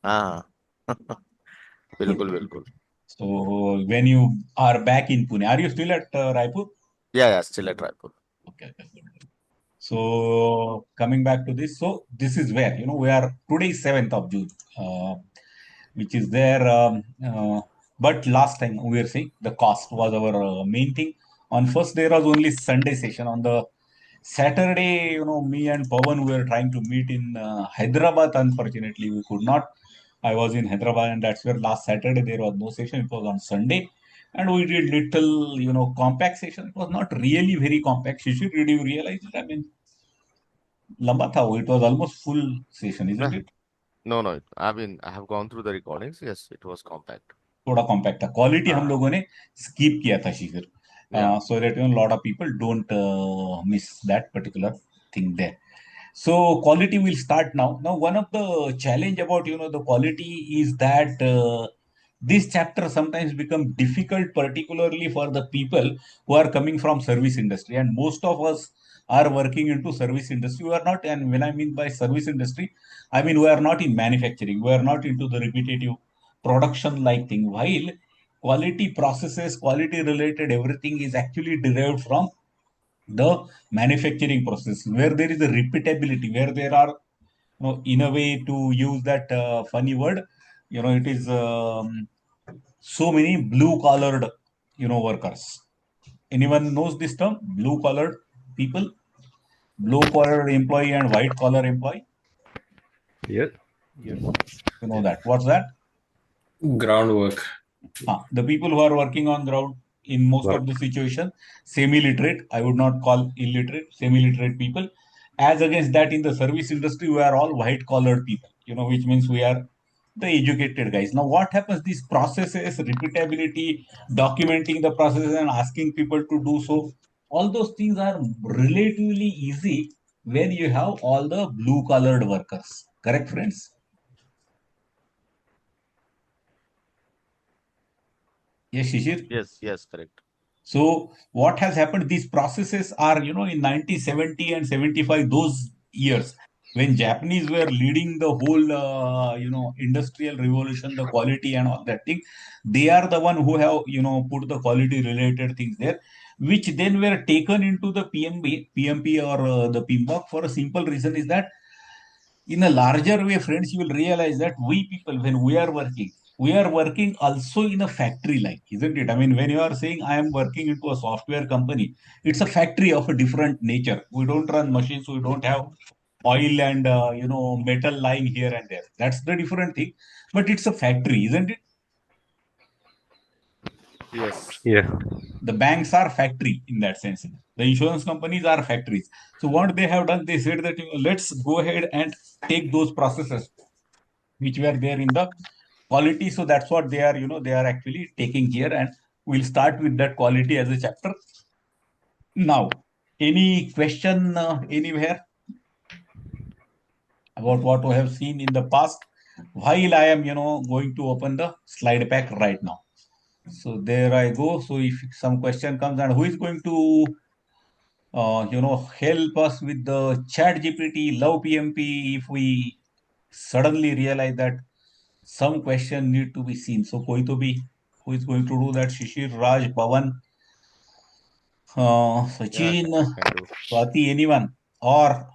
हाँ Good. बिल्कुल बिल्कुल. So when you are back in Pune, are you still at Raipur? Yeah, still at Raipur. Okay, okay, good. So coming back to this, so this is where we are today is 7th of June, which is there. But last time we were saying the cost was our main thing. On first there was only Sunday session. On the Saturday, me and Pawan were trying to meet in Hyderabad. Unfortunately, we could not. I was in Hyderabad, and that's where last Saturday there was no session. It was on Sunday, and we did little, compact session. It was not really very compact. Shishir, did you realize it? I mean, लंबा था वो. It was almost full session, isn't Nah, it? no. I have gone through the recordings. Yes, it was compact. थोड़ा compact था. Quality हम Ah, लोगों ने skip किया था शिखर. yeah. So that lot of people don't miss that particular thing there. So quality will start now. Now one of the challenge about the quality is that this chapter sometimes become difficult, particularly for the people who are coming from service industry, and most of us are working into service industry. We are not, and when I mean by service industry, I mean we are not in manufacturing. We are not into the repetitive production like thing. While quality processes, quality related everything is actually derived from the manufacturing process, where there is a repeatability, where there are, in a way, to use that funny word, it is so many blue collared, workers. Anyone knows this term? Blue collared people, blue collar employee and white collar employee. Yes. Yes. You know Yes. that. What's that? Groundwork. The people who are working on ground in most of Work. the situation, semi-literate, I would not call illiterate, semi-literate people. As against that, in the service industry, we are all white-collared people, which means we are the educated guys. Now, what happens? These processes, repeatability, documenting the processes and asking people to do so, all those things are relatively easy when you have all the blue-collared workers. Correct, friends? Yes, Shishir? Yes, correct. So what has happened? These processes are, in 1970 and 75, those years when Japanese were leading the whole, industrial revolution, the quality and all that thing. They are the one who have, put the quality related things there, which then were taken into the PMP or the PMBOK for a simple reason is that in a larger way, friends, you will realize that we people, when we are working also in a factory like, isn't it? I mean, when you are saying I am working into a software company, it's a factory of a different nature. We don't run machines, we don't have oil and metal lying here and there. That's the different thing. But it's a factory, isn't it? Yes. Yeah. The banks are factory in that sense. The insurance companies are factories. So what they have done, they said that let's go ahead and take those processes which were there in the quality. So that's what they are, they are actually taking here. And we'll start with that quality as a chapter. Now, any question anywhere about what we have seen in the past? While I am, going to open the slide pack right now. So there I go. So if some question comes, and who is going to, help us with the chat GPT, love PMP, if we suddenly realize that some question need to be seen. So koi to bhi, who is going to do that? Shishir, Raj, Pawan, Yeah, Sachin, I can do. Swati, anyone, or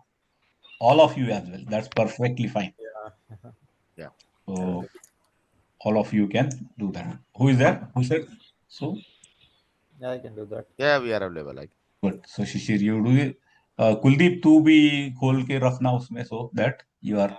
all of you as well. That's perfectly fine. Yeah. Yeah. So all of you can do that. Who is there? Who said so? Yeah, I can do that. Yeah, we are available. Like. Good. So Shishir, you do it. Kuldeep, तू भी खोल के रखना उसमें so that you are.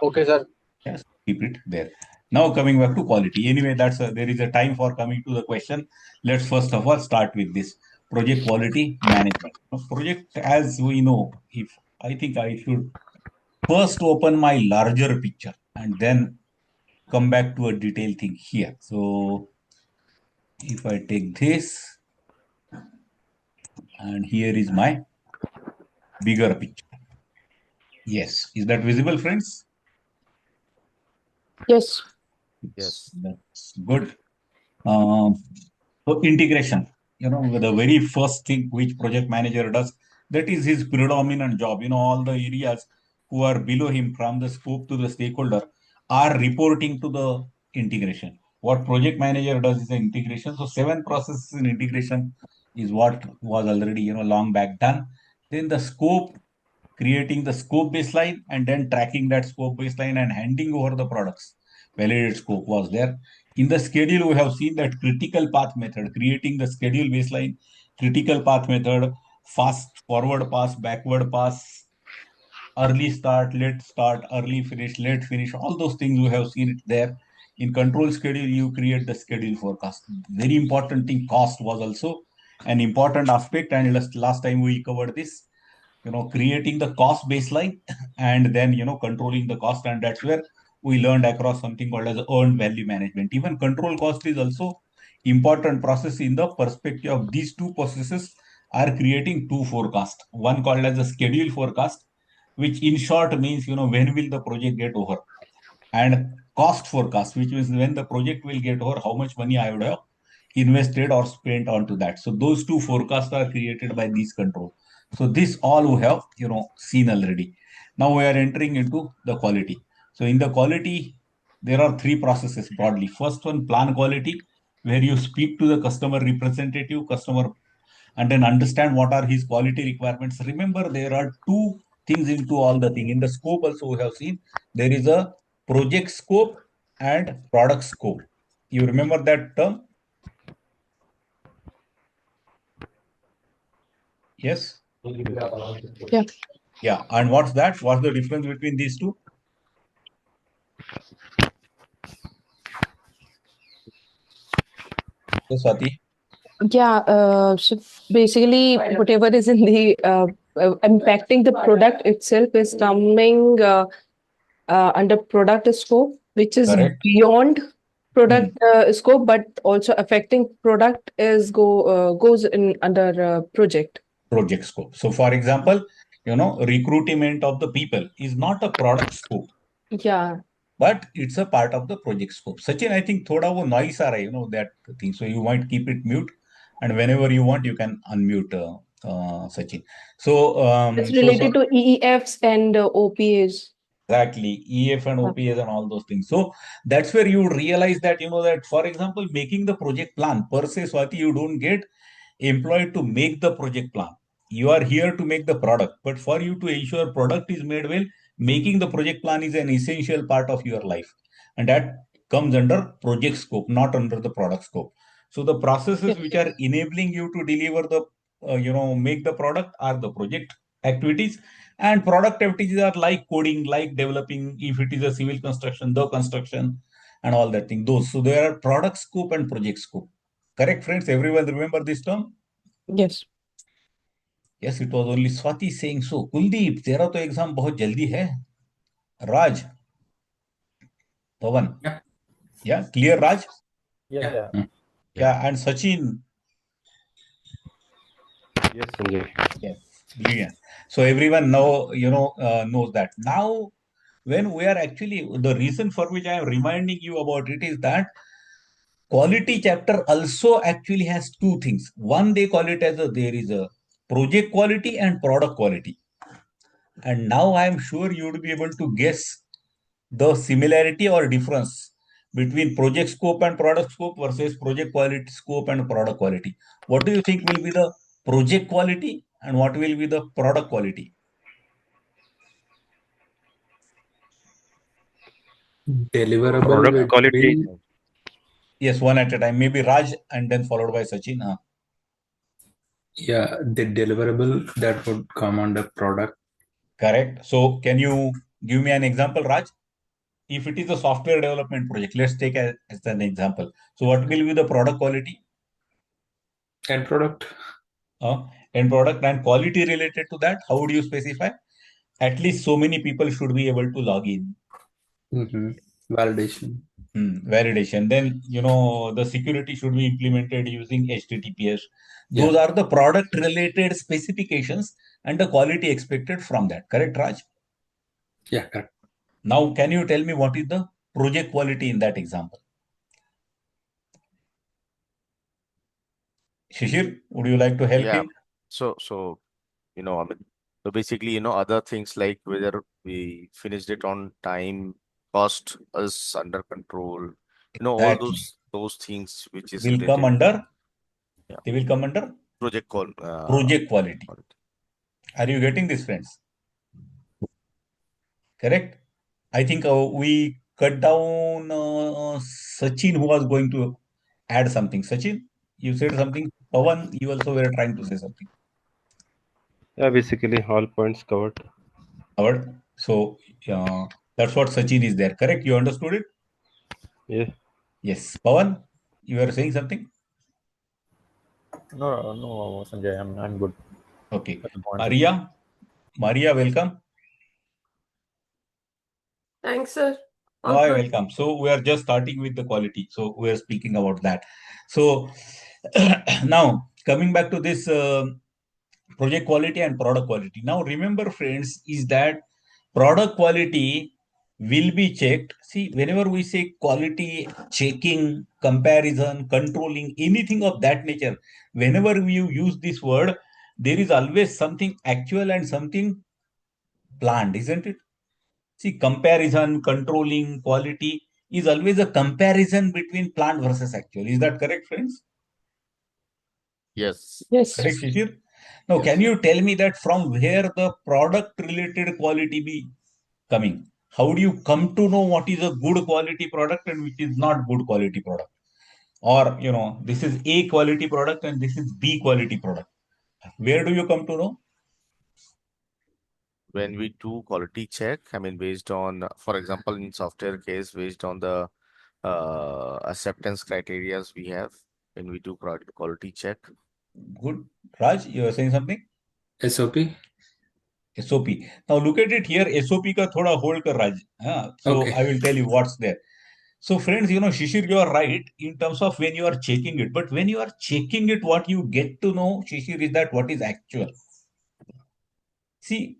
Okay, sir. Yes, keep it there. Now coming back to quality. Anyway, that's there is a time for coming to the question. Let's first of all start with this project quality management. Now, project, as we know, if I think I should first open my larger picture and then come back to a detailed thing here. So if I take this and here is my bigger picture. Yes, is that visible, friends? Yes. Yes. That's good. Um, so integration, the very first thing which project manager does, that is his predominant job. All the areas who are below him from the scope to the stakeholder, are reporting to the integration. What project manager does is the integration. So 7 processes in integration is what was already, long back done. Then the scope, creating the scope baseline and then tracking that scope baseline and handing over the products. Validated scope was there. In the schedule, we have seen that critical path method, creating the schedule baseline, critical path method, fast forward pass, backward pass, early start, early finish, late finish, all those things we have seen it there. In control schedule, you create the schedule forecast. Very important thing, cost was also an important aspect. And last time we covered this, creating the cost baseline and then, controlling the cost. And that's where we learned across something called as earned value management. Even control cost is also important process in the perspective of these two processes are creating two forecast. One called as a schedule forecast, which in short means, when will the project get over, and cost forecast, which means when the project will get over, how much money I would have invested or spent onto that. So those two forecasts are created by these control. So this all we have, seen already. Now we are entering into the quality. So in the quality, there are three processes broadly. First one, plan quality, where you speak to the customer representative, customer, and then understand what are his quality requirements. Remember, there are two things into all the thing. In the scope also we have seen there is a project scope and product scope. You remember that term? Yes. Yeah. Yeah. And what's that? What's the difference between these two? Yes, Swati. Yeah. So basically, whatever is in the impacting the product itself is coming under product scope, which is Correct. beyond Hmm. product scope, but also affecting product is goes in under project. Project scope. So for example, recruitment of the people is not a product scope, Yeah. but it's a part of the project scope. Sachin, I think thoda wo noise aa raha hai, that thing. So you might keep it mute, and whenever you want, you can unmute, Sachin. So, It's so related to EEFs and OPAs. exactly, EF and Yeah. OPS and all those things. So that's where you realize that, that for example, making the project plan per se, Swati, you don't get employed to make the project plan. You are here to make the product, but for you to ensure product is made well, making the project plan is an essential part of your life, and that comes under project scope, not under the product scope. So the processes which are enabling you to deliver the, make the product are the project activities, and product activities are like coding, like developing. If it is a civil construction, the construction, and all that thing. Those. So there are product scope and project scope. Correct, friends? Everyone remember this term? Yes. Yes, it was only Swati saying so. Kuldeep, तेरा तो exam बहुत जल्दी है. Raj, Pawan. Yeah. Yeah, clear, Raj? Yeah. Yeah. Yeah, and Sachin. Yes, Sanjay. Yes, brilliant. So everyone now, knows that. Now, when we are actually, the reason for which I am reminding you about it is that quality chapter also actually has two things. One, they call it as there is a project quality and product quality. And now I am sure you would be able to guess the similarity or difference between project scope and product scope versus project quality scope and product quality. What do you think will be the project quality and what will be the product quality? Deliverable Product would quality. be, Yes, one at a time. Maybe Raj and then followed by Sachin. yeah, the deliverable that would come under product. Correct. So can you give me an example, Raj? If it is a software development project, let's take as an example. So what will be the product quality? And product. And product and quality related to that, how would you specify? At least so many people should be able to log in. Validation. Validation. Then, the security should be implemented using HTTPS. Yeah. Those are the product related specifications and the quality expected from that. Correct, Raj? Yeah, correct. Now, can you tell me what is the project quality in that example? Shishir, would you like to help Yeah. him? So, I mean, so basically, other things like whether we finished it on time, cost is under control. All Exactly. those things which is Will come related to, under, yeah, they will come under project call project quality. quality. Are you getting this, friends? Correct? I think we cut down Sachin, who was going to add something. Sachin, you said something. Pawan, you also were trying to say something. Yeah, basically all points covered. Covered. So that's what Sachin is there. Correct? You understood it? Yeah. Yes. Pawan, you were saying something? No, no, Sanjay, I'm good Okay. at the point. Maria, welcome. Thanks, sir. Hi, welcome. So we are just starting with the quality. So we are speaking about that. So now coming back to this project quality and product quality. Now remember, friends, is that product quality will be checked. See, whenever we say quality checking, comparison, controlling, anything of that nature, whenever you use this word, there is always something actual and something planned, isn't it? See, comparison, controlling, quality is always a comparison between planned versus actual. Is that correct, friends? Yes. Yes. Correct, Shishir? Now, Yes. can you tell me that from where the product related quality be coming? How do you come to know what is a good quality product and which is not good quality product? Or, this is A quality product and this is B quality product. Where do you come to know? When we do quality check, I mean, based on, for example, in software case, based on the acceptance criterias we have when we do product quality check. Good. Raj, you are saying something? SOP. SOP. Now look at it here. SOP का थोड़ा hold कर Raj. So Okay. I will tell you what's there. So friends, Shishir, you are right in terms of when you are checking it. But when you are checking it, what you get to know, Shishir, is that what is actual. See,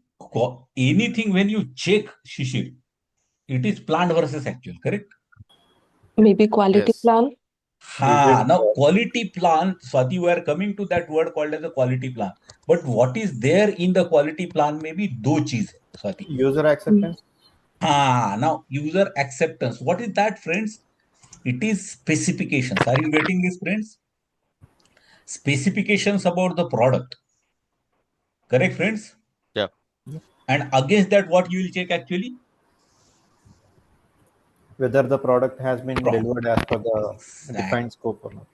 anything when you check, Shishir, it is planned versus actual, correct? Maybe quality Yes. plan. Now quality plan, Swati, we are coming to that word called as a quality plan. But what is there in the quality plan may be दो चीज है, Swati. User acceptance. Now user acceptance. What is that, friends? It is specifications. Are you getting this, friends? Specifications about the product. Correct, friends? Yeah. And against that, what you will check actually? Whether the product has been Product. delivered as per the Exactly. defined scope or not.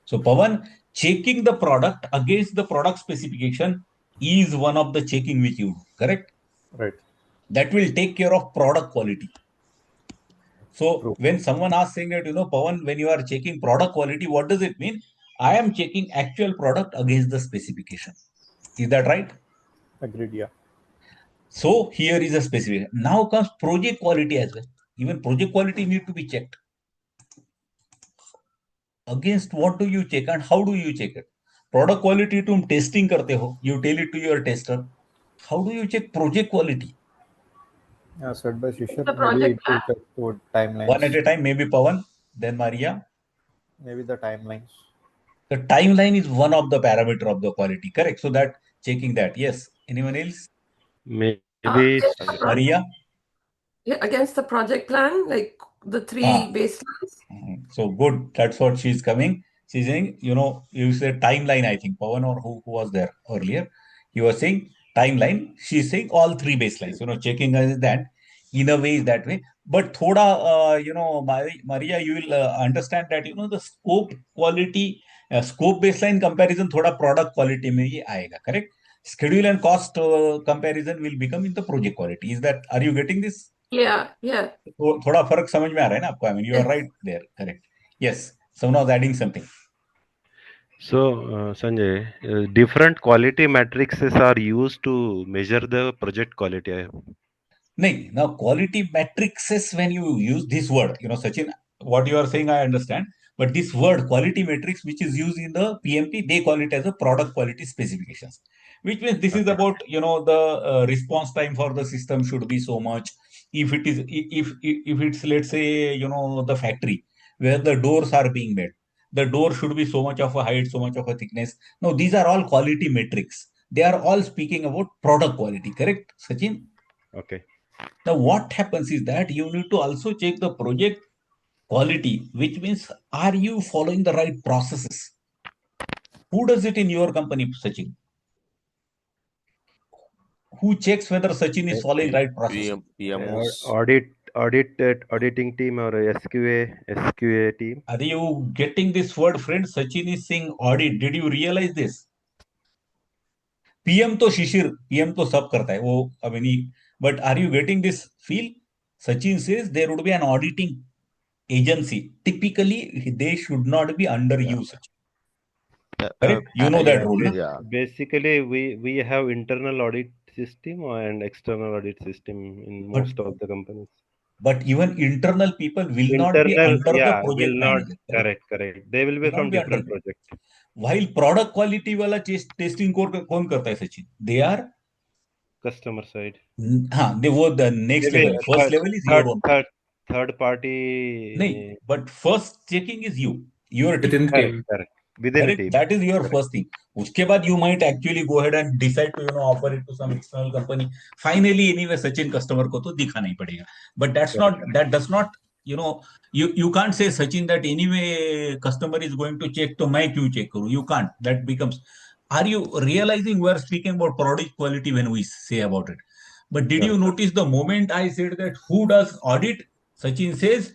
So, Pawan, checking the product against the product specification is one of the checking which you do. Correct? Right. That will take care of product quality. So, True. when someone asks saying that, Pawan, when you are checking product quality, what does it mean? I am checking actual product against the specification. Is that right? Agreed. Yeah. So here is a specification. Now comes project quality as well. Even project quality need to be checked. Against what do you check and how do you check it? Product quality तुम testing करते हो. You tell it to your tester. How do you check project quality? Yeah. Said by Shishir. The Maybe project it will check toward timelines. One at a time, maybe Pawan, then Maria. Maybe the timelines. The timeline is one of the parameter of the quality. Correct. So that checking that. Yes. Anyone else? Maybe against it's the Maria. against the project plan, like the three Ah. baselines. So good. That's what she's coming. She's saying, you said timeline, I think. Pawan or who was there earlier. You were saying timeline. She's saying all three baselines, checking that in a way is that way. But thoda, Maria, you will understand that, the scope quality, scope baseline comparison, thoda product quality में ये आएगा, correct? Schedule and cost comparison will become in the project quality. Are you getting this? Yeah. तो थोड़ा फर्क समझ में आ रहा है ना आपको? I mean, you are Yes. right there. Correct. Yes. Someone was adding something. so, Sanjay, different quality matrices are used to measure the project quality. No, now quality matrices, when you use this word, Sachin, what you are saying, I understand. But this word quality matrix, which is used in the PMP, they call it as a product quality specifications, which means this is Okay. about, the response time for the system should be so much. If it is, if it's, let's say, the factory where the doors are being made, the door should be so much of a height, so much of a thickness. No, these are all quality metrics. They are all speaking about product quality. Correct, Sachin? Okay. Now, what happens is that you need to also check the project quality, which means are you following the right processes? Who does it in your company, Sachin? Who checks whether Sachin is following right process? PMOs. Auditing team or SQA team. Are you getting this word, friend? Sachin is saying audit. Did you realize this? PM तो शिशिर PM तो सब करता है वो अभी but are you getting this feel? Sachin says there would be an auditing agency. Typically, they should not be under Yeah. you, Sachin. Correct? You know I that rule, na? yeah. Basically, we have internal audit system and external audit system in But most of the companies. but even internal people will not be Internal, under the yeah, project will not. manager. Correct? Correct. They will be Will not from be under. different project. While product quality वाला testing कौन करता है Sachin? They are Customer side. हाँ they वो the next Maybe level. First level is your own. third party. नहीं, but first checking is you, your team. within Correct. team. Correct. Within a Correct? team. That is your Correct. first thing. उसके बाद you might actually go ahead and decide to offer it to some external company. Finally, anyway, Sachin customer को तो दिखाना ही पड़ेगा. But that does not you can't say Sachin that anyway customer is going to check तो मैं क्यों check करूँ? You can't. That becomes. Are you realizing we are speaking about product quality when we say about it? But did you notice the moment I said that who does audit? Sachin says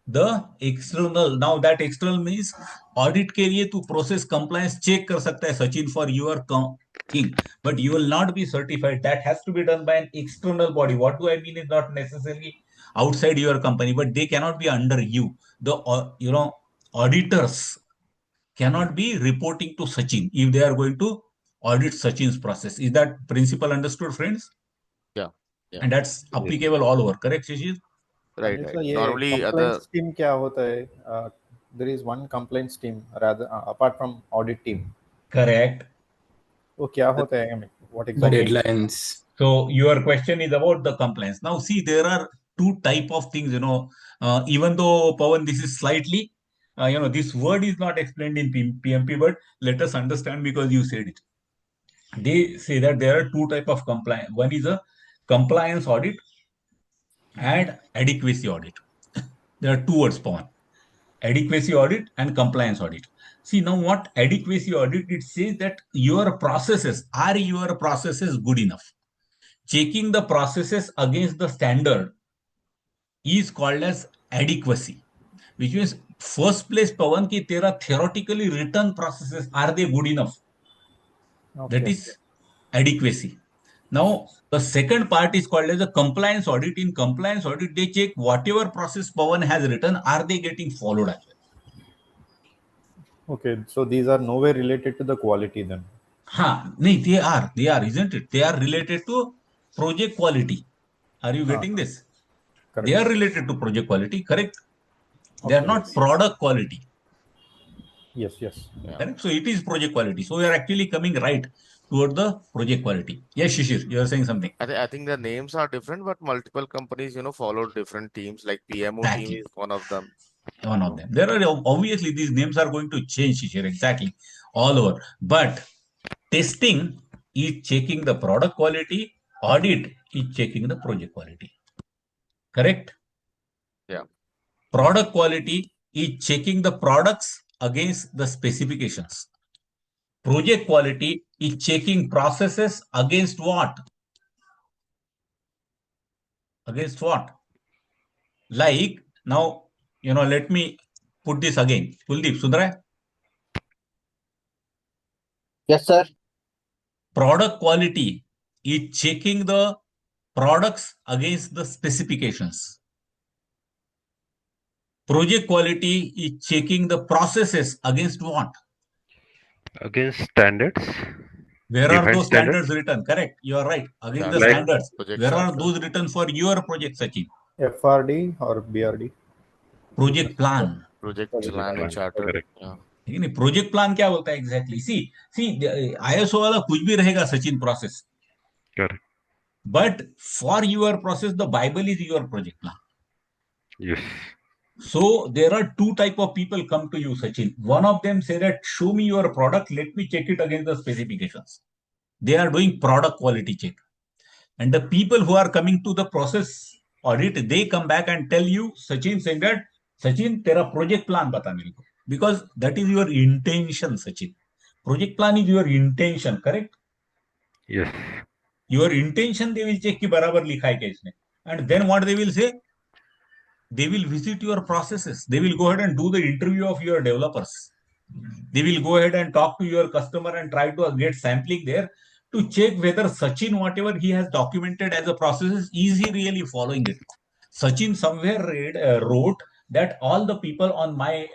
the external. Now that external means audit के लिए तू process compliance check कर सकता है Sachin for your thing, but you will not be certified. That has to be done by an external body. What do I mean is not necessarily outside your company, but they cannot be under you. The auditors cannot be reporting to Sachin if they are going to audit Sachin's process. Is that principle understood, friends? Yeah. And that's applicable all over. Correct, Shishir? Right. So ये Normally, compliance team क्या होता है? There is one compliance team rather apart from audit team. Correct. वो क्या होता है? I mean, what The exactly? deadlines. So your question is about the compliance. Now, see, there are two type of things. Even though Pawan, this is slightly, this word is not explained in PMP, but let us understand because you said it. They say that there are two type of compliance. One is a compliance audit and adequacy audit. There are two words, Pawan: adequacy audit and compliance audit. See, now what adequacy audit, it says that your processes, are your processes good enough? Checking the processes against the standard is called as adequacy, which means first place, Pawan, ki tera theoretically written processes, are they good enough? That Okay. is adequacy. Now, the second part is called as a compliance audit. In compliance audit, they check whatever process Pawan has written, are they getting followed as well? Okay. So these are nowhere related to the quality then. No, they are, isn't it? They are related to project quality. Are you getting this? Correct. They are related to project quality, correct? They are not product quality. Yes. Correct? So it is project quality. So we are actually coming right toward the project quality. Yes, Shishir, you are saying something. I think the names are different, but multiple companies, follow different teams. Like PMO team Exactly. is one of them. One of them. There are obviously these names are going to change, Shishir, exactly, all over. But testing is checking the product quality, audit is checking the project quality. Correct? Yeah. Product quality is checking the products against the specifications. Project quality is checking processes against what? Against what? Like, now, let me put this again. Kuldeep, Sundara? Yes, sir. Product quality is checking the products against the specifications. Project quality is checking the processes against what? Against standards. Where are Defined those standards written? Correct. You are right. Against the Charter, standards. project Where are charter. those written for your project, Sachin? FRD or BRD? Project plan. Project Project plan plan. and charter. Correct. Yeah. लेकिन project plan क्या बोलता है exactly? सी ISO वाला कुछ भी रहेगा Sachin process, Correct. But for your process the Bible is your project plan. Yes. So there are two type of people come to you, Sachin. One of them say that show me your product, let me check it against the specifications. They are doing product quality check. And the people who are coming to the process audit, they come back and tell you, Sachin, saying that, Sachin, tera project plan bata mere ko. Because that is your intention, Sachin. Project plan is your intention, correct? Yes. Your intention, they will check ki barabar likha hai kya isne. And then what they will say? They will visit your processes. They will go ahead and do the interview of your developers. They will go ahead and talk to your customer and try to get sampling there to check whether Sachin, whatever he has documented as a process, is he really following it. Sachin somewhere wrote that all the people on my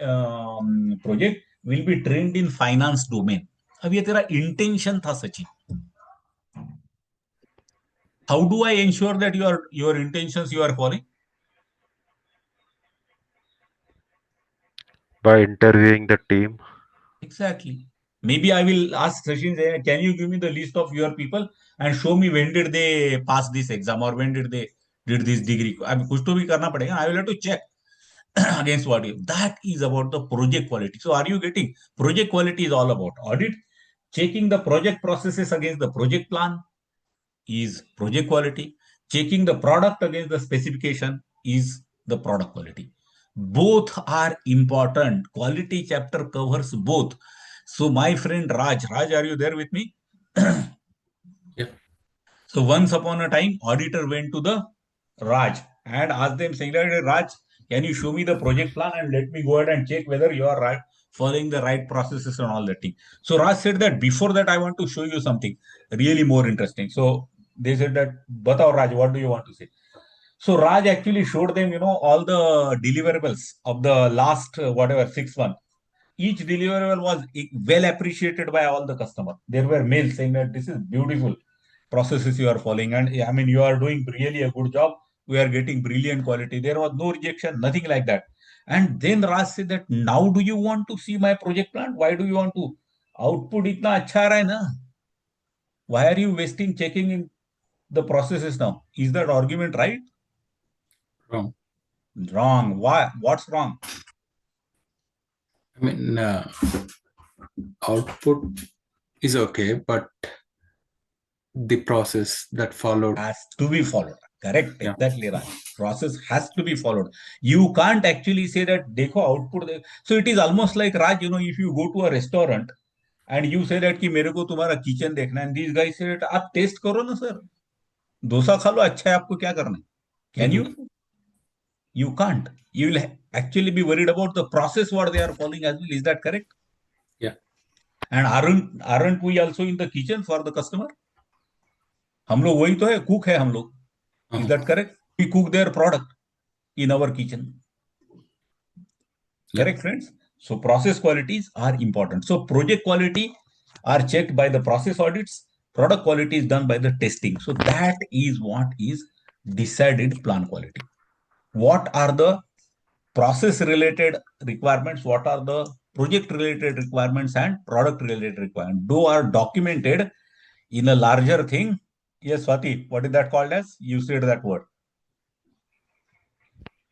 project will be trained in finance domain. अब ये तेरा intention था Sachin. How do I ensure that your intentions you are following? By interviewing the team. Exactly. Maybe I will ask Sachin, can you give me the list of your people and show me when did they pass this exam or when did they did this degree? I mean, कुछ तो भी करना पड़ेगा. I will have to check against what you. That is about the project quality. So are you getting? Project quality is all about audit, checking the project processes against the project plan is project quality. Checking the product against the specification is the product quality. Both are important. Quality chapter covers both. So my friend Raj, are you there with me? Yeah. So once upon a time, auditor went to the Raj and asked them, saying that, Raj, can you show me the project plan and let me go ahead and check whether you are right, following the right processes and all that thing. So Raj said that before that, I want to show you something really more interesting. So they said that, Batao Raj, what do you want to say? So Raj actually showed them, all the deliverables of the last, whatever, 6 months. Each deliverable was well appreciated by all the customer. There were mails saying that this is beautiful processes you are following, and I mean you are doing really a good job. We are getting brilliant quality. There was no rejection, nothing like that. And then Raj said that now do you want to see my project plan? Why do you want to? Output itna acha aa raha hai na. Why are you wasting checking in the processes now? Is that argument right? Wrong. Wrong. Why? What's wrong? I mean, output is okay, but the process that followed Has to be followed. Correct. Yeah. Exactly right. Process has to be followed. You can't actually say that dekho output. So it is almost like Raj, if you go to a restaurant and you say that कि मेरे को तुम्हारा kitchen देखना है, and these guys say that आप taste करो ना sir. Dosa खा लो अच्छा है आपको क्या करना है? Can you? You can't. You will actually be worried about the process what they are following as well. Is that correct? Yeah. And aren't we also in the kitchen for the customer? हम लोग वही तो है, cook है हम लोग. Is that correct? We cook their product in our kitchen. Yeah. Correct, friends? So process qualities are important. So project quality are checked by the process audits. Product quality is done by the testing. So that is what is decided plan quality. What are the process related requirements? What are the project related requirements and product related requirements? Those are documented in a larger thing. Yes, Swati, what is that called as? You said that word.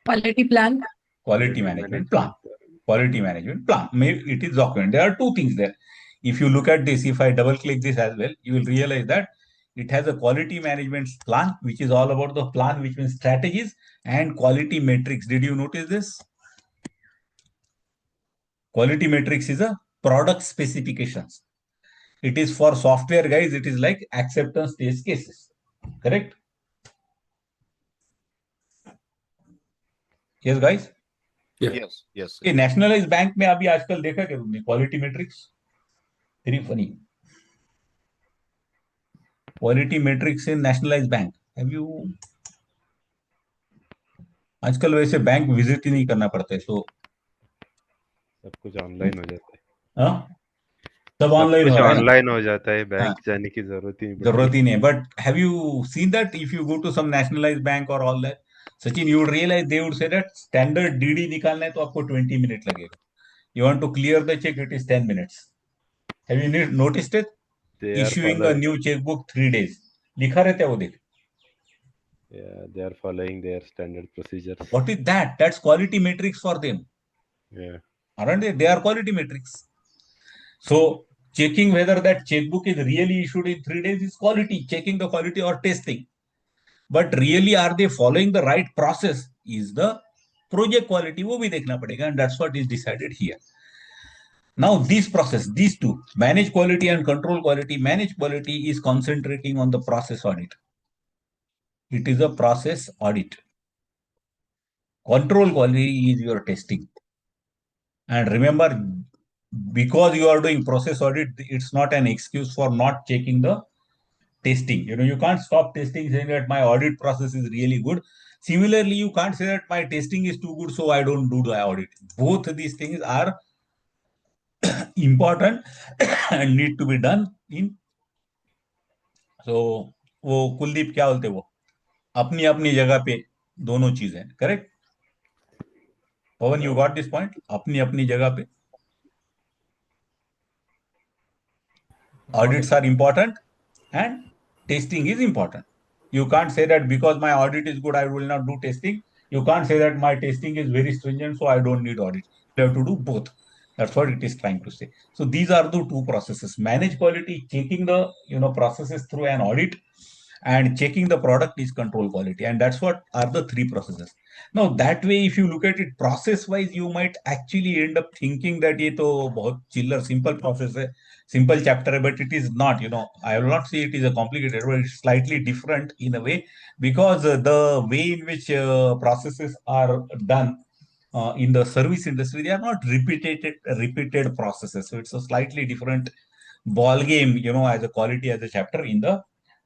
Quality plan. Quality management plan. Quality management plan. Maybe it is documented. There are two things there. If you look at this, if I double click this as well, you will realize that it has a quality management plan, which is all about the plan, which means strategies and quality metrics. Did you notice this? Quality metrics is a product specifications. It is for software guys. It is like acceptance test cases. Correct? Yes, guys. Yeah. Yes. ये nationalise bank में अभी आजकल देखा क्या तुमने quality matrix very funny quality matrix in nationalise bank have you आजकल वैसे bank visit ही नहीं करना पड़ता है सो सब कुछ ऑनलाइन हो जाता है. हाँ सब सब ऑनलाइन कुछ हो रहा है ना ऑनलाइन हो जाता है. हाँ बैंक जाने की जरूरत ही नहीं जरूरत पड़ती. ही नहीं है but have you seen that if you go to some nationalise bank और all that Sachin you would realise they would say that standard DD निकालना है तो आपको 20 मिनट लगेगा you want to clear the cheque it is 10 minutes have you noticed it They are issuing a new chequebook 3 days लिखा रहता है वो देख Yeah, they are following their standard procedures. what is that that's quality metrics for them Yeah. aren't they are quality metrics so checking whether that checkbook is really issued in 3 days is quality checking the quality or testing but really are they following the right process is the project quality, वो भी देखना पड़ेगा, and that's what is decided here. Now this process, these two, manage quality and control quality, manage quality is concentrating on the process audit. It is a process audit. Control quality is your testing. And remember, because you are doing process audit, it's not an excuse for not checking the testing. You can't stop testing saying that my audit process is really good. Similarly, you can't say that my testing is too good, so I don't do the audit. Both of these things are important and need to be done in. So वो कुलदीप क्या बोलते वो अपनी अपनी जगह पे दोनों चीजें correct. Pawan, you got this point? अपनी अपनी जगह पे audits are important and testing is important. You can't say that because my audit is good, I will not do testing. You can't say that my testing is very stringent, so I don't need audit. You have to do both. That's what it is trying to say. So these are the two processes: manage quality, checking the processes through an audit, and checking the product is control quality. And that's what are the three processes. Now that way, if you look at it process wise, you might actually end up thinking that ये तो बहुत chiller simple process है, simple chapter, but it is not. I will not say it is a complicated, but it's slightly different in a way, because the way in which processes are done in the service industry, they are not repeated processes. So it's a slightly different ball game, as a quality as a chapter in the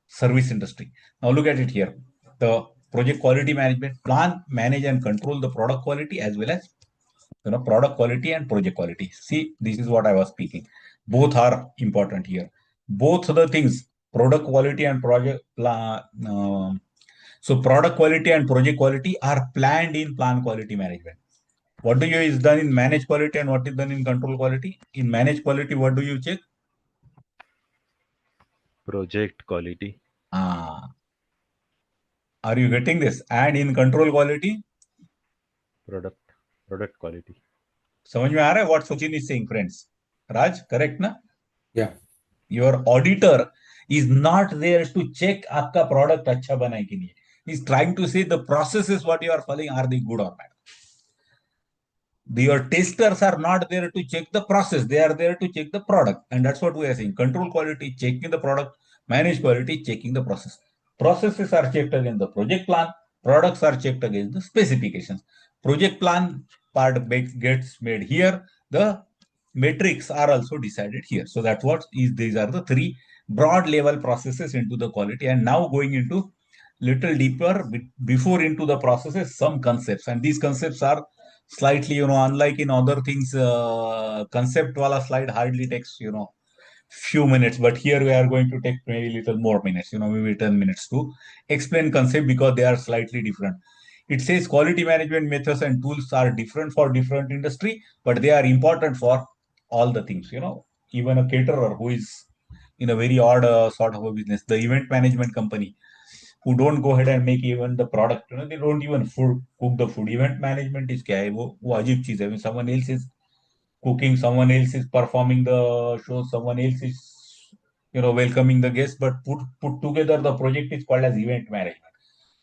service industry. Now look at it here. The project quality management: plan, manage, and control the product quality as well as product quality and project quality. See, this is what I was speaking. Both are important here. Both the things, product quality and so product quality and project quality are planned in plan quality management. What do you is done in manage quality and what is done in control quality? In manage quality, what do you check? Project quality. Are you getting this? And in control quality, Product quality. समझ में आ रहा है what Sachin is saying, friends? Raj, correct ना? Yeah. Your auditor is not there to check आपका product अच्छा बना है कि नहीं. He's trying to say the processes what you are following, are they good or bad? Your testers are not there to check the process, they are there to check the product, and that's what we are saying. Control quality, checking the product; manage quality, checking the process. Processes are checked against the project plan, products are checked against the specifications. Project plan part gets made here, the metrics are also decided here. So that's what is, these are the three broad level processes into the quality. And now going into little deeper before into the processes, some concepts, and these concepts are slightly, unlike in other things, concept wala slide hardly takes, few minutes, but here we are going to take maybe little more minutes, maybe 10 minutes to explain concept, because they are slightly different. It says quality management methods and tools are different for different industry, but they are important for all the things. Even a caterer who is in a very odd sort of a business, the event management company who don't go ahead and make even the product, they don't even cook the food. Event management is क्या है, वो अजीब चीज है. When someone else is cooking, someone else is performing the show, someone else is welcoming the guests, but put together the project is called as event management.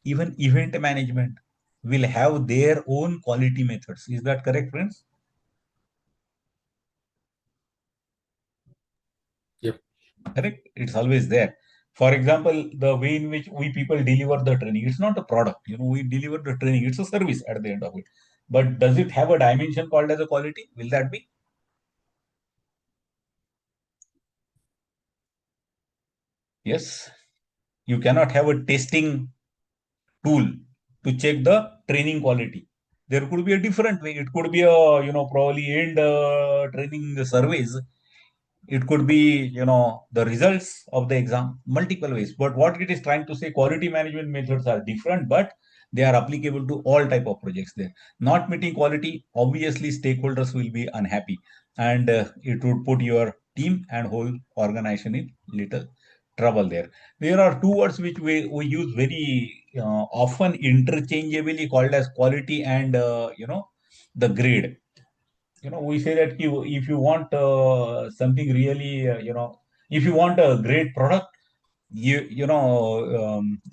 Even event management will have their own quality methods. Is that correct, friends? Yep. Correct. It's always there. For example, the way in which we people deliver the training, it's not a product. We deliver the training. It's a service at the end of it. But does it have a dimension called as a quality? Will that be? Yes. You cannot have a testing tool to check the training quality. There could be a different way. It could be a, probably end training surveys. It could be, the results of the exam, multiple ways. But what it is trying to say, quality management methods are different, but they are applicable to all type of projects there. Not meeting quality, obviously stakeholders will be unhappy, and it would put your team and whole organization in little trouble there. There are two words which we use very often interchangeably, called as quality and, the grade. We say that if you want something really, if you want a great product, you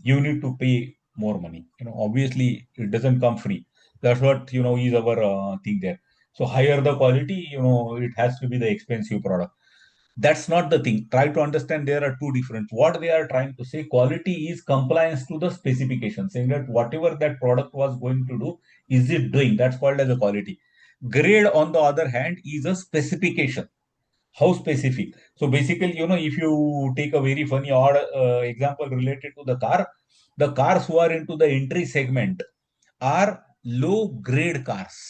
need to pay more money. Obviously it doesn't come free. That's what is our thing there. So higher the quality, it has to be the expensive product. That's not the thing. Try to understand there are two different. What they are trying to say, quality is compliance to the specification, saying that whatever that product was going to do, is it doing? That's called as a quality. Grade, on the other hand, is a specification. How specific? So basically, if you take a very funny odd example related to the cars who are into the entry segment are low grade cars,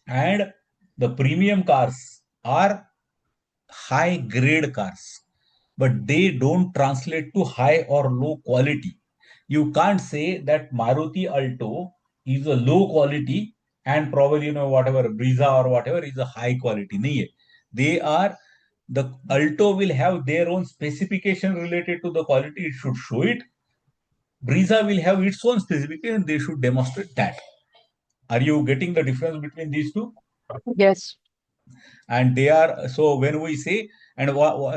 and the premium cars are high grade cars, but they don't translate to high or low quality. You can't say that Maruti Alto is a low quality and probably whatever Brezza or whatever is a high quality. nahi hai. They are The Alto will have their own specification related to the quality. It should show it. Brezza will have its own specification. They should demonstrate that. Are you getting the difference between these two? Yes. And they are, so when we say, and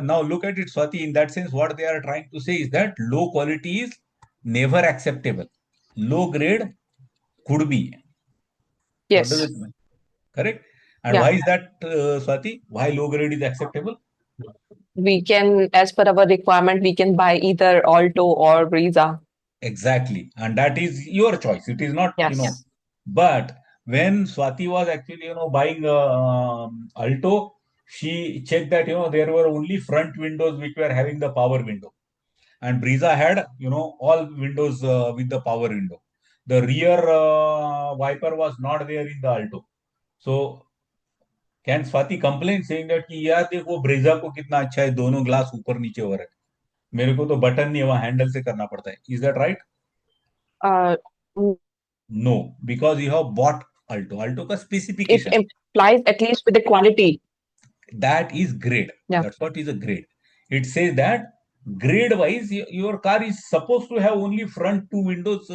now look at it, Swati, in that sense, what they are trying to say is that low quality is never acceptable. Low grade could be. What does Yes. it mean? Correct? And Yeah. why is that, Swati? Why low grade is acceptable? We can, as per our requirement, we can buy either Alto or Brezza. Exactly. And that is your choice. It is not, Yes. but when Swati was actually, buying Alto, she checked that, there were only front windows which were having the power window. And Brezza had, all windows with the power window. The rear wiper was not there in the Alto. So can Swati complain saying that कि यार देखो Brezza को कितना अच्छा है, दोनों glass ऊपर नीचे हो रहा है, मेरे को तो बटन नहीं है, वहां हैंडल से करना पड़ता है. Is that right? Uh, No, because you have bought Alto. Alto ka it specification. implies at least with the quality. That is grade. Yeah. That's what is a grade. It says that grade wise, your car is supposed to have only front two windows,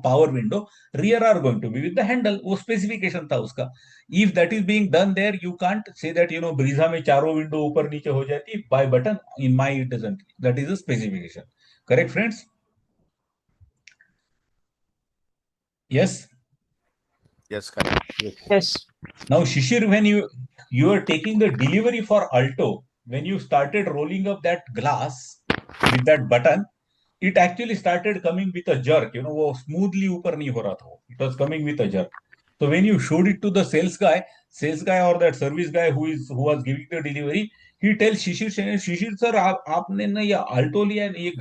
power window. Rear are going to be with the handle. वो specification था उसका. If that is being done there, you can't say that Brezza में चारों window ऊपर नीचे हो जाती by button. In my it doesn't. That is a specification. Correct, friends? Yes. Yes, correct. Yes. Now, Shishir, when you are taking the delivery for Alto, when you started rolling up that glass with that button, it actually started coming with a jerk. वो smoothly ऊपर नहीं हो रहा था. It was coming with a jerk. So when you showed it to the sales guy or that service guy who was giving the delivery, he tells Shishir sir, आपने ना ये Alto लिया है, ये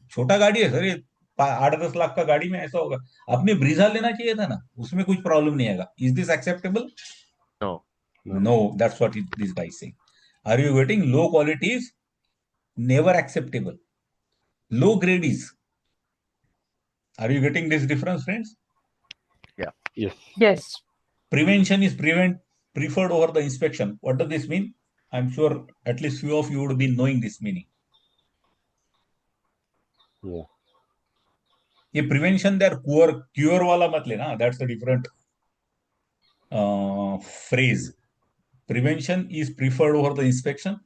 छोटा गाड़ी है सर, ये 8-10 लाख का गाड़ी में ऐसा होगा, आपने ब्रीजा लेना चाहिए था ना, उसमें कुछ प्रॉब्लम नहीं आएगा. Is this acceptable? No. No, that's what this guy is saying. Are you getting? Low quality is never acceptable. Low grade is. Are you getting this difference, friends? Yeah. Yes. Yes. Prevention is preferred over the inspection. What does this mean? I'm sure at least few of you would be knowing this meaning. Yeah. ये prevention there cure वाला मत लेना. That's a different phrase. Prevention is preferred over the inspection.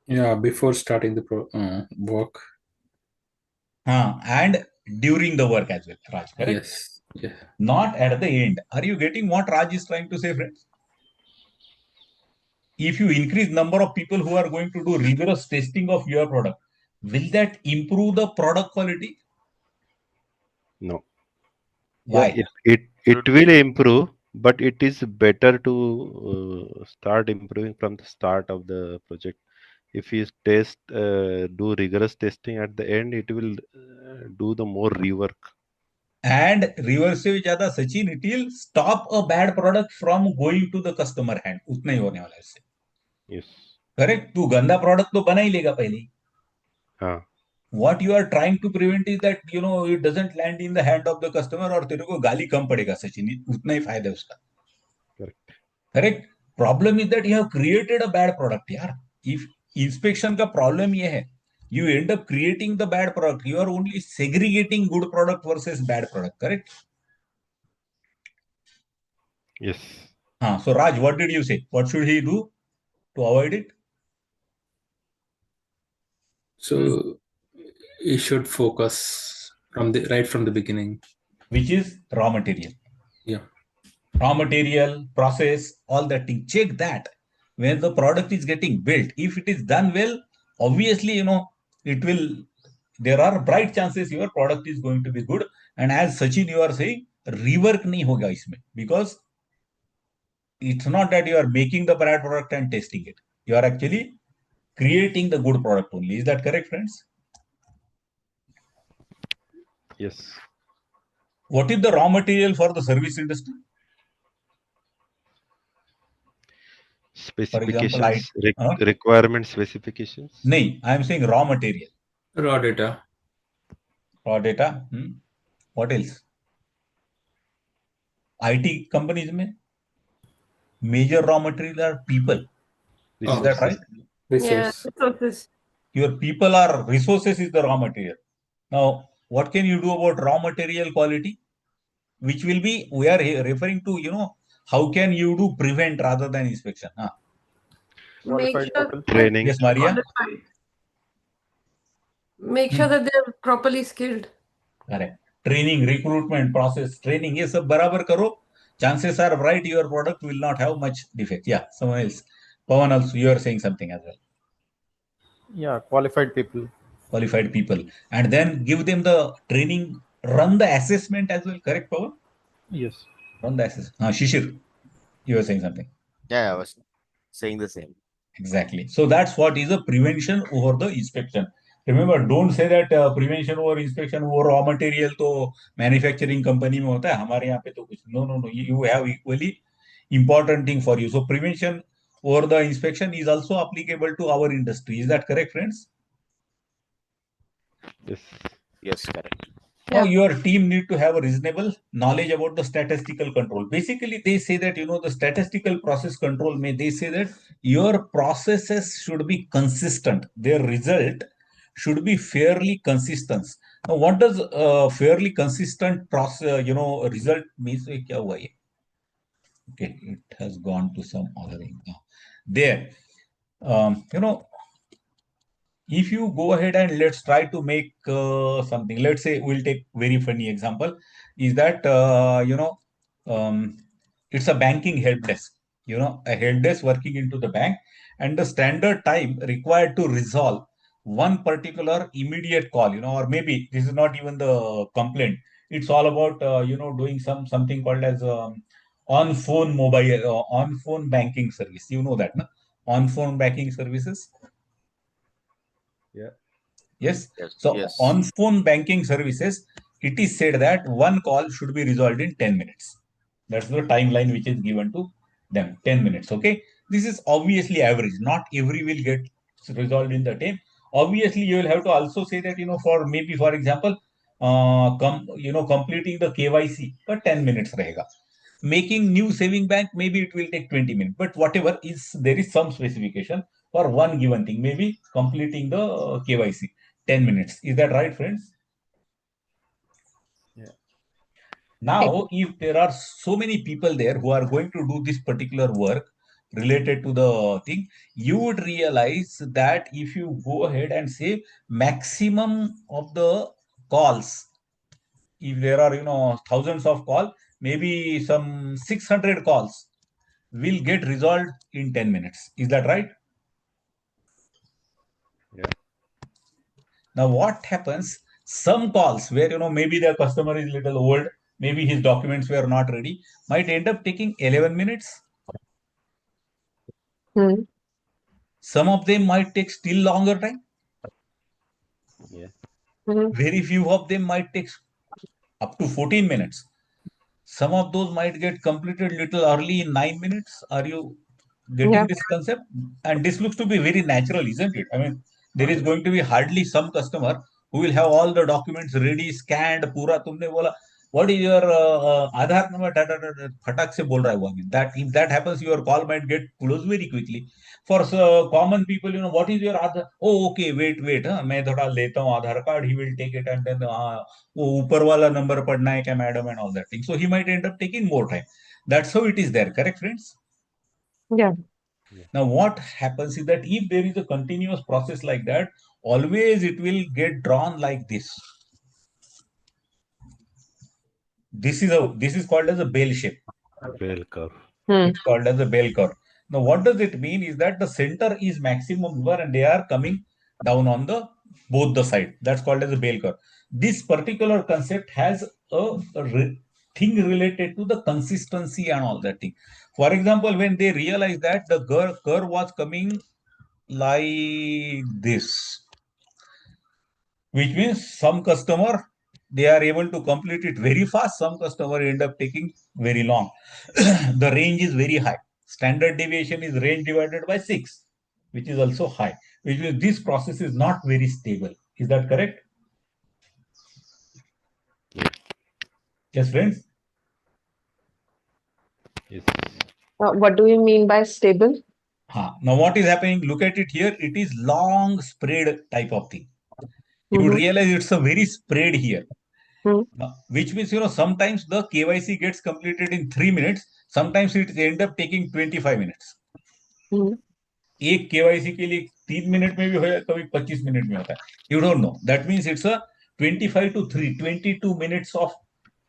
Yeah, before starting the work. And during the work as well, Raj, correct? Yes. Yeah. Not at the end. Are you getting what Raj is trying to say, friends? If you increase number of people who are going to do rigorous testing of your product, will that improve the product quality? No. Why? It will improve, but it is better to start improving from the start of the project. If you do rigorous testing at the end, it will do the more rework. And reverse से ज्यादा Sachin, it will stop a bad product from going to the customer hand. उतना ही होने वाला है इससे. Yes. Correct? तू गंदा product तो बना ही लेगा पहले ही. हाँ. What you are trying to prevent is that it doesn't land in the hand of the customer और तेरे को गाली कम पड़ेगा सचिन, उतना ही फायदा है उसका. Correct. Correct? Problem is that you have created a bad product, यार. If inspection का problem ये है, you end up creating the bad product. You are only segregating good product versus bad product. Correct? Yes. So Raj, what did you say? What should he do to avoid it? So You should focus right from the beginning. which is raw material. Yeah. Raw material, process, all that thing. Check that when the product is getting built. If it is done well, obviously, it will. There are bright chances your product is going to be good. And as Sachin, you are saying, rework nahi hoga isme, because it's not that you are making the bad product and testing it. You are actually creating the good product only. Is that correct, friends? Yes. What is the raw material for the service industry? For example, Specifications, huh? requirement specifications. No, I am saying raw material. Raw data. Raw data. What else? IT companies में major raw material are people. Is that right? Yeah, Resource. resources. Your people are resources is the raw material. Now, what can you do about raw material quality? Which will be, we are referring to, how can you do prevent rather than inspection? Make Qualified sure people. that Training. Yes, Maria? qualified. Make sure that they're properly skilled. Correct. Training, recruitment process, training, ये सब बराबर करो. Chances are bright your product will not have much defect. Yeah, someone else. Pawan, also you are saying something as well. Yeah, qualified people. Qualified people. And then give them the training, run the assessment as well. Correct, Pawan? Yes. Run the assessment. Shishir, you were saying something. Yeah, I was saying the same. Exactly. So that's what is a prevention over the inspection. Remember, don't say that prevention over inspection over raw material तो manufacturing company में होता है, हमारे यहाँ पे तो कुछ. No. You have equally important thing for you. So prevention over the inspection is also applicable to our industry. Is that correct, friends? Yes. Yes, correct. Now, Yeah. your team need to have a reasonable knowledge about the statistical control. Basically, they say that, the statistical process control may, they say that your processes should be consistent. Their result should be fairly consistent. Now, what does fairly consistent process, result means? क्या हुआ ये? Okay, it has gone to some other thing now. There, um, you know, if you go ahead and let's try to make something, let's say we'll take very funny example, is that um, it's a banking help desk, a help desk working into the bank, and the standard time required to resolve one particular immediate call, or maybe this is not even the complaint, it's all about doing something called as on phone mobile on phone banking service, that, no? On phone banking services. Yeah. Yes. Yes, So yes. on phone banking services, it is said that one call should be resolved in 10 minutes. That's the timeline which is given to them. 10 minutes. Okay. This is obviously average. Not every will get resolved in the time. Obviously, you will have to also say that, for maybe, for example, completing the KYC, but 10 minutes rahega. Making new saving bank, maybe it will take 20 minutes, but whatever is, there is some specification for one given thing, maybe completing the KYC. 10 minutes. Is that right, friends? Yeah. Now, if there are so many people there who are going to do this particular work related to the thing, you would realize that if you go ahead and say maximum of the calls, if there are, thousands of calls, maybe some 600 calls will get resolved in 10 minutes. Is that right? Yeah. Now, what happens? Some calls where, maybe the customer is little old, maybe his documents were not ready, might end up taking 11 minutes. Hmm. Some of them might take still longer time. Yeah. Hmm. Very few of them might take up to 14 minutes. Some of those might get completed little early in 9 minutes. Are you getting Yeah. this concept? And this looks to be very natural, isn't it? I mean, there is going to be hardly some customer who will have all the documents ready, scanned, pura. तुमने बोला, what is your Aadhaar number? फटाक से बोल रहा है वो. I mean, that if that happens, your call might get closed very quickly. For common people, what is your Aadhaar? Oh, okay, wait, हाँ, मैं थोड़ा लेता हूँ आधार card. He will take it and then वो ऊपर वाला number पढ़ना है क्या madam and all that thing. So he might end up taking more time. That's how it is there. Correct, friends? Yeah. Now, what happens is that if there is a continuous process like that, always it will get drawn like this. This is called as a bell shape. Bell curve. It's called as a bell curve. Now, what does it mean is that the center is maximum number and they are coming down on the both the side. That's called as a bell curve. This particular concept has a thing related to the consistency and all that thing. For example, when they realized that the curve was coming like this, which means some customer they are able to complete it very fast, some customer end up taking very long. The range is very high. Standard deviation is range divided by 6, which is also high, which means this process is not very stable. Is that correct? Yes, friends. Yes. What do you mean by stable? Now what is happening, look at it here, it is long spread type of thing. You would realize it's a very spread here. Which means, sometimes the KYC gets completed in 3 minutes, sometimes it end up taking 25 minutes. एक KYC के लिए 3 minute में भी हो कभी 25 minute में होता है. You don't know. That means it's a 25 to 3, 22 minutes of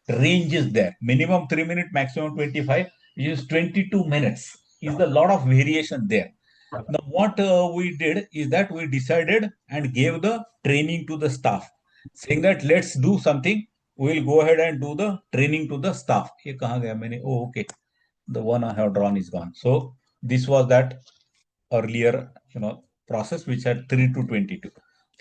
range is there. Minimum 3 minutes, maximum 25, which is 22 minutes. Is a lot of variation there. Now, what we did is that we decided and gave the training to the staff, saying that let's do something. We'll go ahead and do the training to the staff. ये कहाँ गया मैंने? Oh, okay. The one I have drawn is gone. So this was that earlier, process which had 3 to 22.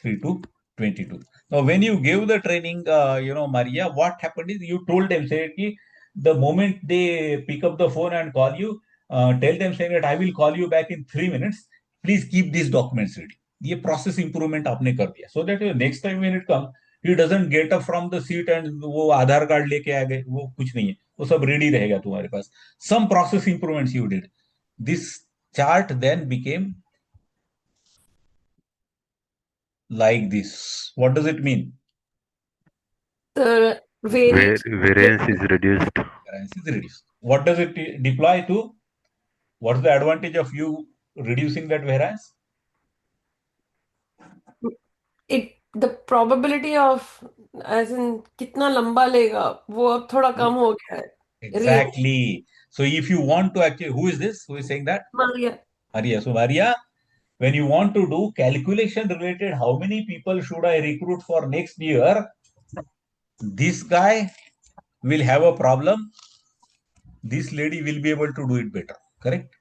3 to 22. Now, when you gave the training, Maria, what happened is you told them, say, कि the moment they pick up the phone and call you, tell them saying that I will call you back in 3 minutes. Please keep these documents ready. ये process improvement आपने कर दिया. So that next time when it comes, he doesn't get up from the seat and वो आधार card लेके आ गए, वो कुछ नहीं है, वो सब ready रहेगा तुम्हारे पास. Some process improvements you did. This chart then became like this. What does it mean? The variance. Variance is reduced. Variance is reduced. What does it deploy to? What's the advantage of you reducing that variance? The probability of as in कितना लंबा लेगा वो अब थोड़ा कम हो गया है. Exactly. So if you want to actually, who is this? Who is saying that? Maria. Maria. So Maria, when you want to do calculation related, how many people should I recruit for next year? This guy will have a problem. This lady will be able to do it better. Correct?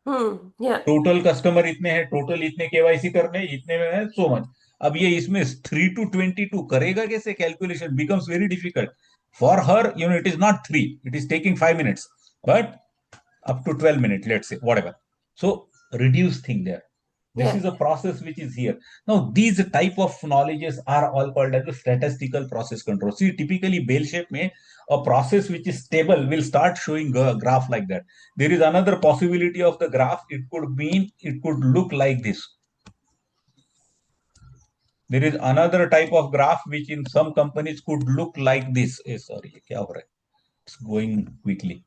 Yeah. Total customer इतने हैं, total इतने KYC करने, इतने में है so much. अब ये इसमें 3 to 22 करेगा कैसे? Calculation becomes very difficult for her. It is not 3, it is taking 5 minutes, but up to 12 minutes, let's say, whatever. So reduce thing there. This is a process which is here. Now, these type of knowledges are all called as the statistical process control. See, typically bell shape में a process which is stable will start showing a graph like that. There is another possibility of the graph. It could look like this. There is another type of graph which in some companies could look like this. Sorry, क्या हो रहा है? It's going quickly.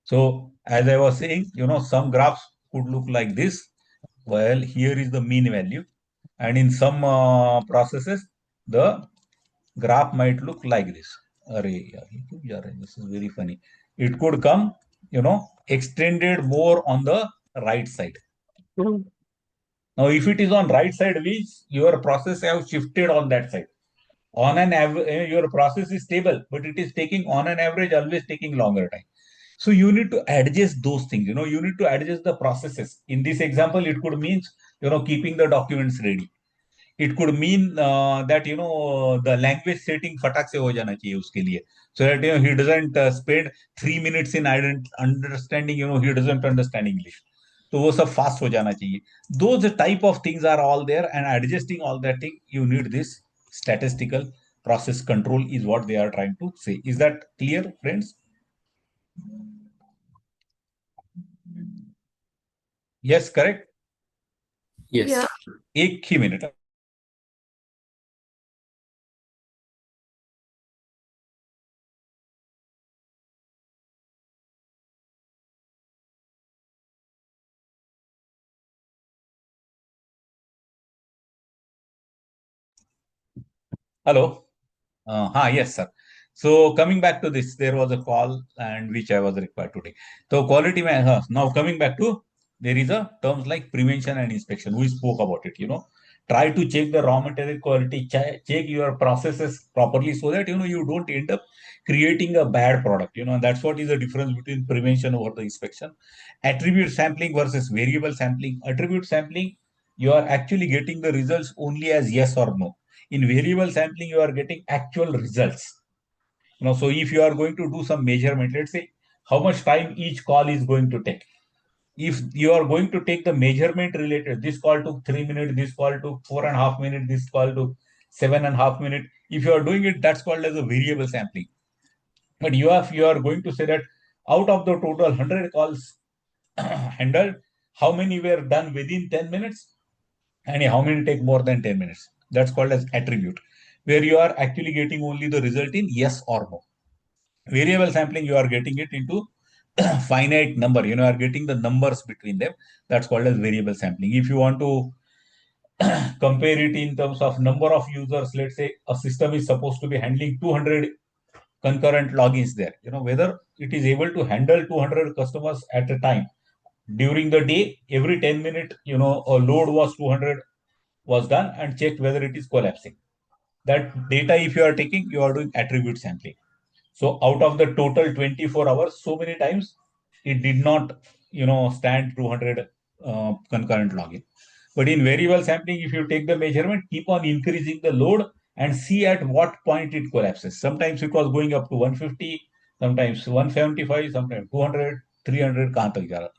So, as I was saying, some graphs could look like this. Well, here is the mean value, and in some processes, the graph might look like this. Array, this is very funny. It could come, extended more on the right side. Now, if it is on right side, means your process have shifted on that side. On an average, your process is stable, but it is taking on an average always taking longer time. So you need to adjust those things. You need to adjust the processes. In this example, it could mean, keeping the documents ready. It could mean that the language setting फटाक से हो जाना चाहिए उसके लिए, so that he doesn't spend 3 minutes in understanding. He doesn't understand English, तो वो सब fast हो जाना चाहिए. Those type of things are all there, and adjusting all that thing, you need this statistical process control is what they are trying to say. Is that clear, friends? Yes, correct. Yes. Yeah. एक ही minute. Hello. Yes, sir. So coming back to this, there was a call and which I was required to take. So quality now coming back to, there is a terms like prevention and inspection. We spoke about it. Try to check the raw material quality, check your processes properly so that you don't end up creating a bad product. And that's what is the difference between prevention over the inspection. Attribute sampling versus variable sampling. Attribute sampling, you are actually getting the results only as yes or no. In variable sampling, you are getting actual results. So if you are going to do some measurement, let's say how much time each call is going to take. If you are going to take the measurement related, this call took 3 minutes, this call took 4.5 minutes, this call took 7.5 minutes. If you are doing it, that's called as a variable sampling. But you are going to say that out of the total 100 calls handled, how many were done within 10 minutes and how many take more than 10 minutes. That's called as attribute, where you are actually getting only the result in yes or no. Variable sampling, you are getting it into finite number. You are getting the numbers between them. That's called as variable sampling. If you want to compare it in terms of number of users, let's say a system is supposed to be handling 200 concurrent logins there. Whether it is able to handle 200 customers at a time during the day, every 10 minutes, a load was 200 was done and checked whether it is collapsing. That data, if you are taking, you are doing attribute sampling. So out of the total 24 hours, so many times it did not, stand 200 concurrent login. But in variable sampling, if you take the measurement, keep on increasing the load and see at what point it collapses. Sometimes it was going up to 150, sometimes 175, sometimes 200, 300,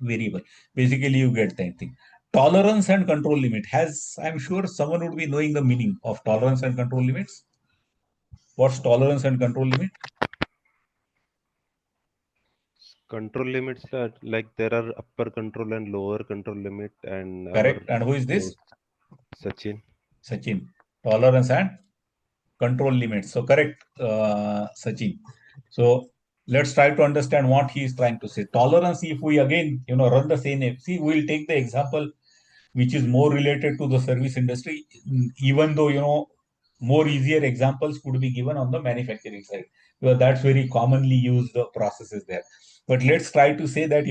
variable. Basically, you get the thing. Tolerance and control limit I'm sure someone would be knowing the meaning of tolerance and control limits. What's tolerance and control limit? Control limits are like there are upper control and lower control limit, and our Correct. And who is this? Sachin. Sachin. Tolerance and control limits. So correct, Sachin. So let's try to understand what he is trying to say. Tolerance, if we again, run the same, see, we'll take the example which is more related to the service industry, even though, more easier examples could be given on the manufacturing side, because that's very commonly used processes there. But let's try to say that,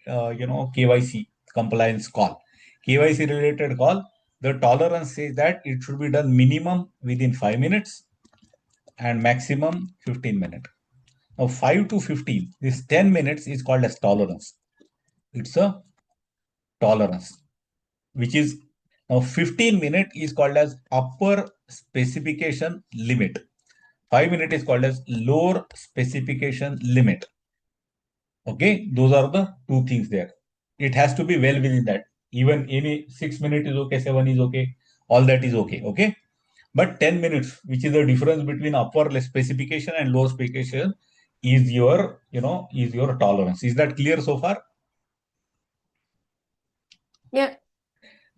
KYC compliance call, KYC related call, the tolerance says that it should be done minimum within 5 minutes and maximum 15 minutes. Now 5 to 15, this 10 minutes is called as tolerance. It's a tolerance, which is now 15 minute is called as upper specification limit. 5 minute is called as lower specification limit. Okay, those are the two things there. It has to be well within that. Even any 6 minute is okay, 7 is okay, all that is okay. Okay. But 10 minutes, which is the difference between upper specification and lower specification, is your tolerance. Is that clear so far? Yeah.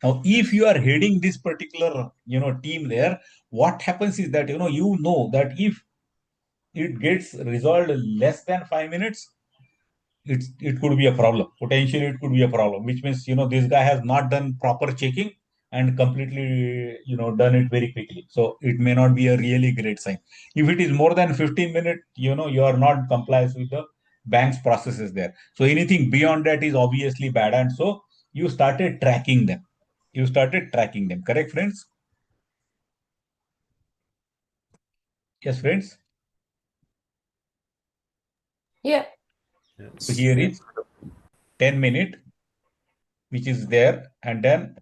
Now, if you are heading this particular, team there, what happens is that, that if it gets resolved less than 5 minutes, it could be a problem. Potentially, it could be a problem, which means, this guy has not done proper checking and completely, done it very quickly. So it may not be a really great sign. If it is more than 15 minutes, you are not compliant with the bank's processes there. So anything beyond that is obviously bad. And so you started tracking them. Correct, friends? Yes, friends. Yeah. So Yes. here is 10 minute, which is there. And then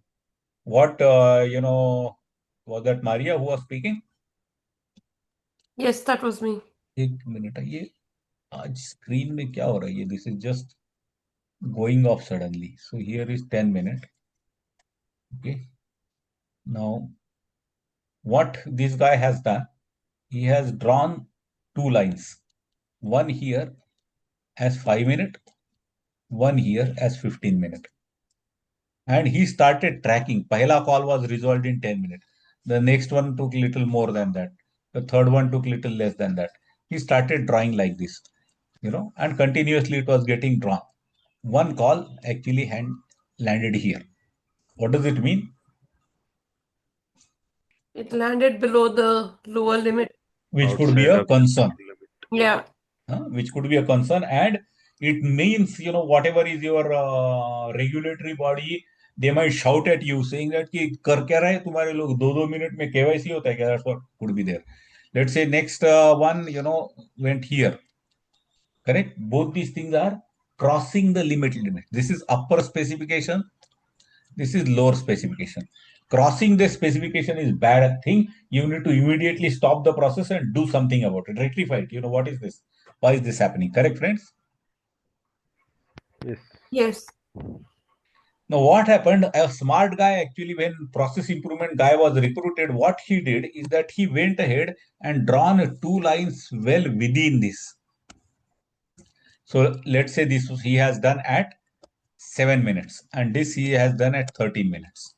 what, was that Maria who was speaking? Yes, that was me. एक minute ये आज screen में क्या हो रहा है this is just going off suddenly. So here is 10 minutes. Okay. Now what this guy has done, he has drawn two lines. One here as 5 minutes, one here as 15 minutes. And he started tracking. Pahela call was resolved in 10 minutes. The next one took little more than that. The third one took little less than that. He started drawing like this, and continuously it was getting drawn. One call actually landed here. What does it mean? It landed below the lower limit. which could be outside a of the concern. limit. Yeah. Which could be a concern, and it means whatever is your regulatory body, they might shout at you saying that कि कर क्या रहे तुम्हारे लोग 2 2 minute में KYC होता है क्या? That's what could be there. Let's say next one went here, correct? Both these things are crossing the limit. This is upper specification, this is lower specification. Crossing the specification is bad thing. You need to immediately stop the process and do something about it, rectify it. What is this? Why is this happening? Correct, friends? Yes. Yes. Now, what happened? A smart guy, actually, when process improvement guy was recruited, what he did is that he went ahead and drawn 2 lines well within this. So let's say this he has done at 7 minutes, and this he has done at 13 minutes.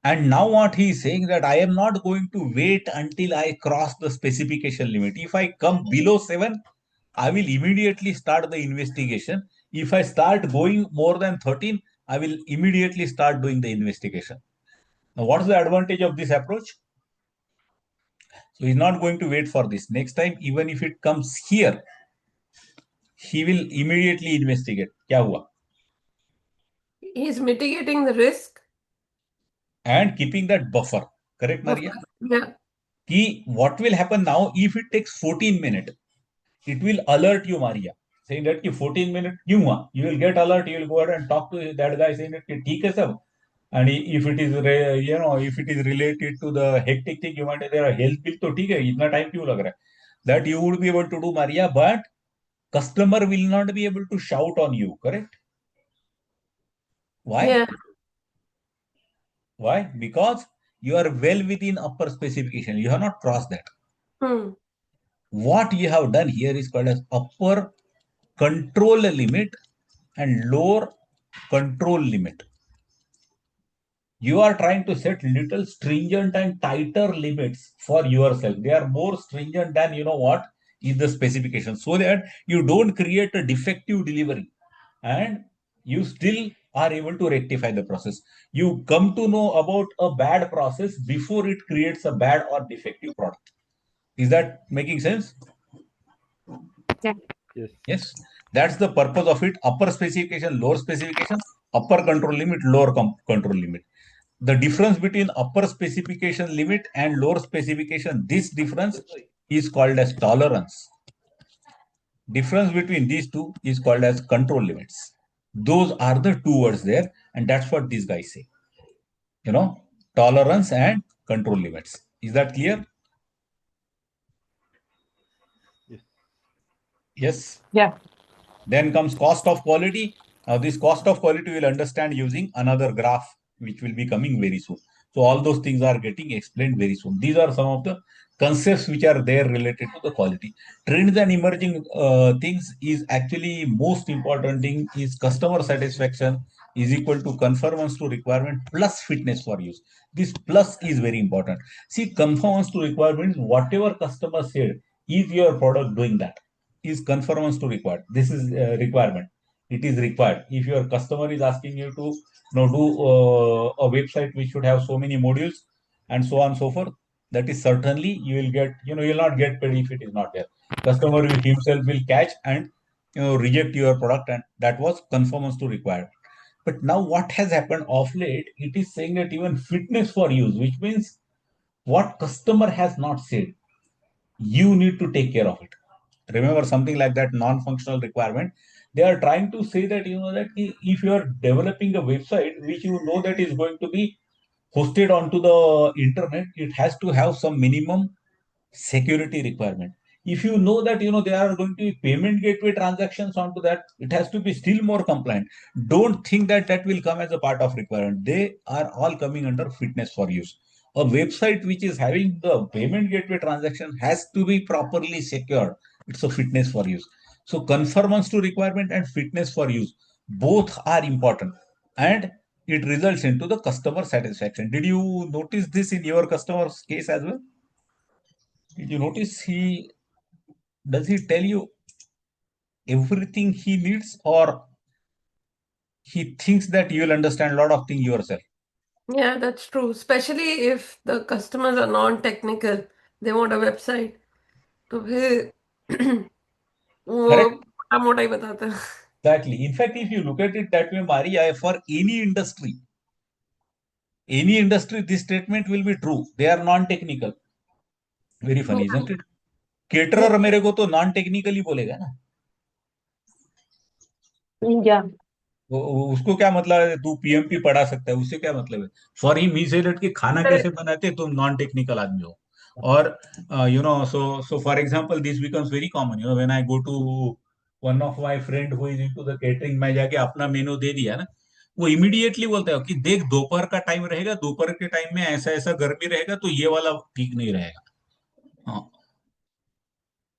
And now what he is saying that I am not going to wait until I cross the specification limit. If I come below 7, I will immediately start the investigation. If I start going more than 13, I will immediately start doing the investigation. Now, what's the advantage of this approach? So he's not going to wait for this. Next time, even if it comes here, he will immediately investigate. Kya hua? He's mitigating the risk. And keeping that buffer. Correct, Maria? Yeah. What will happen now if it takes 14 minutes? It will alert you, Maria, saying that 14 minutes, you will get alert. You will go ahead and talk to that guy saying that ठीक है सब. And if it is if it is related to the hectic thing, you might say there health bill तो ठीक है, इतना time क्यों लग रहा है? That you would be able to do, Maria, but customer will not be able to shout on you. Correct? Why? Yeah. Why? Because you are well within upper specification. You have not crossed that. Hmm. What you have done here is called as upper control limit and lower control limit. You are trying to set little stringent and tighter limits for yourself. They are more stringent than what is the specification, so that you don't create a defective delivery and you still are able to rectify the process. You come to know about a bad process before it creates a bad or defective product. Is that making sense? Yes. Yes, that's the purpose of it. Upper specification, lower specification, upper control limit, lower control limit. The difference between upper specification limit and lower specification, this difference is called as tolerance. Difference between these two is called as control limits. Those are the two words there, and that's what these guys say. Tolerance and control limits. Is that clear? Yes. Yes. Yeah. Then comes cost of quality. Now, this cost of quality we'll understand using another graph, which will be coming very soon. So all those things are getting explained very soon. These are some of the concepts which are there related to the quality. Trends and emerging things is actually most important thing is customer satisfaction is equal to conformance to requirement plus fitness for use. This plus is very important. See, conformance to requirement, whatever customer said, is your product doing that? Is conformance to required. This is requirement. It is required. If your customer is asking you to do a website which should have so many modules and so on and so forth, that is certainly you will get, you will not get paid if it is not there. Customer himself will catch and reject your product, and that was conformance to required. But now what has happened of late, it is saying that even fitness for use, which means what customer has not said, you need to take care of it. Remember, something like that non-functional requirement, they are trying to say that that if you are developing a website which that is going to be hosted onto the internet, it has to have some minimum security requirement. If you know that there are going to be payment gateway transactions onto that, it has to be still more compliant. Don't think that that will come as a part of requirement. They are all coming under fitness for use. A website which is having the payment gateway transaction has to be properly secured. It's a fitness for use. So conformance to requirement and fitness for use, both are important, and it results into the customer satisfaction. Did you notice this in your customer's case as well? Did you notice does he tell you everything he needs, or he thinks that you will understand a lot of things yourself? Yeah, that's true. Especially if the customers are non-technical, they want a website. तो फिर वो Correct? मोटा मोटा ही बताता है. Exactly. In fact, if you look at it that way, Maria, for any industry, this statement will be true. They are non-technical. Very funny, isn't it? वो Caterer मेरे को तो non-technically बोलेगा ना. Yeah. उसको क्या मतलब है, तू पीएमपी पढ़ा सकता है, उससे क्या मतलब है? फॉर हिम ही सेड कि खाना कैसे बनाते तुम नॉन टेक्निकल आदमी हो. और so for example this becomes very common, when I go to one of my friend who is into the catering, मैं जाके अपना मेनू दे दिया ना, वो इमीडिएटली बोलता है कि देख दोपहर का टाइम रहेगा, दोपहर के टाइम में ऐसा ऐसा गर्मी रहेगा, तो ये वाला ठीक नहीं रहेगा. हाँ,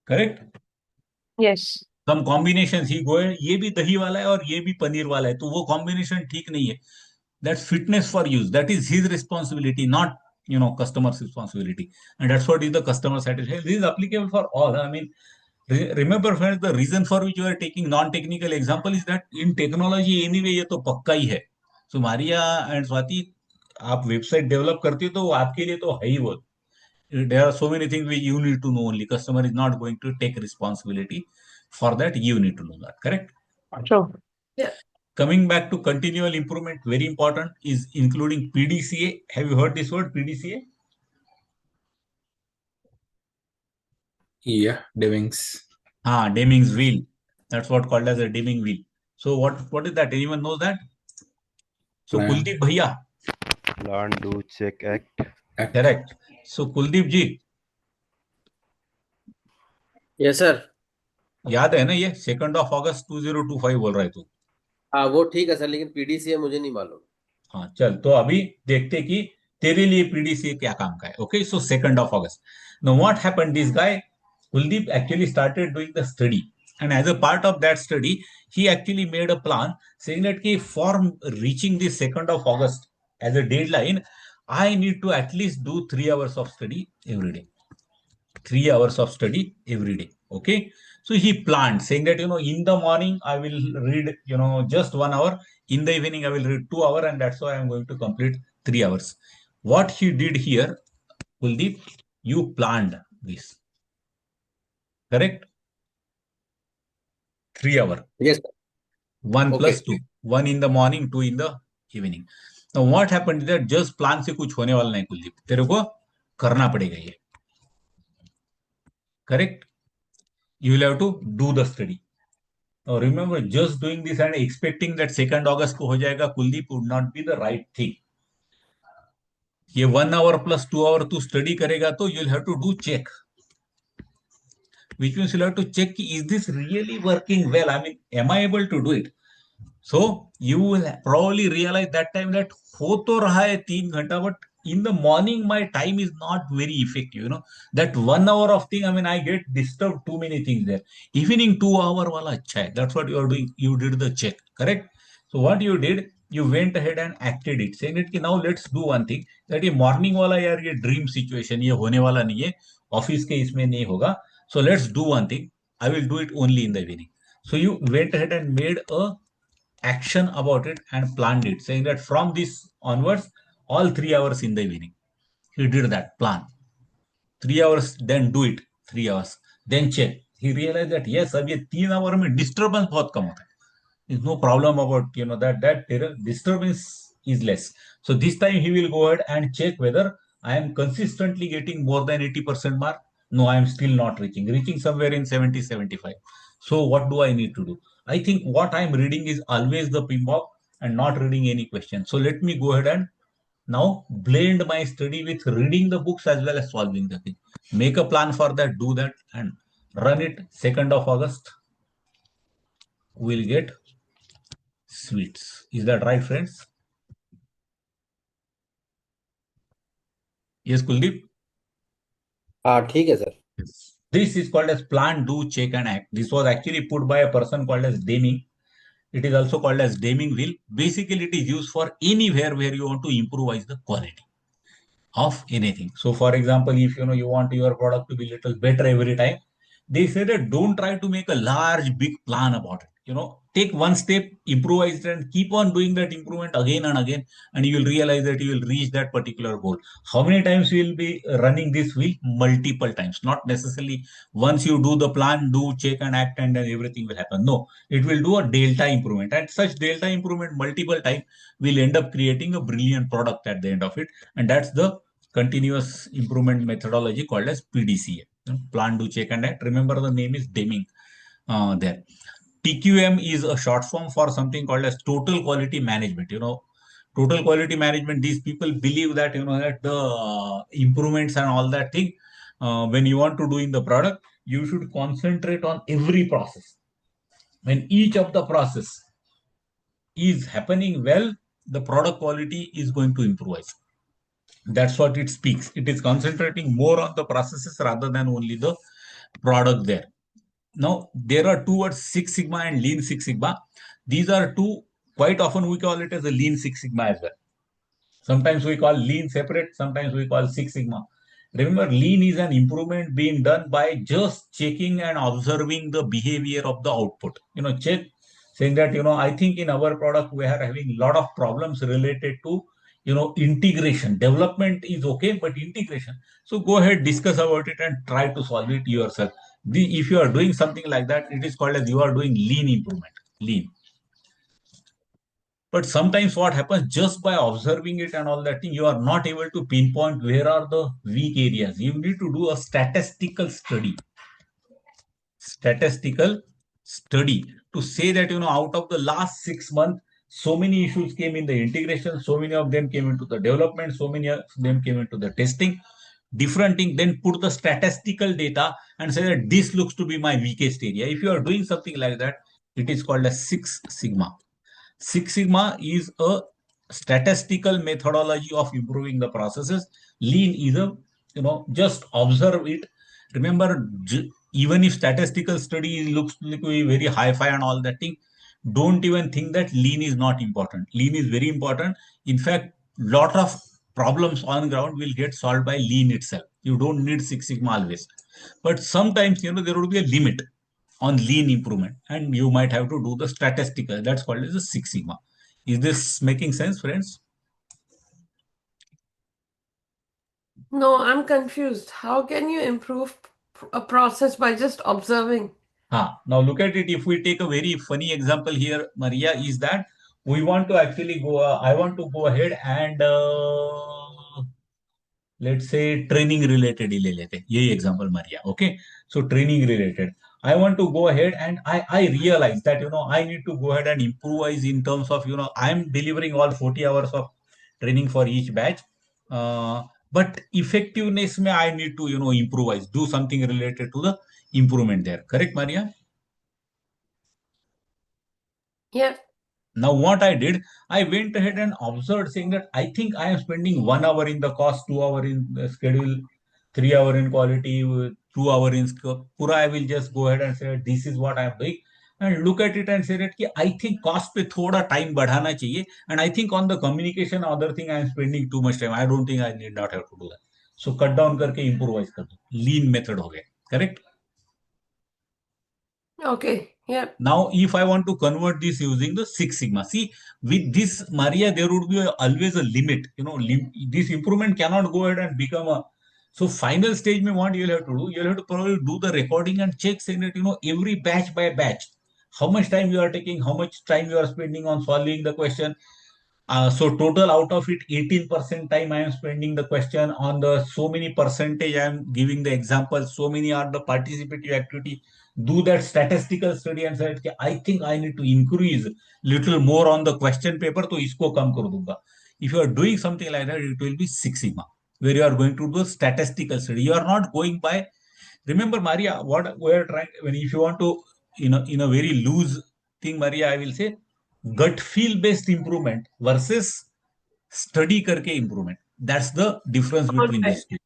करेक्ट. Yes. सम कॉम्बिनेशन ही गो, ये भी दही वाला है और ये भी पनीर वाला है, तो वो कॉम्बिनेशन ठीक नहीं है. That's fitness for use. That is his responsibility, not customer's responsibility. And that's what is the customer satisfaction. This is applicable for all. I mean, remember friends, the reason for which you are taking non-technical example is that in technology anyway ये तो पक्का ही है. So Maria and Swati, आप website develop करती हो तो वो आपके लिए तो है ही वो. There are so many things which you need to know only. Customer is not going to take responsibility for that. You need to know that. Correct? True. yeah. Coming back to continual improvement, very important, is including PDCA. Have you heard this word, PDCA? Yeah, Demings. Deming's wheel. That's what called as a Deming wheel. So what is that? Anyone knows that? So Plan. Kuldeep Bhaiya. Plan, do, check, act. Act. Correct. So Kuldeep ji, yes sir. याद है ना ये 2nd of August 2025 बोल रहा है तू. हाँ वो ठीक है सर, लेकिन पीडीसीए मुझे नहीं मालूम. हाँ चल, तो अभी देखते कि तेरे लिए पीडीसीए क्या काम का है. Okay, so 2nd of August. Now what happened? This guy Kuldeep actually started doing the study, and as a part of that study, he actually made a plan saying that for reaching the 2nd of August as a deadline, I need to at least do 3 hours of study every day. 3 hours of study every day. Okay, so he planned saying that in the morning I will read just 1 hour, in the evening I will read 2 hours, and that's why I'm going to complete 3 hours. What he did here, Kuldeep, you planned this. Correct? 3 hours. Yes. 1 okay. plus 2. 1 in the morning, 2 in the evening. Now what happened is that just plan से कुछ होने वाला नहीं कुलदीप, तेरे को करना पड़ेगा ये. Correct? You will have to do the study. Now remember, just doing this and expecting that 2nd August को हो जाएगा Kuldeep would not be the right thing. ये 1 hour plus 2 hour तू study करेगा तो you'll have to do check, which means you'll have to check is this really working well? I mean, am I able to do it? So you will probably realize that time that हो तो रहा है 3 घंटा, but in the morning my time is not very effective. That 1 hour of thing, I mean, I get disturbed too many things there. Evening 2 hour wala अच्छा है. That's what you are doing. You did the check, correct? So what you did, you went ahead and acted it, saying that now let's do one thing, that ये morning वाला यार ये dream situation, ये होने वाला नहीं है, office के इसमें नहीं होगा. So let's do one thing. I will do it only in the evening. So you went ahead and made a action about it and planned it, saying that from this onwards, all 3 hours in the evening. He did that plan. 3 hours, then do it. 3 hours, then check. He realized that yes, अब ये 3 hour में disturbance बहुत कम होता है. There's no problem about that disturbance is less. So this time he will go ahead and check whether I am consistently getting more than 80% mark. No, I am still not reaching somewhere in 70, 75. So what do I need to do? I think what I am reading is always the PMBOK and not reading any question. So let me go ahead and now blend my study with reading the books as well as solving the thing. Make a plan for that, do that, and run it. 2nd of August, we'll get sweets. Is that right, friends? Yes, Kuldeep? हाँ ठीक है sir. This is called as plan, do, check, and act. This was actually put by a person called as Deming. It is also called as Deming wheel. Basically, it is used for anywhere where you want to improvise the quality of anything. So, for example, if you want your product to be little better every time, they say that don't try to make a large, big plan about it. take one step, improvise it, and keep on doing that improvement again and again, and you will realize that you will reach that particular goal. How many times you will be running this wheel? Multiple times. Not necessarily once you do the plan, do check and act, and then everything will happen. No, it will do a delta improvement, and such delta improvement multiple times will end up creating a brilliant product at the end of it. And that's the continuous improvement methodology called as PDCA. Plan, do, check and act. Remember, the name is Deming there. TQM is a short form for something called as total quality management. Total quality management, these people believe that, that the improvements and all that thing, when you want to do in the product, you should concentrate on every process. When each of the process is happening well, the product quality is going to improve. That's what it speaks. It is concentrating more on the processes rather than only the product there. Now, there are two words, Six Sigma and Lean Six Sigma. These are two, quite often we call it as a Lean Six Sigma as well. Sometimes we call Lean separate, sometimes we call Six Sigma. Remember, Lean is an improvement being done by just checking and observing the behavior of the output. Check, saying that, I think in our product we are having a lot of problems related to, integration. Development is okay, but integration. So go ahead, discuss about it and try to solve it yourself. If you are doing something like that, it is called as you are doing lean improvement. Lean. But sometimes what happens, just by observing it and all that thing, you are not able to pinpoint where are the weak areas. You need to do a statistical study. Statistical study to say that, out of the last 6 months, so many issues came in the integration, so many of them came into the development, so many of them came into the testing, different thing, then put the statistical data and say that this looks to be my weakest area. If you are doing something like that, it is called a Six Sigma. Six Sigma is a statistical methodology of improving the processes. Lean is a, just observe it. Remember, even if statistical study looks like very hi-fi and all that thing, don't even think that lean is not important. Lean is very important. In fact, lot of problems on ground will get solved by lean itself. You don't need Six Sigma always. But sometimes, there would be a limit on lean improvement, and you might have to do the statistical. That's called as a Six Sigma. Is this making sense, friends? No, I'm confused. How can you improve a process by just observing? Now look at it. If we take a very funny example here, Maria, is that we want to actually go, I want to go ahead and let's say training related ही ले लेते हैं. यही example Maria. Okay. So training related. I want to go ahead and I realize that, I need to go ahead and improvise in terms of, I'm delivering all 40 hours of training for each batch. But effectiveness may I need to, improvise, do something related to the improvement there. Correct, Maria? Yeah. Now, what I did, I went ahead and observed, saying that I think I am spending 1 hour in the cost, 2 hour in the schedule, 3 hour in quality, 2 hour in Pura. I will just go ahead and say this is what I am doing, and look at it and say that I think cost पे थोड़ा time बढ़ाना चाहिए, and I think on the communication other thing I am spending too much time. I don't think I need not have to do that. So cut down करके improvise कर दो. Lean method हो गया. Correct? Okay. Yeah. Now, if I want to convert this using the Six Sigma, see, with this, Maria, there would be always a limit. This improvement cannot go ahead and become a. So, final stage, what you'll have to do, you'll have to probably do the recording and check, saying that, every batch by batch, how much time you are taking, how much time you are spending on solving the question. So total out of it, 18% time I am spending the question on the so many percentage I am giving the example, so many are the participative activity. Do that statistical study and say, I think I need to increase little more on the question paper, तो इसको कम कर दूंगा. If you are doing something like that, it will be Six Sigma, where you are going to do statistical study. You are not going by. Remember, Maria, what we are trying. When if you want to, in a very loose thing, Maria, I will say gut feel based improvement versus study करके improvement. That's the difference between Okay. these two.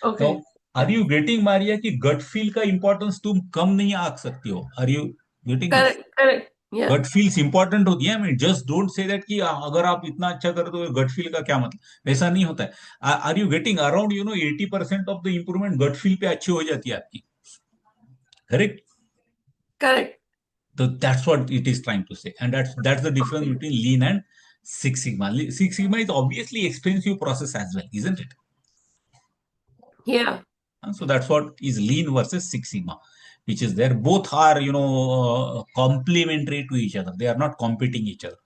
Okay. Now, are you getting, Maria, कि gut feel का importance तुम कम नहीं आंक सकती हो? Are you getting this? Correct. Correct. Yeah. Gut feels important होती है. I mean, just don't say that कि अगर आप इतना अच्छा कर दो gut feel का क्या मतलब? वैसा नहीं होता है. Are you getting around 80% of the improvement gut feel पे अच्छी हो जाती है आपकी? Correct? Correct. That's what it is trying to say, and that's the difference between Lean and Six Sigma. Six Sigma is obviously expensive process as well, isn't it? Yeah. So that's what is Lean versus Six Sigma, which is there. Both are, complementary to each other. They are not competing each other.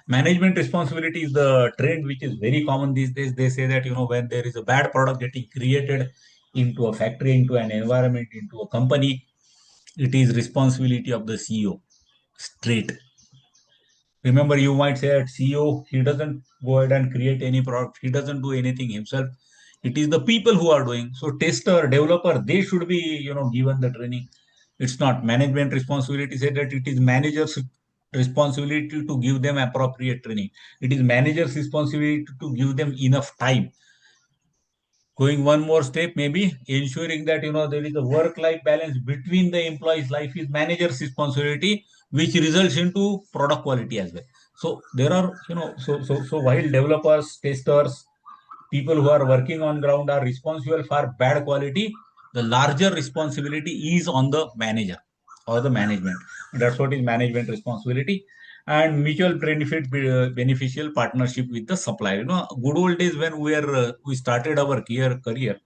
Management responsibility is the trend which is very common these days. They say that, when there is a bad product getting created into a factory, into an environment, into a company, it is responsibility of the CEO. Straight. Remember, you might say that CEO, he doesn't go ahead and create any product. He doesn't do anything himself. It is the people who are doing. So tester, developer, they should be, given the training. It's not management responsibility. Say that it is manager's responsibility to give them appropriate training. It is manager's responsibility to give them enough time. Going one more step, maybe ensuring that there is a work-life balance between the employees' life is manager's responsibility, which results into product quality as well. So there are, so while developers, testers, people who are working on ground are responsible for bad quality, the larger responsibility is on the manager or the management. That's what is management responsibility. And mutual benefit, beneficial partnership with the supplier. Good old days when we started our career,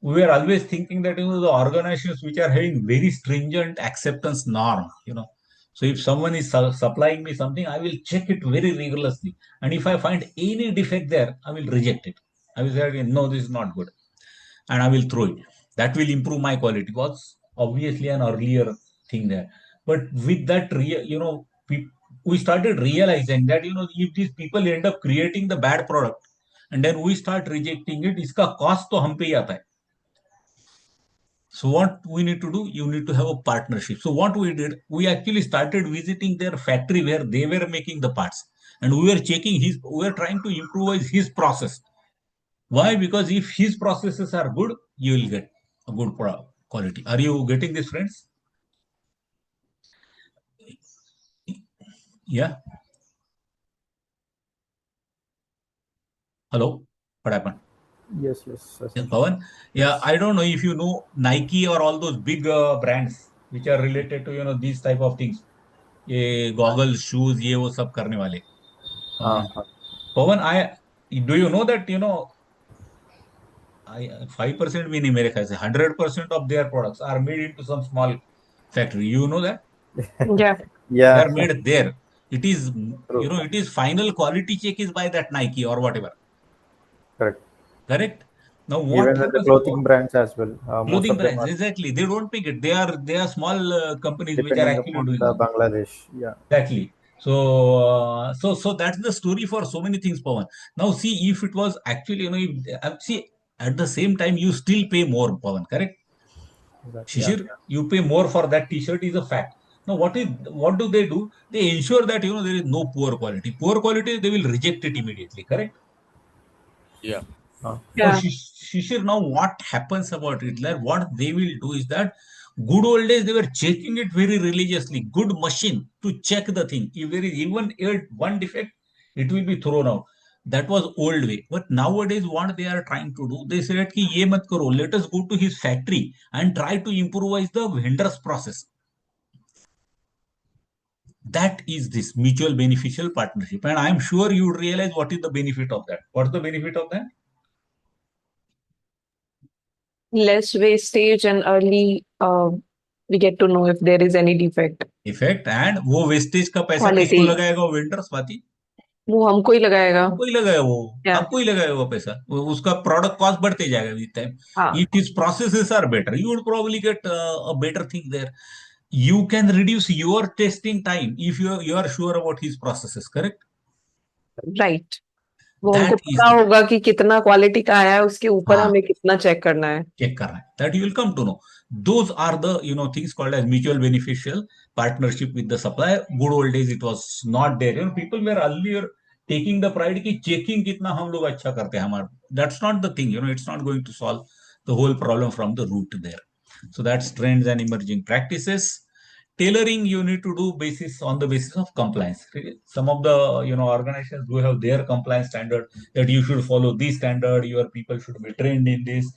we were always thinking that the organizations which are having very stringent acceptance norm. So if someone is supplying me something, I will check it very rigorously, and if I find any defect there, I will reject it. I will say, no, this is not good, and I will throw it. That will improve my quality. Was obviously an earlier thing there, but with that, we started realizing that if these people end up creating the bad product, and then we start rejecting it, iska cost to hum pe hi aata hai. So what we need to do, you need to have a partnership. So what we did, we actually started visiting their factory where they were making the parts, and we were trying to improvise his process. Why? Because if his processes are good, you will get a good quality. Are you getting this, friends? Yeah. Hello. What happened? Yes, Yes, essentially. Pawan. Yeah, Yes. I don't know if you know Nike or all those big brands which are related to these type of things. ये goggles, shoes, ये वो सब करने वाले. हाँ हाँ. Pawan, do you know that 5% भी नहीं मेरे ख्याल से 100% of their products are made into some small factory. You know that Yeah. they Yeah, are made there. It is true. it is final quality check is by that Nike or whatever. Correct. Correct. Now what Even with the happens? clothing brands as well. Most Clothing of them brands, are exactly. They don't make it. They are small companies which are depending actually upon doing the it. Bangladesh. Yeah. Exactly. So, so that's the story for so many things, Pawan. Now, see if it was actually, see at the same time you still pay more, Pawan. Correct? Exactly. Yeah. Shishir, you pay more for that T-shirt is a fact. Now, what do they do? They ensure that there is no poor quality. Poor quality, they will reject it immediately. Correct? Yeah. Now, Yeah. Shishir, now what happens about it? Like, what they will do is that good old days they were checking it very religiously. Good machine to check the thing. If there is even one defect, it will be thrown out. That was old way. But nowadays, what they are trying to do, they said कि ये मत करो. Let us go to his factory and try to improvise the vendor's process. That is this mutual beneficial partnership, and I am sure you would realize what is the benefit of that. What's the benefit of that? Less wastage and early we get to know if there is any defect. Effect and वो wastage का पैसा किसको Quality. लगाएगा वो vendor Swati वो हमको ही लगाएगा. हमको ही लगाएगा वो Yeah. आपको ही लगाएगा वो पैसा उसका प्रोडक्ट कॉस्ट बढ़ते जाएगा विद टाइम हाँ. If his processes are better you would probably get a better thing there you can reduce your testing time if you are sure about his processes correct Right. वो हमको that is पता होगा कि कितना quality का आया है उसके ऊपर हाँ हमें कितना चेक करना है. check करना है that you will come to know those are the things called as mutual beneficial partnership with the supplier good old days it was not there people were earlier taking the pride कि checking कितना हम लोग अच्छा करते हैं हमारा that's not the thing it's not going to solve the whole problem from the root there so that's trends and emerging practices tailoring you need to do basis on the basis of compliance some of the organizations do have their compliance standard that you should follow this standard your people should be trained in this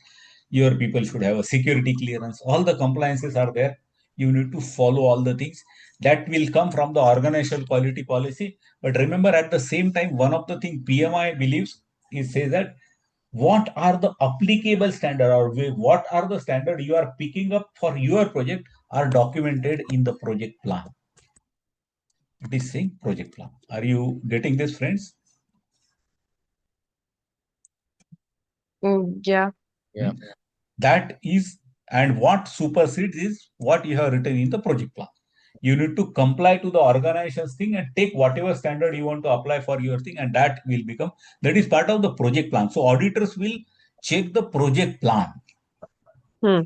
your people should have a security clearance all the compliances are there You need to follow all the things that will come from the organizational quality policy. But remember, at the same time, one of the things PMI believes is say that what are the applicable standard, or what are the standard you are picking up for your project are documented in the project plan. It is saying project plan. Are you getting this, friends? Yeah. Yeah. That is, and what supersedes is what you have written in the project plan. You need to comply to the organization's thing and take whatever standard you want to apply for your thing, and that will become, that is part of the project plan. So auditors will check the project plan, Hmm.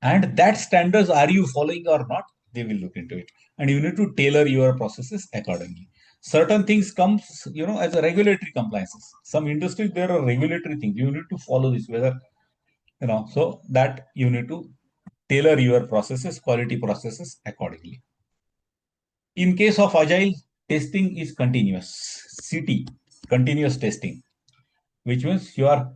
and that standards, are you following or not, they will look into it, and you need to tailor your processes accordingly. Certain things comes, as a regulatory compliances. Some industries, there are regulatory things you need to follow this, whether so that you need to tailor your processes, quality processes accordingly. In case of agile, testing is continuous. CT, continuous testing, which means you are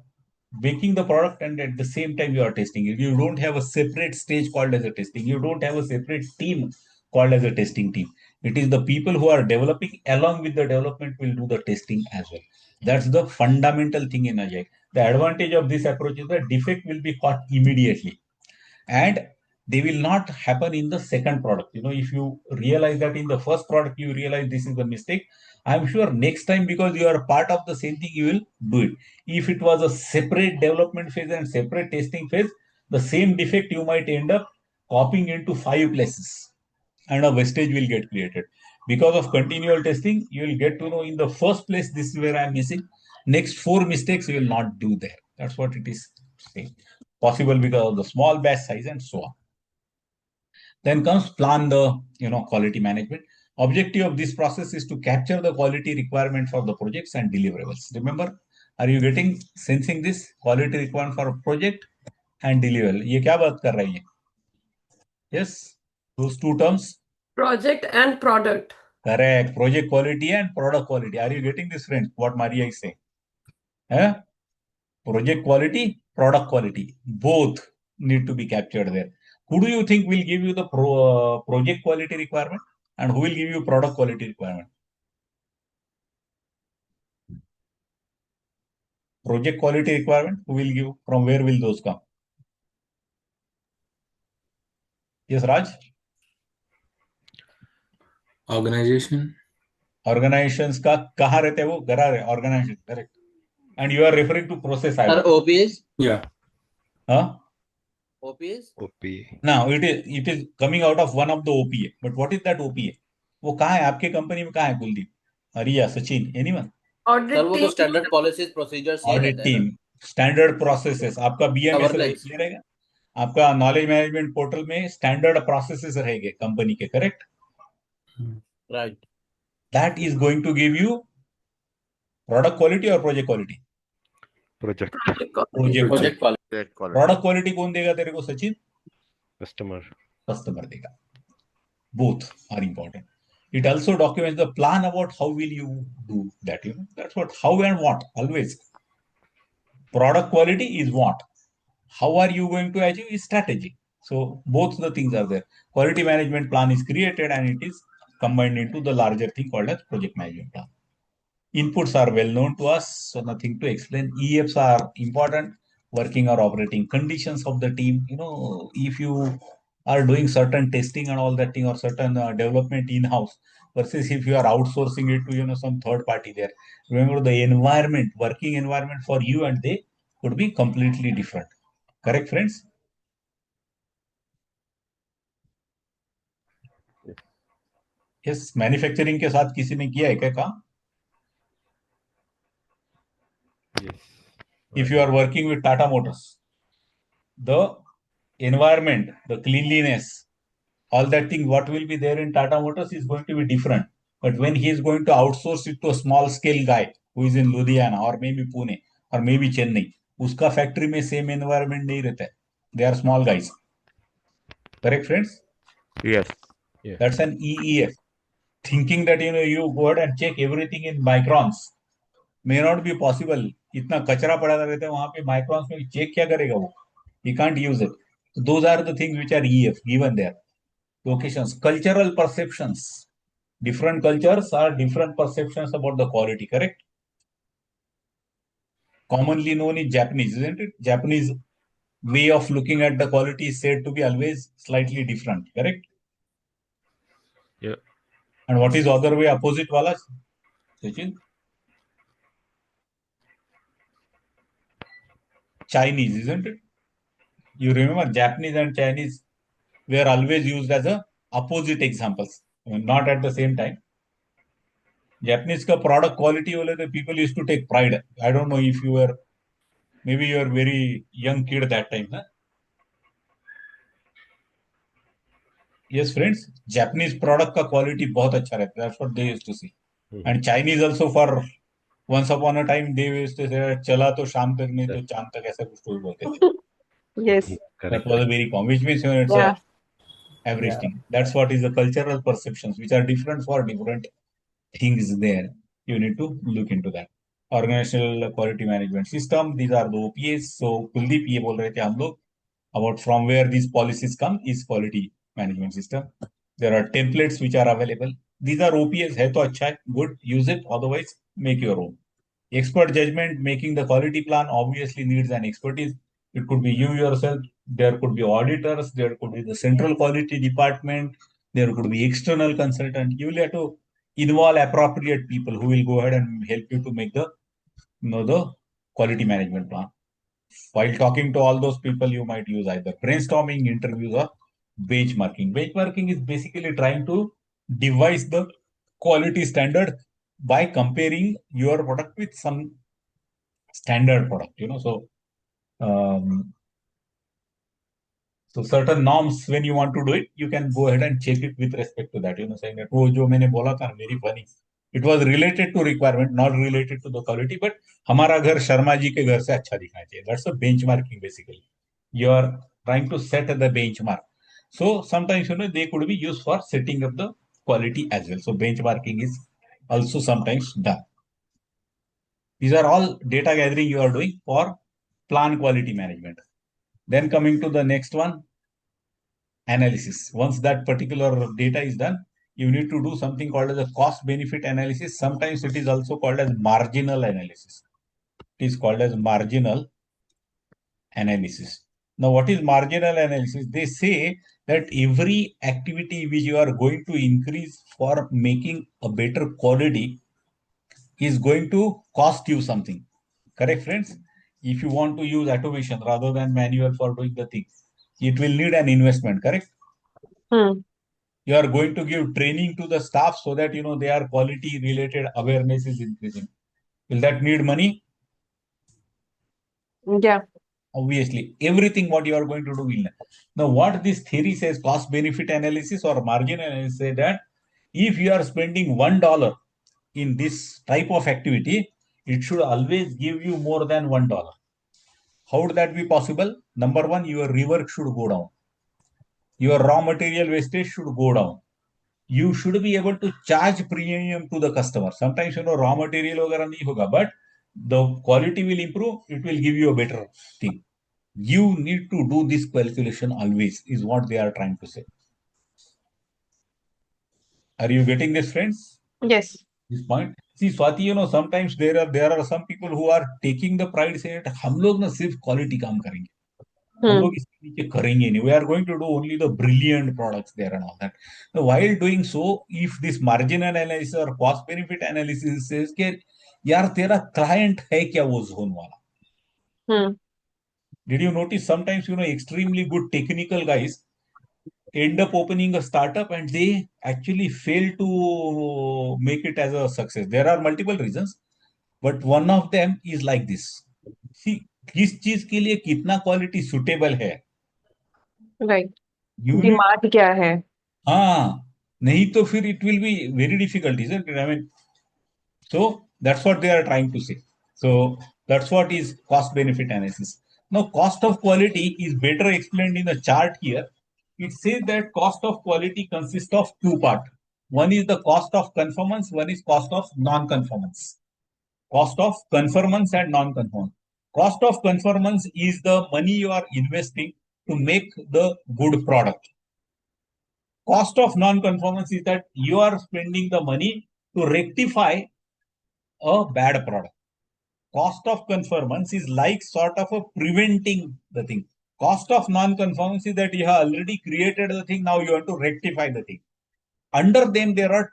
making the product and at the same time you are testing it. You don't have a separate stage called as a testing. You don't have a separate team called as a testing team. It is the people who are developing along with the development will do the testing as well. That's the fundamental thing in agile. The advantage of this approach is that defect will be caught immediately, and they will not happen in the second product. If you realize that in the first product you realize this is a mistake, I'm sure next time, because you are part of the same thing, you will do it. If it was a separate development phase and separate testing phase, the same defect you might end up copying into 5 places, and a wastage will get created. Because of continual testing, you will get to know in the first place this is where I'm missing. Next 4 mistakes you will not do there. That's what it is saying. Possible because of the small batch size and so on. Then comes plan the quality management. Objective of this process is to capture the quality requirement for the projects and deliverables. Remember, are you getting sensing this quality requirement for a project and deliverable? ये क्या बात कर रही है? Yes, those two terms. Project and product. Correct. Project quality and product quality. Are you getting this, friends? What Maria is saying? Eh? Project quality, product quality, both need to be captured there. Who do you think will give you the project quality requirement, and who will give you product quality requirement? Project quality requirement, who will give? From where will those come? Yes, Raj? Organization. Organizations का कहाँ रहते हैं वो? घरा रहे organization, correct. And you are referring to process, I Sir, hope. OPS? Yeah. Huh? OPS? OP. Now it is coming out of one of the OPA. But what is that OPA? वो कहाँ है आपके company में? कहाँ है कुलदीप, हरिया, Sachin, anyone? Sir Audit वो तो team. स्टैंडर्ड पॉलिसीज प्रोसीजर्स ये ऑडिट रहता है ना, टीम, स्टैंडर्ड प्रोसेसेस, आपका बीएमएस गवर्नेंस. ये रहेगा, आपका नॉलेज मैनेजमेंट पोर्टल में स्टैंडर्ड प्रोसेसेस रहेंगे कंपनी के, correct? Right. That is going to give you product quality और project quality? Project. Project quality. Project project quality. Quality. Product quality कौन देगा तेरे को, सचिन? Customer. कस्टमर देगा. Both are important. It also documents the plan about how will you do that. That's what, how and what, always. Product quality is what, how are you going to achieve is strategy. So both the things are there. Quality management plan is created and it is combined into the larger thing called as project management plan. Inputs are well known to us, so nothing to explain. EFs are important, working or operating conditions of the team. If you are doing certain testing and all that thing, or certain development in-house, versus if you are outsourcing it to some third party there, remember the environment, working environment for you and they could be completely different. Correct, friends? Yes, manufacturing के साथ किसी ने किया है क्या काम? Yes. If you are working with Tata Motors, the environment, the cleanliness, all that thing, what will be there in Tata Motors is going to be different. But when he is going to outsource it to a small scale guy who is in Ludhiana or maybe Pune or maybe Chennai, उसका factory में same environment नहीं रहता है. They are small guys. Correct, friends? Yes. Yes. That's an EEF. Thinking that you go ahead and check everything in microns may not be possible. इतना कचरा पड़ा रहता है वहां पे, माइक्रॉन्स में चेक क्या करेगा वो? He can't use it. So those are the things which are EF given there. locations, cultural perceptions. Different cultures are different perceptions about the quality, correct? Commonly known is Japanese, isn't it? Japanese way of looking at the quality is said to be always slightly different, correct? Yeah. And what is other way opposite walas? Sachin? Chinese, isn't it? You remember Japanese and Chinese were always used as a opposite examples, not at the same time. Japanese ka product quality wale the people used to take pride. I don't know if you were, maybe you were very young kid that time. Huh? Yes, friends, Japanese product ka quality बहुत अच्छा रहता है. That's what they used to see. And Chinese also for once upon a time they used to say चला तो शाम तक नहीं तो चांद तक ऐसा कुछ तो बोलते थे. Yes. That was a very common, which means it's Yeah. a average thing. That's what is the cultural perceptions, which are different for different things there. You need to look into that. Organizational quality management system, these are the OPAs. So Kuldeep ये बोल रहे थे हम लोग about from where these policies come is quality management system. There are templates which are available. These are OPAs है तो अच्छा है, good, use it. Otherwise, make your own. Expert judgment, making the quality plan obviously needs an expertise. It could be you yourself. There could be auditors. There could be the central quality department. There could be external consultant. You will have to involve appropriate people who will go ahead and help you to make the, the quality management plan. While talking to all those people, you might use either brainstorming, interviews, or benchmarking. Benchmarking is basically trying to devise the quality standard by comparing your product with some standard product, so certain norms, when you want to do it, you can go ahead and check it with respect to that, saying that, oh, जो मैंने बोला था, very funny. It was related to requirement, not related to the quality, but हमारा घर शर्मा जी के घर से अच्छा दिखना चाहिए. That's a benchmarking basically. You are trying to set the benchmark. So sometimes, they could be used for setting up the quality as well. So benchmarking is also sometimes done. These are all data gathering you are doing for plan quality management. Then coming to the next one, analysis. Once that particular data is done, you need to do something called as a cost benefit analysis. Sometimes it is also called as marginal analysis. It is called as marginal analysis. Now, what is marginal analysis? They say that every activity which you are going to increase for making a better quality is going to cost you something. Correct, friends? If you want to use automation rather than manual for doing the things, it will need an investment, correct? You are going to give training to the staff so that, their quality related awareness is increasing. Will that need money? Yeah. Obviously, everything what you are going to do will need. Now, what this theory says, cost benefit analysis or margin analysis, say that if you are spending $1 in this type of activity, it should always give you more than $1. How would that be possible? Number one, your rework should go down. Your raw material wastage should go down. You should be able to charge premium to the customer. Sometimes, raw material वगैरह नहीं होगा, but the quality will improve. It will give you a better thing. You need to do this calculation always, is what they are trying to say. Are you getting this, friends? Yes. This point. See, Swati, sometimes there are some people who are taking the pride saying that हम लोग ना सिर्फ quality काम करेंगे. हम लोग इसके नीचे करेंगे नहीं. We are going to do only the brilliant products there and all that. Now, while doing so, if this margin analysis or cost benefit analysis says कि यार तेरा client है क्या वो zone वाला? Did you notice sometimes, extremely good technical guys end up opening a startup and they actually fail to make it as a success. There are multiple reasons, but one of them is like this. See, किस चीज के लिए कितना quality suitable है, Right. Unit demand क्या है? हाँ, नहीं तो फिर it will be very difficult, isn't it? I mean, so that's what they are trying to say. So that's what is cost benefit analysis. Now, cost of quality is better explained in the chart here. It says that cost of quality consists of two parts. One is the cost of conformance, one is cost of non-conformance. Cost of conformance and non-conformance. Cost of conformance is the money you are investing to make the good product. Cost of non-conformance is that you are spending the money to rectify a bad product. Cost of conformance is like sort of a preventing the thing. Cost of non-conformance is that you have already created the thing, now you want to rectify the thing. Under them there are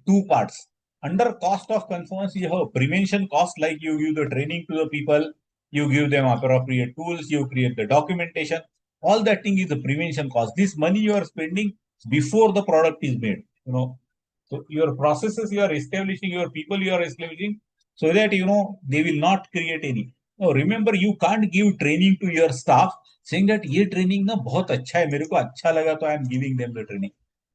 two parts. Under cost of conformance you have prevention cost, like you give the training to the people, you give them appropriate tools, you create the documentation. All that thing is the prevention cost. This money you are spending before the product is made. So your processes you are establishing, your people you are establishing, so that they will not create any. Now remember, you can't give training to your staff saying that ये training ना बहुत अच्छा है, मेरे को अच्छा लगा तो I am giving them the training.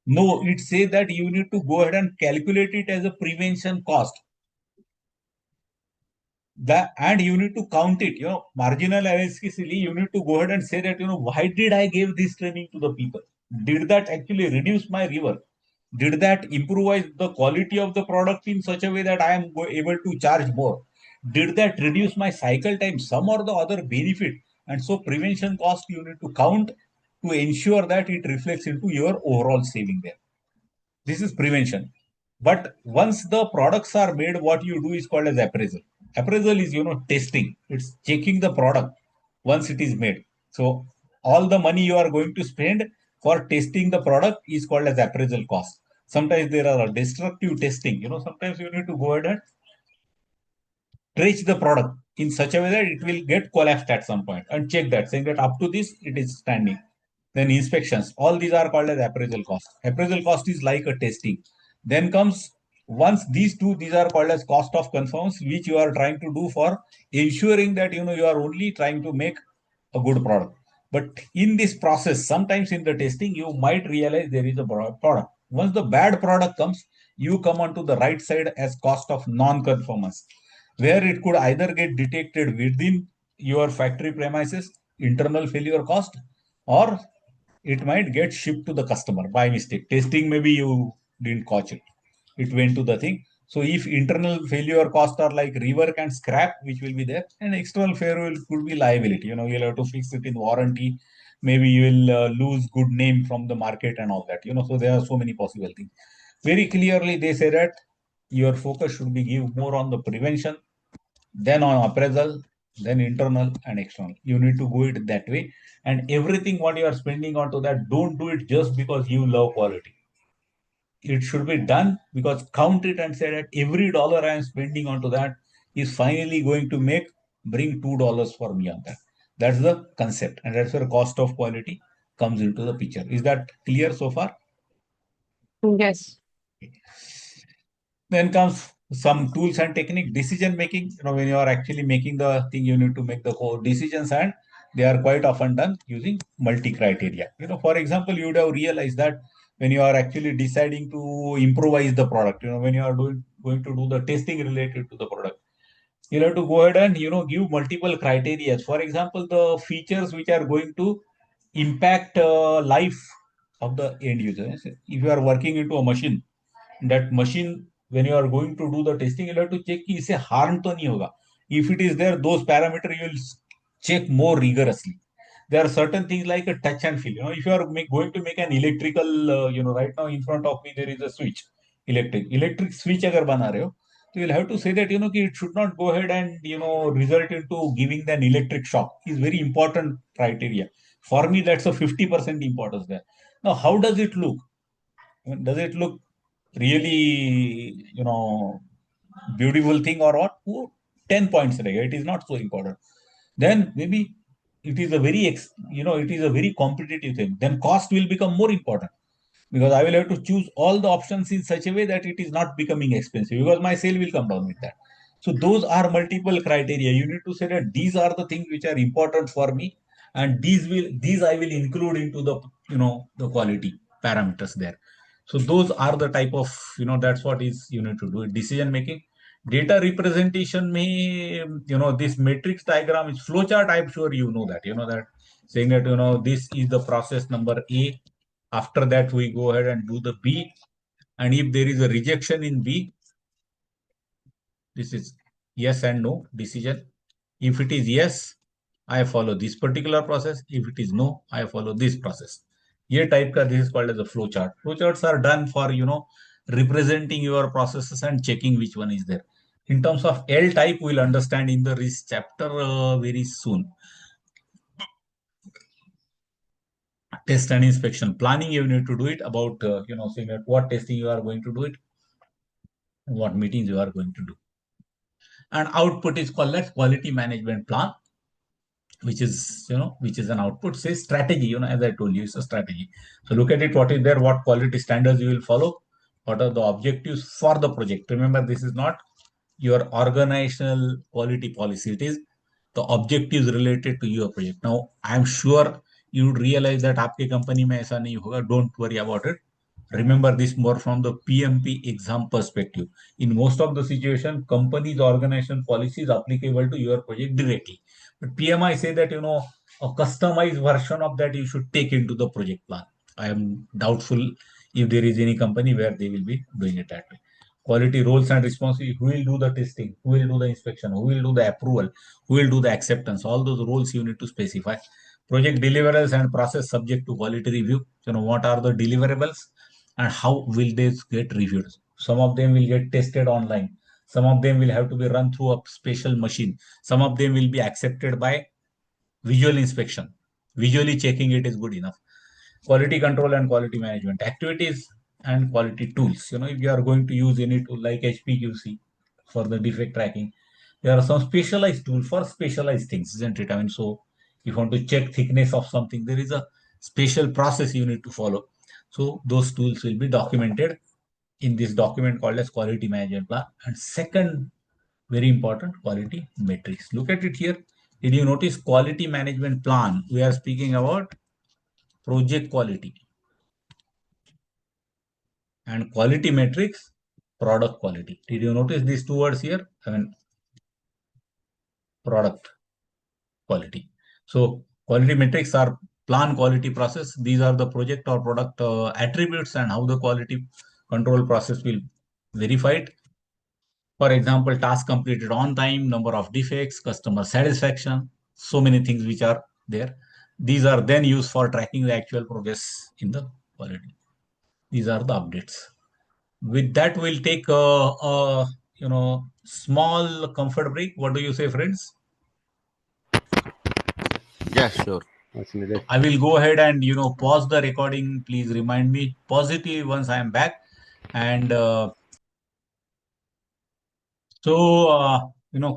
No, it says that you need to go ahead and calculate it as a prevention cost. And you need to count it, marginal analysis, you need to go ahead and say that, why did I give this training to the people? Did that actually reduce my rework? Did that improve the quality of the product in such a way that I am able to charge more? Did that reduce my cycle time, some or the other benefit? And so prevention cost you need to count to ensure that it reflects into your overall saving there. This is prevention. But once the products are made, what you do is called as appraisal. Appraisal is, testing. It's checking the product once it is made. So all the money you are going to spend for testing the product is called as appraisal cost. Sometimes there are destructive testing. Sometimes you need to go ahead and trace the product in such a way that it will get collapsed at some point and check that, saying that up to this it is standing. Then inspections, all these are called as appraisal cost. Appraisal cost is like a testing. Then comes, once these are called as cost of conformance, which you are trying to do for ensuring that you are only trying to make a good product. But in this process, sometimes in the testing, you might realize there is a product. Once the bad product comes, you come onto the right side as cost of non-conformance, where it could either get detected within your factory premises, internal failure cost, or it might get shipped to the customer by mistake. Testing, maybe you didn't catch it. It went to the thing. So if internal failure costs are like rework and scrap, which will be there, and external failure could be liability. You'll have to fix it in warranty. Maybe you will lose good name from the market and all that. So there are so many possible things. Very clearly, they say that your focus should be give more on the prevention, then on appraisal, then internal and external. You need to go it that way. And everything what you are spending onto that, don't do it just because you love quality. It should be done because count it and say that every dollar I am spending onto that is finally going to bring $2 for me on that. That's the concept, and that's where cost of quality comes into the picture. Is that clear so far? Yes. Then comes some tools and technique. Decision making. When you are actually making the thing, you need to make the core decisions, and they are quite often done using multi-criteria. For example, you would have realized that when you are actually deciding to improvise the product, when you are going to do the testing related to the product, you'll have to go ahead and give multiple criteria. For example, the features which are going to impact life of the end user. If you are working into a machine, that machine, when you are going to do the testing, you'll have to check कि इसे harm तो नहीं होगा. If it is there, those parameters you will check more rigorously. There are certain things like a touch and feel. If you are going to make an electrical, right now in front of me there is a switch, electric switch अगर बना रहे हो, so you'll have to say that कि it should not go ahead and result into giving an electric shock. Is very important criteria. For me, that's a 50% importance there. Now, how does it look? Does it look really, beautiful thing or what? 10 points, right? It is not so important. Then maybe it is a it is a very competitive thing. Then cost will become more important because I will have to choose all the options in such a way that it is not becoming expensive because my sale will come down with that. So those are multiple criteria. You need to say that these are the things which are important for me, and these I will include into the the quality parameters there. So those are the type of that's what is you need to do. Decision making, data representation may this matrix diagram is flowchart. I'm sure you know that saying that this is the process number A. After that, we go ahead and do the B. And if there is a rejection in B, this is yes and no decision. If it is yes, I follow this particular process. If it is no, I follow this process. ये type का, this is called as a flow chart. Flow charts are done for, representing your processes and checking which one is there. In terms of L type, we'll understand in the risk chapter very soon. Test and inspection. Planning, you need to do it about, saying that what testing you are going to do it, what meetings you are going to do. And output is called as quality management plan, which is an output. Say strategy, as I told you, it's a strategy. So look at it, what is there, what quality standards you will follow, what are the objectives for the project. Remember, this is not your organizational quality policy, it is the objectives related to your project. Now I am sure you would realize that आपके company में ऐसा नहीं होगा. Don't worry about it. Remember this more from the PMP exam perspective. In most of the situation, companies organization policy is applicable to your project directly. But PMI say that, a customized version of that you should take into the project plan. I am doubtful if there is any company where they will be doing it that way. Quality roles and responsibility, who will do the testing, who will do the inspection, who will do the approval, who will do the acceptance, all those roles you need to specify. Project deliverables and process subject to quality review. What are the deliverables and how will they get reviewed? Some of them will get tested online. Some of them will have to be run through a special machine. Some of them will be accepted by visual inspection. Visually checking it is good enough. Quality control and quality management activities and quality tools. If you are going to use any tool like HPQC for the defect tracking, there are some specialized tools for specialized things, isn't it? I mean, so if you want to check thickness of something, there is a special process you need to follow. So those tools will be documented in this document called as quality management plan. And second, very important, quality metrics. Look at it here. Did you notice quality management plan? We are speaking about project quality. And quality metrics, product quality. Did you notice these two words here? I mean, product quality. So quality metrics are plan quality process. These are the project or product attributes and how the quality control process will verify it. For example, task completed on time, number of defects, customer satisfaction, so many things which are there. These are then used for tracking the actual progress in the quality. These are the updates. With that, we'll take a small comfort break. What do you say, friends? Yeah, sure. What's needed? I will go ahead and pause the recording. Please remind me positively once I am back. And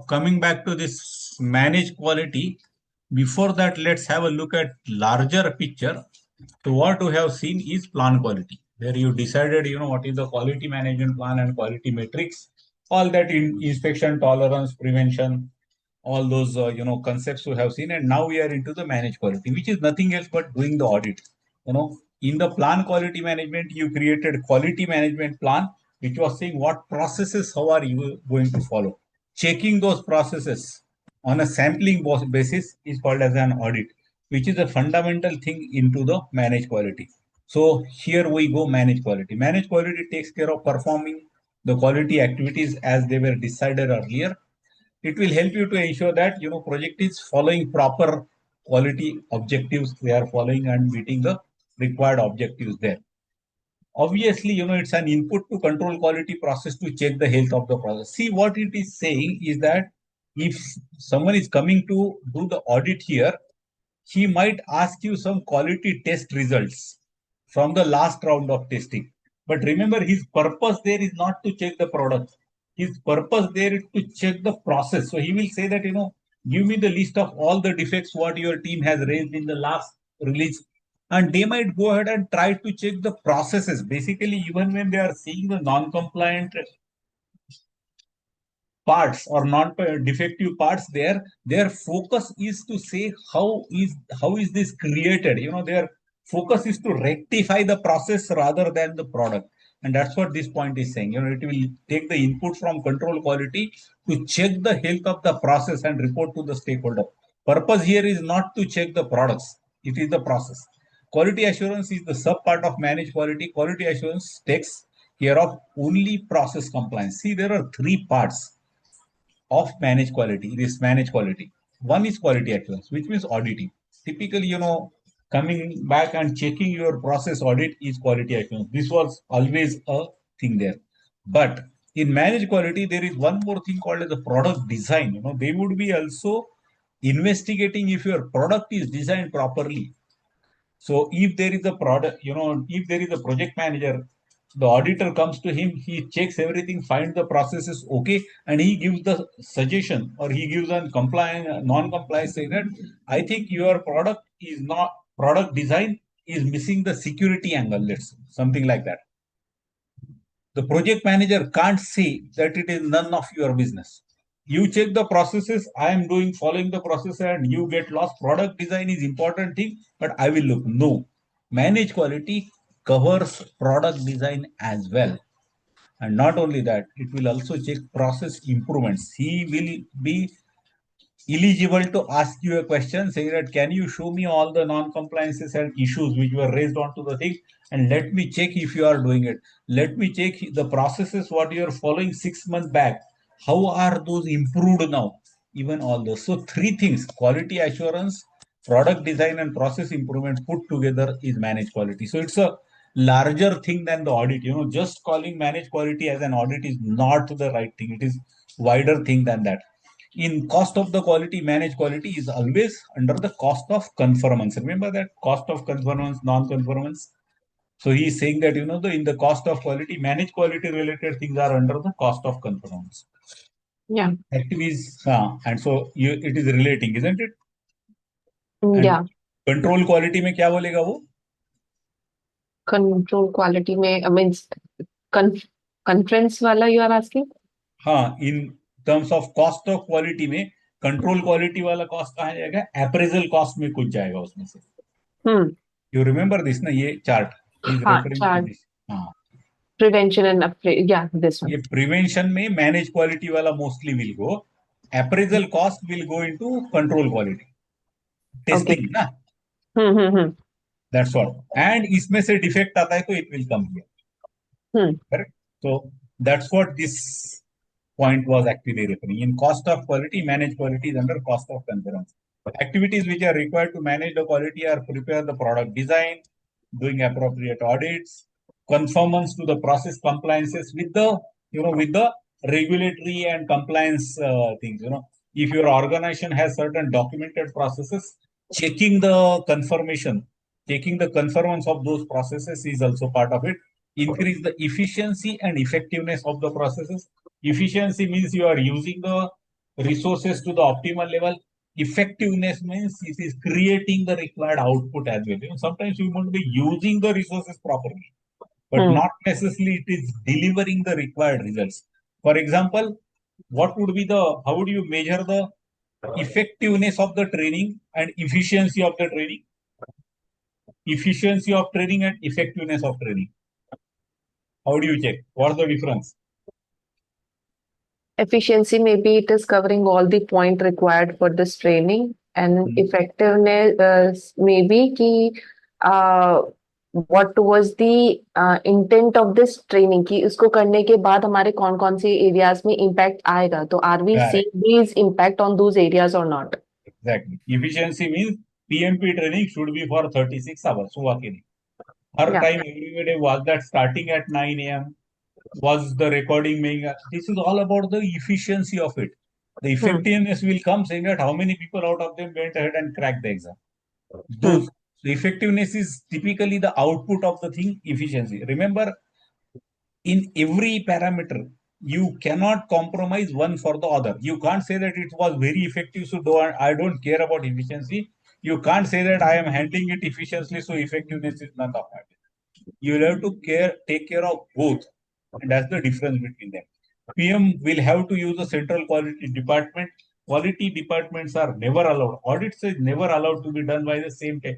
coming back to this managed quality, before that, let's have a look at larger picture. So what we have seen is plan quality, where you decided, what is the quality management plan and quality metrics, all that in inspection, tolerance, prevention, all those, concepts we have seen. And now we are into the managed quality, which is nothing else but doing the audit. In the plan quality management, you created quality management plan, which was saying what processes, how are you going to follow. Checking those processes on a sampling basis is called as an audit, which is a fundamental thing into the managed quality. So here we go, managed quality. Managed quality takes care of performing the quality activities as they were decided earlier. It will help you to ensure that project is following proper quality objectives. They are following and meeting the required objectives there. Obviously, it's an input to control quality process to check the health of the process. See, what it is saying is that if someone is coming to do the audit here, he might ask you some quality test results from the last round of testing. But remember, his purpose there is not to check the product. His purpose there is to check the process. So he will say that, give me the list of all the defects what your team has raised in the last release. And they might go ahead and try to check the processes. Basically, even when they are seeing the non-compliant parts or non-defective parts there, their focus is to say how is this created. Their focus is to rectify the process rather than the product. And that's what this point is saying. It will take the input from control quality to check the health of the process and report to the stakeholder. Purpose here is not to check the products, it is the process. Quality assurance is the sub part of managed quality. Quality assurance takes care of only process compliance. See, there are three parts of managed quality. This managed quality. One is quality assurance, which means auditing. Typically, coming back and checking your process audit is quality assurance. This was always a thing there. But in managed quality, there is one more thing called as the product design. They would be also investigating if your product is designed properly. So if there is a product, if there is a project manager, the auditor comes to him, he checks everything, finds the process is okay, and he gives the suggestion or he gives a compliant, non-compliant, say that I think your product is not, product design is missing the security angle, let's say, something like that. The project manager can't say that it is none of your business. You check the processes, I am doing following the process and you get lost. Product design is important thing, but I will look. No. Manage quality covers product design as well. And not only that, it will also check process improvements. He will be eligible to ask you a question saying that can you show me all the non-compliances and issues which were raised onto the thing, and let me check if you are doing it. Let me check the processes what you are following 6 months back, how are those improved now, even all those. So three things: quality assurance, product design, and process improvement put together is managed quality. So it's a larger thing than the audit. Just calling managed quality as an audit is not the right thing. It is wider thing than that. In cost of the quality, managed quality is always under the cost of conformance. Remember that cost of conformance, non-conformance. So he is saying that in the cost of quality, managed quality related things are under the cost of conformance. Yeah. Activities, and so it is relating, isn't it? And Yeah. control quality में क्या बोलेगा वो? Control quality में means conference वाला you are asking? हाँ, in terms of cost of quality में control quality वाला cost कहाँ जाएगा? Appraisal cost में कुछ जाएगा उसमें से. You remember this ना, ये chart. He is हाँ, referring to chart. this. हाँ. Prevention and yeah, this one. ये प्रिवेंशन में मैनेज क्वालिटी वाला mostly will go. Appraisal cost will go into control quality testing ना. That's what. एंड इसमें से डिफेक्ट आता है तो it will come here. Correct. So that's what this point was actually referring. In cost of quality, manage quality is under cost of conformance. Activities which are required to manage the quality are prepare the product design, doing appropriate audits, conformance to the process compliances with the with the regulatory and compliance things. If your organization has certain documented processes, checking the confirmation, checking the conformance of those processes is also part of it. Increase the efficiency and effectiveness of the processes. Efficiency means you are using the resources to the optimal level. Effectiveness means it is creating the required output as well. Sometimes you want to be using the resources properly, but not necessarily it is delivering the required results. For example, what would be how would you measure the effectiveness of the training and efficiency of the training? Efficiency of training and effectiveness of training. How do you check? What's the difference? Efficiency, maybe it is covering all the point required for this training, and effectiveness maybe ki what was the intent of this training कि इसको करने के बाद हमारे कौन कौन से areas में impact आएगा, तो are we seeing these impact on those areas or not? Exactly. Efficiency means PMP training should be for 36 hours. हुआ कि नहीं? Her time every day was that starting at 9 a.m. was the recording being. This is all about the efficiency of it. The effectiveness will come saying that how many people out of them went ahead and cracked the exam. The effectiveness is typically the output of the thing, efficiency. Remember, in every parameter, you cannot compromise one for the other. You can't say that it was very effective, so I don't care about efficiency. You can't say that I am handling it efficiently, so effectiveness is none of that. You will have to take care of both, and that's the difference between them. PM will have to use a central quality department. Quality departments are never allowed. Audits is never allowed to be done by the same time.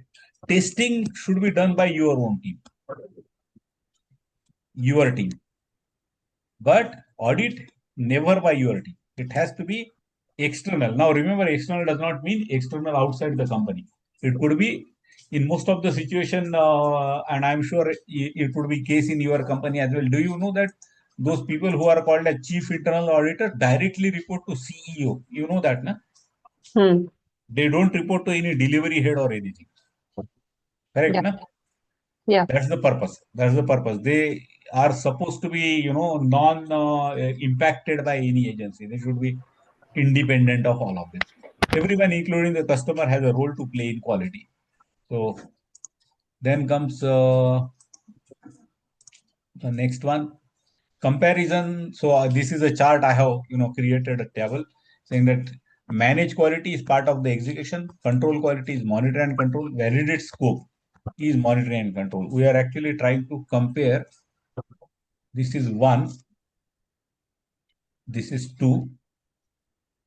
Testing should be done by your own team. Your team. But audit never by your team. It has to be external. Now remember, external does not mean external outside the company. It could be in most of the situation, and I'm sure it would be case in your company as well. Do you know that those people who are called a chief internal auditor directly report to CEO? You know that, na? They don't report to any delivery head or anything. Correct, Yeah. na? Yeah. That's the purpose. That's the purpose. They are supposed to be, non impacted by any agency. They should be independent of all of them. Everyone, including the customer, has a role to play in quality. So then comes the next one, comparison. So this is a chart I have, created a table saying that manage quality is part of the execution, control quality is monitor and control, validate scope is monitoring and control. We are actually trying to compare. This is 1, this is 2,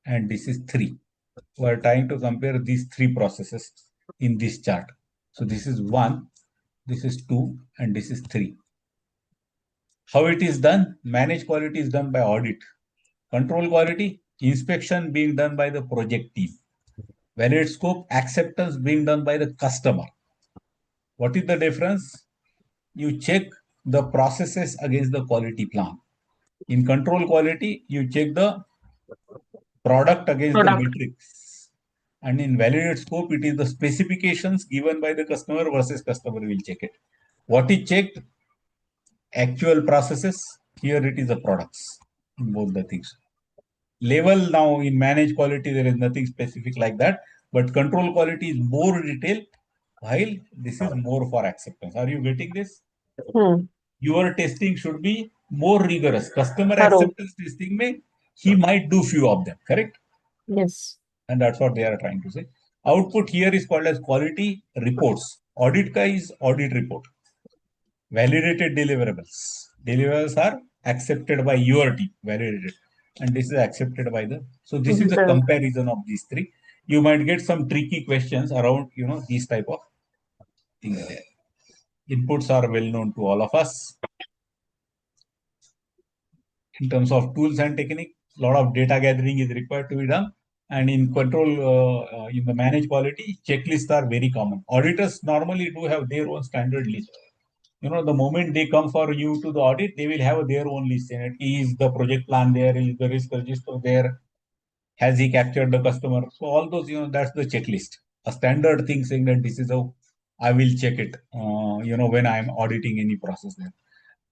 and this is 3. We are trying to compare these 3 processes in this chart. So this is 1, this is 2, and this is 3. How it is done? Manage quality is done by audit. Control quality, inspection being done by the project team. Valid scope, acceptance being done by the customer. What is the difference? You check the processes against the quality plan. In control quality, you check the product against the Product. metrics. And in validate scope, it is the specifications given by the customer versus customer will check it. What is checked? Actual processes. Here it is the products. Both the things. Level now in manage quality, there is nothing specific like that. But control quality is more detailed, while this is more for acceptance. Are you getting this? Your testing should be more rigorous. Customer Thorough. acceptance testing may he might do few of them, correct? Yes. And that's what they are trying to say. Output here is called as quality reports. Audit ka is audit report. Validated deliverables. Deliverables are accepted by your team, validated. And this is accepted by the. So this is a The comparison of these 3. You might get some tricky questions around, these type of things there. Inputs are well known to all of us. In terms of tools and technique, a lot of data gathering is required to be done. And in control, in the managed quality, checklists are very common. Auditors normally do have their own standard list. The moment they come for you to the audit, they will have their own list. And is the project plan there? Is the risk register there? Has he captured the customer? So all those, that's the checklist. A standard thing saying that this is how I will check it, when I'm auditing any process there.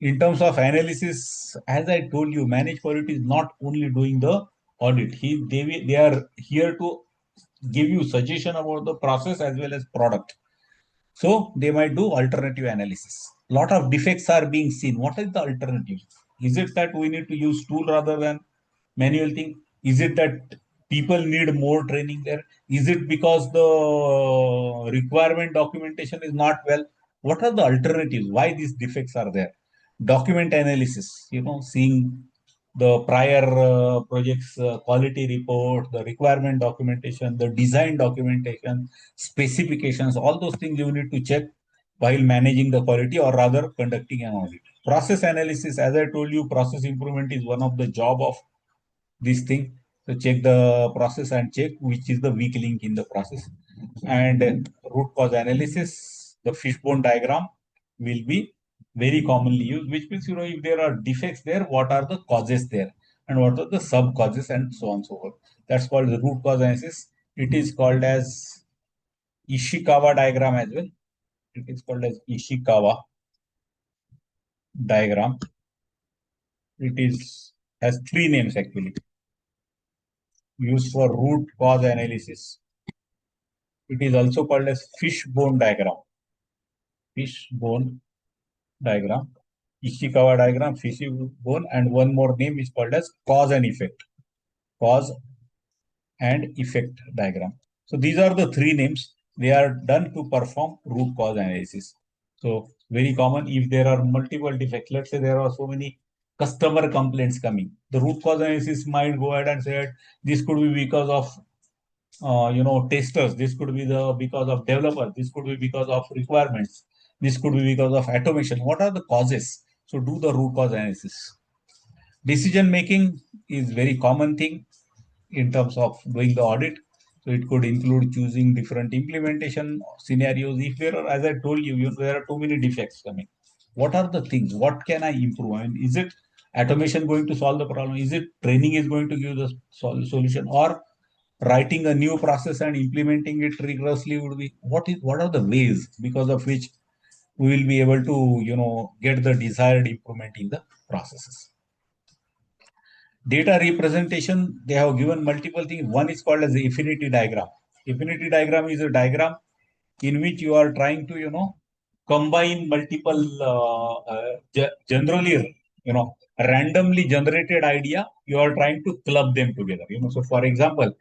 In terms of analysis, as I told you, managed quality is not only doing the audit. They are here to give you suggestion about the process as well as product. So they might do alternative analysis. Lot of defects are being seen. What is the alternative? Is it that we need to use tool rather than manual thing? Is it that people need more training there? Is it because the requirement documentation is not well? What are the alternatives? Why these defects are there? Document analysis, seeing the prior projects quality report, the requirement documentation, the design documentation, specifications, all those things you need to check while managing the quality or rather conducting an audit. Process analysis, as I told you, process improvement is one of the job of this thing. So check the process and check which is the weak link in the process. And root cause analysis, the fishbone diagram will be very commonly used, which means, if there are defects there, what are the causes there and what are the sub causes and so on and so forth. That's called the root cause analysis. It is called as Ishikawa diagram as well. It is called as Ishikawa diagram. It has 3 names actually. Used for root cause analysis. It is also called as fishbone diagram. Fishbone diagram. Ishikawa diagram, fishbone, and one more name is called as cause and effect. Cause and effect diagram. So these are the 3 names. They are done to perform root cause analysis. So very common if there are multiple defects. Let's say there are so many customer complaints coming. The root cause analysis might go ahead and say this could be because of testers. This could be because of developers. This could be because of requirements. This could be because of automation. What are the causes? So do the root cause analysis. Decision making is very common thing in terms of doing the audit. So it could include choosing different implementation scenarios. If there are, as I told you, there are too many defects coming. What are the things? What can I improve? I mean, is it automation going to solve the problem? Is it training is going to give the solution? Or writing a new process and implementing it rigorously would be what are the ways because of which we will be able to get the desired improvement in the processes. Data representation, they have given multiple things. One is called as the affinity diagram. Affinity diagram is a diagram in which you are trying to combine multiple generally randomly generated idea. You are trying to club them together. So for example,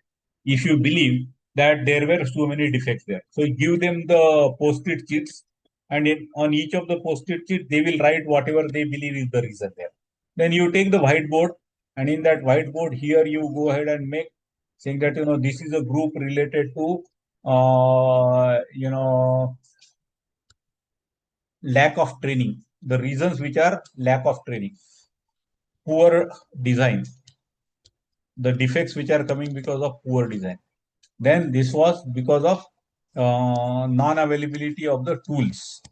if you believe that there were so many defects there, so give them the post-it sheets, and on each of the post-it sheets they will write whatever they believe is the reason there. Then you take the whiteboard, and in that whiteboard here you go ahead and make saying that this is a group related to lack of training, the reasons which are lack of training, poor design, the defects which are coming because of poor design. Then this was because of non-availability of the tools.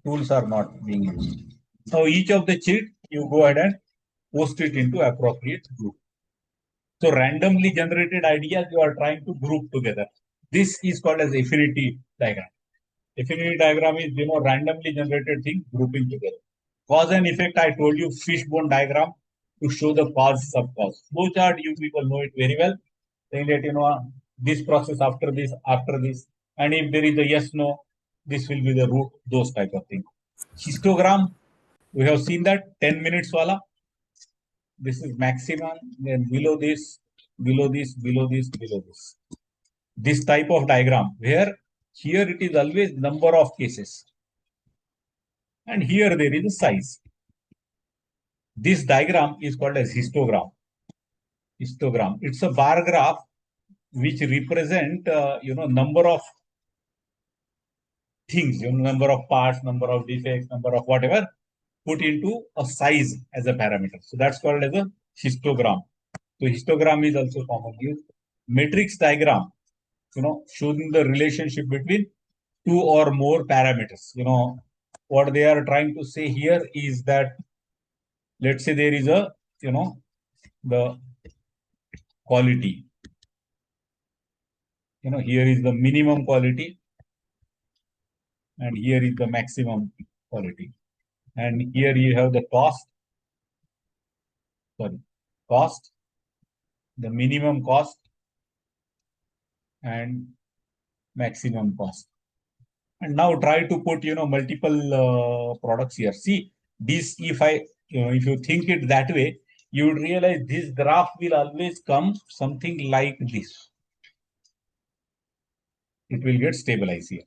Tools are not being used. Now each of the cheat you go ahead and post it into appropriate group. So randomly generated ideas you are trying to group together. This is called as affinity diagram. Affinity diagram is randomly generated thing grouping together. Cause and effect, I told you fishbone diagram to show the cause sub-cause. Flow chart, you people know it very well. Saying that this process after this, and if there is a yes no, this will be the root, those type of things. Histogram, we have seen that 10 minutes wala. This is maximum, then below this, below this, below this, below this. This type of diagram where here it is always number of cases, and here there is a size. This diagram is called as histogram. Histogram. It's a bar graph which represent number of things, number of parts, number of defects, number of whatever, put into a size as a parameter. So that's called as a histogram. So histogram is also commonly used. Matrix diagram, showing the relationship between two or more parameters. What they are trying to say here is that, let's say there is a, the quality. Here is the minimum quality, and here is the maximum quality. And here you have the cost, the minimum cost, and maximum cost. And now try to put, multiple products here. See, this, if you think it that way, you would realize this graph will always come something like this. It will get stabilized here.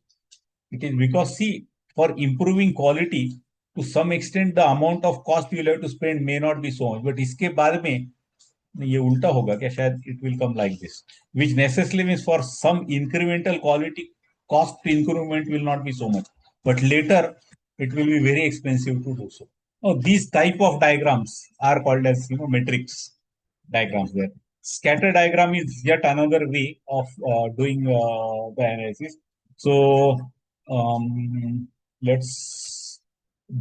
It is because, see, for improving quality, to some extent, the amount of cost you will have to spend may not be so much. But इसके बाद में ये उल्टा होगा क्या शायद it will come like this, which necessarily means for some incremental quality, cost increment will not be so much. But later, it will be very expensive to do so. Now, these type of diagrams are called as matrix diagrams there. Scatter diagram is yet another way of doing the analysis. So let's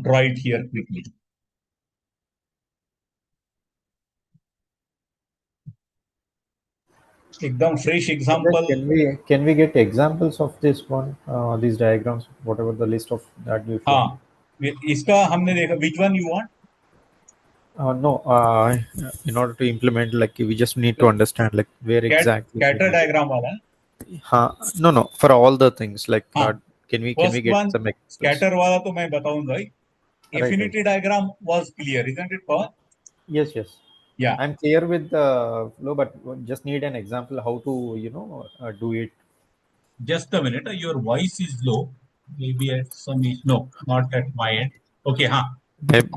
draw it here quickly. Ekdam fresh example. Can we get examples of this one, these diagrams, whatever the list of that you हाँ, इसका हमने देखा. Which one you want? No, in order to implement, like we just need to understand like where exactly. Scatter diagram वाला. No, for all the things like can we First get one, some examples? scatter वाला तो मैं बताऊंगा. Right? Affinity diagram was clear, isn't it, Pawan? Yes. Yeah. I'm clear with the flow, but just need an example how to do it. Just a minute. Your voice is low. Maybe at some no, not at my end. Okay,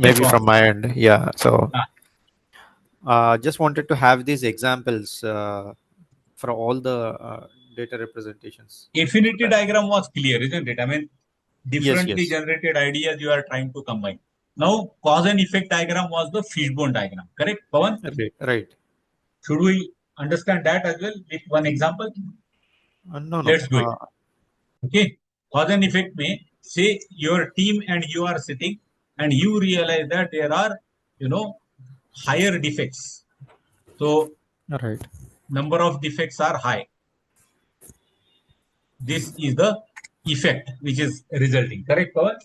Maybe from my end. Yeah. So just wanted to have these examples for all the data representations. Affinity diagram was clear, isn't it? I mean, differently Yes. generated ideas you are trying to combine. Now, cause and effect diagram was the fishbone diagram. Correct, Pawan? Right. Should we understand that as well with one example? No. Let's do it. Okay. Cause and effect may say your team and you are sitting and you realize that there are, higher defects. So, right. number of defects are high. This is the effect which is resulting. Correct, Pawan?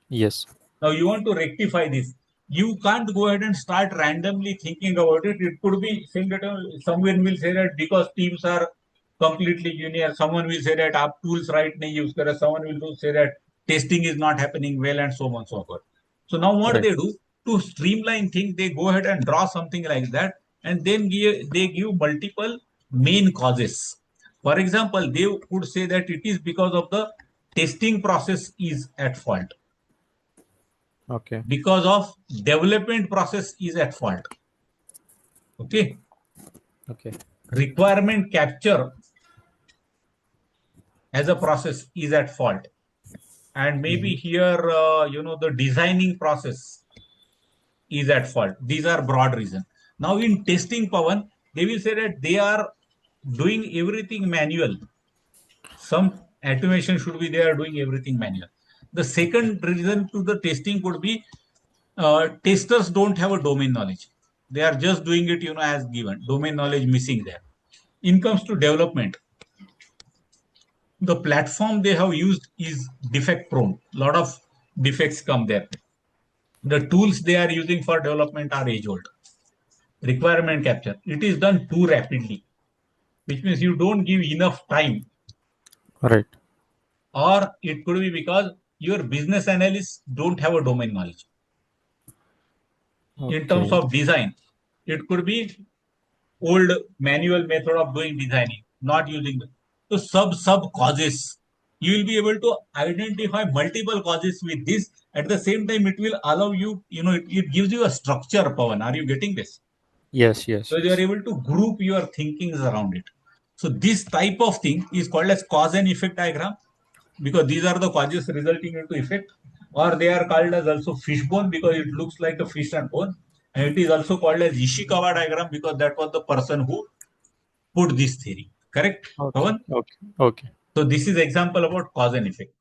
Yes. Now you want to rectify this. You can't go ahead and start randomly thinking about it. It could be saying that someone will say that because teams are completely junior, someone will say that our tools right nahi use kare, someone will say that testing is not happening well, and so on and so forth. So now what Right. they do to streamline things, they go ahead and draw something like that, and then they give multiple main causes. For example, they could say that it is because of the testing process is at fault. Okay. Because of development process is at fault. Okay. Okay. Requirement capture as a process is at fault. And maybe here, the designing process is at fault. These are broad reasons. Now in testing, Pawan, they will say that they are doing everything manual. Some automation should be they are doing everything manual. The second reason to the testing could be testers don't have a domain knowledge. They are just doing it, as given. Domain knowledge missing there. In comes to development, the platform they have used is defect prone. A lot of defects come there. The tools they are using for development are age old. Requirement capture, it is done too rapidly, which means you don't give enough time. Right. Or it could be because your business analysts don't have a domain knowledge. Okay. In terms of design, it could be old manual method of doing designing, not using the so sub causes. You will be able to identify multiple causes with this. At the same time, it will allow you, it gives you a structure, Pawan. Are you getting this? Yes. Yes. So you are able to group your thinkings around it. So this type of thing is called as cause and effect diagram, because these are the causes resulting into effect, or they are called as also fishbone because it looks like a fish and bone. And it is also called as Ishikawa diagram because that was the person who put this theory. Correct, Okay. Pawan? Okay. Okay. So this is example about cause and effect.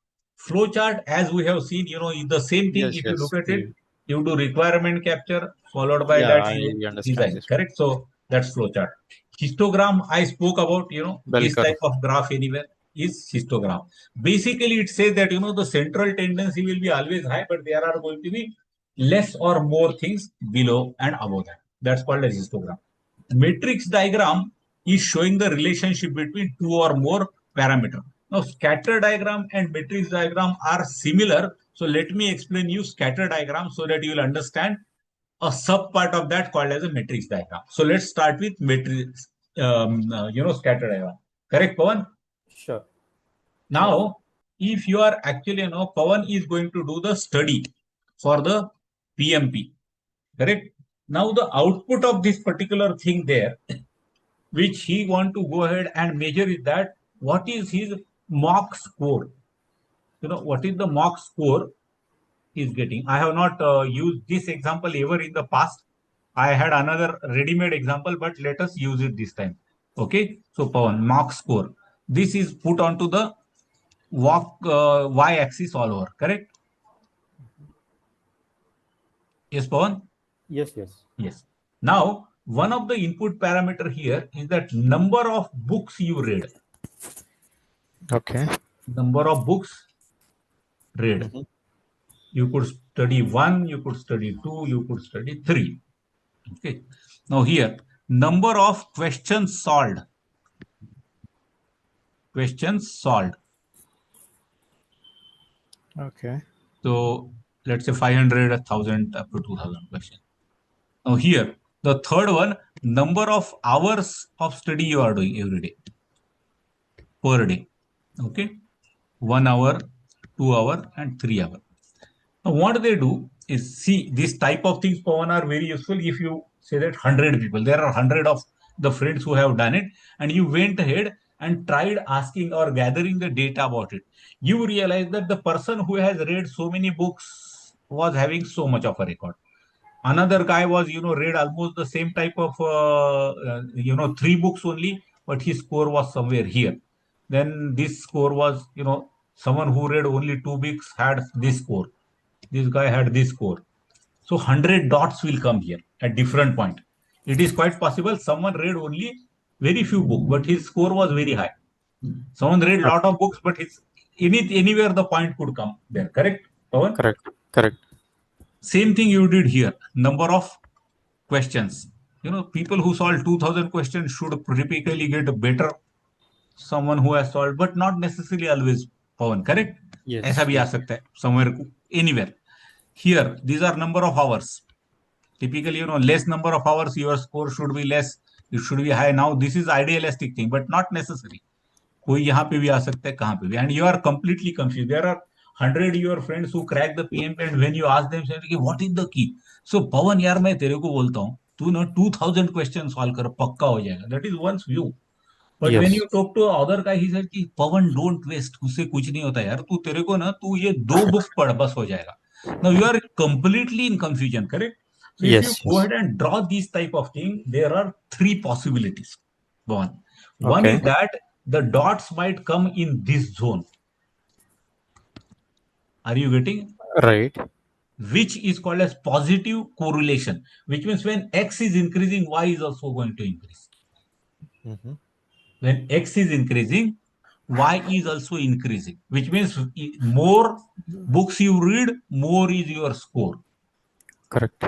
Flowchart, as we have seen, is the same thing. Yes. If you Yes. look at it, you do requirement capture, followed by Yeah, that I you understand design. this. Correct. So that's flowchart. Histogram, I spoke about, Bell this curve. type of graph anywhere is histogram. Basically, it says that, the central tendency will be always high, but there are going to be less or more things below and above that. That's called as histogram. Matrix diagram is showing the relationship between two or more parameters. Now, scatter diagram and matrix diagram are similar. So let me explain you scatter diagram so that you will understand a sub part of that called as a matrix diagram. So let's start with matrix, scatter diagram. Correct, Pawan? Sure. Now, if you are actually, Pawan is going to do the study for the PMP. Correct? Now, the output of this particular thing there, which he want to go ahead and measure is that what is his mock score. What is the mock score is getting. I have not used this example ever in the past. I had another ready-made example, but let us use it this time. Okay. So Pawan, mock score. This is put onto the y-axis all over. Correct? Yes, Pawan? Yes. Yes. Yes. Now, one of the input parameter here is that number of books you read. Okay. Number of books read. Mhm. You could study 1, you could study 2, you could study 3. Okay. Now here, number of questions solved. Questions solved. Okay. So let's say 500, 1,000, up to 2,000 questions. Now here, the third one, number of hours of study you are doing every day, per day. Okay. 1 hour, 2 hour, and 3 hour. Now what they do is, see, this type of things, Pawan, are very useful if you say that 100 people, there are 100 of the friends who have done it, and you went ahead and tried asking or gathering the data about it. You realize that the person who has read so many books was having so much of a record. Another guy was, read almost the same type of, 3 books only, but his score was somewhere here. Then this score was, someone who read only 2 books had this score. This guy had this score. So 100 dots will come here at different point. It is quite possible someone read only very few books, but his score was very high. Someone read a lot of books, but his anywhere the point could come there. Correct, Pawan? Correct. Correct. Same thing you did here. Number of questions. People who solve 2000 questions should typically get a better someone who has solved, but not necessarily always, Pawan. Correct? ऐसा Yes. भी आ सकता है somewhere, anywhere. Here, these are number of hours. Typically, less number of hours, your score should be less. It should be high. Now, this is idealistic thing, but not necessary. कोई यहाँ पे भी आ सकता है, कहाँ पे भी, and you are completely confused. There are 100 your friends who crack the PMP, and when you ask them, say, what is the key? So पवन यार, मैं तेरे को बोलता हूँ, तू ना 2000 क्वेश्चन सॉल्व कर, पक्का हो जाएगा. That is one's view. But when Yes. you talk to other guy, he said कि पवन don't waste, उससे कुछ नहीं होता यार, तू तेरे को ना, तू ये 2 बुक पढ़, बस हो जाएगा. Now you are completely in confusion, correct? So if you Yes. go Yes. ahead and draw these type of thing, there are 3 possibilities. One Okay. is that the dots might come in this zone. Are you getting? Right. Which is called as positive correlation, which means when X is increasing, Y is also going to increase. Mm-hmm. When X is increasing, Y is also increasing, which means more books you read, more is your score. Correct.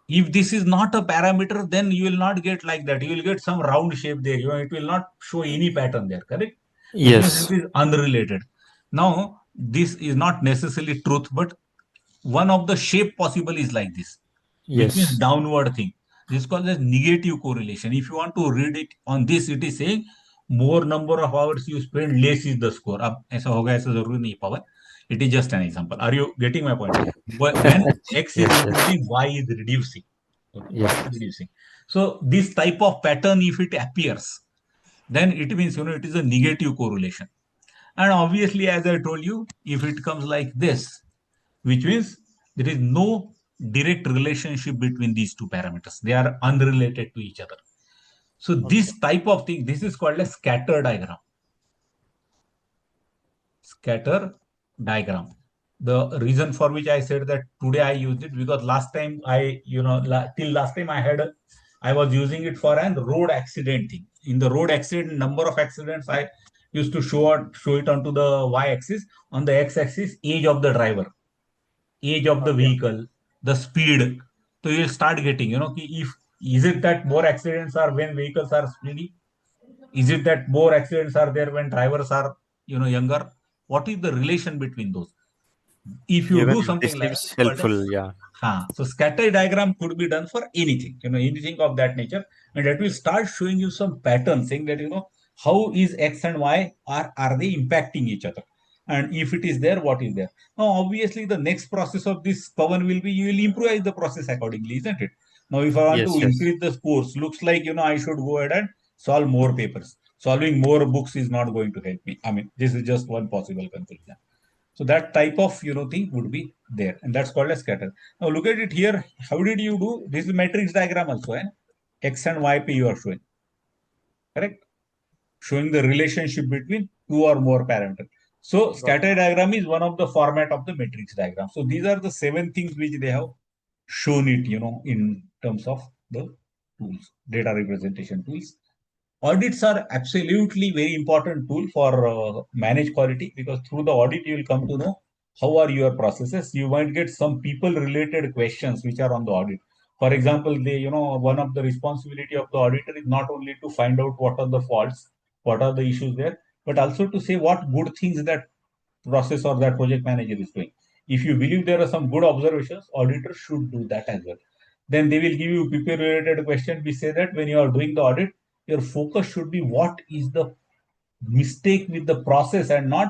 If this is not a parameter, then you will not get like that. You will get some round shape there. It will not show any pattern there, correct? Which means Yes. it is unrelated. Now, this is not necessarily truth, but one of the shape possible is like this, which means Yes. downward thing. This is called as negative correlation. If you want to read it on this, it is saying more number of hours you spend, less is the score. अब ऐसा होगा, ऐसा जरूरी नहीं, Pawan. It is just an example. Are you getting my point? When X is Yes. Yes. increasing, Y is reducing. Okay, Y Yes. is reducing. So this type of pattern, if it appears, then it means it is a negative correlation. And obviously, as I told you, if it comes like this, which means there is no direct relationship between these two parameters. They are unrelated to each other. So Okay. this type of thing, this is called a scatter diagram. Scatter diagram. The reason for which I said that today I used it, because last time till last time I was using it for an road accident thing. In the road accident, number of accidents, I used to show it onto the y-axis. On the x-axis, age of the driver, age of the Okay. vehicle, the speed. So you'll start getting, if is it that more accidents are when vehicles are speedy? Is it that more accidents are there when drivers are, younger? What is the relation between those? If you Even do this something like seems this, helpful. Yeah. so scatter diagram could be done for anything, anything of that nature, and that will start showing you some pattern, saying that how is X and Y are they impacting each other, and if it is there, what is there. Now, obviously, the next process of this, Pawan, will be you will improvise the process accordingly, isn't it? Now, if I want to Yes. Yes. increase the scores, looks like I should go ahead and solve more papers. Solving more books is not going to help me. I mean, this is just one possible conclusion. So that type of thing would be there, and that's called a scatter. Now look at it here. How did you do? This is matrix diagram also, and X and Y P you are showing, correct? Showing the relationship between two or more parameters. So scatter diagram is one of the format of the matrix diagram. So these are the 7 things which they have shown it, in terms of the tools, data representation tools. Audits are absolutely very important tool for manage quality, because through the audit you will come to know how are your processes. You might get some people related questions which are on the audit. For example, one of the responsibility of the auditor is not only to find out what are the faults, what are the issues there, but also to say what good things that process or that project manager is doing. If you believe there are some good observations, auditors should do that as well. Then they will give you people related question. We say that when you are doing the audit, your focus should be what is the mistake with the process and not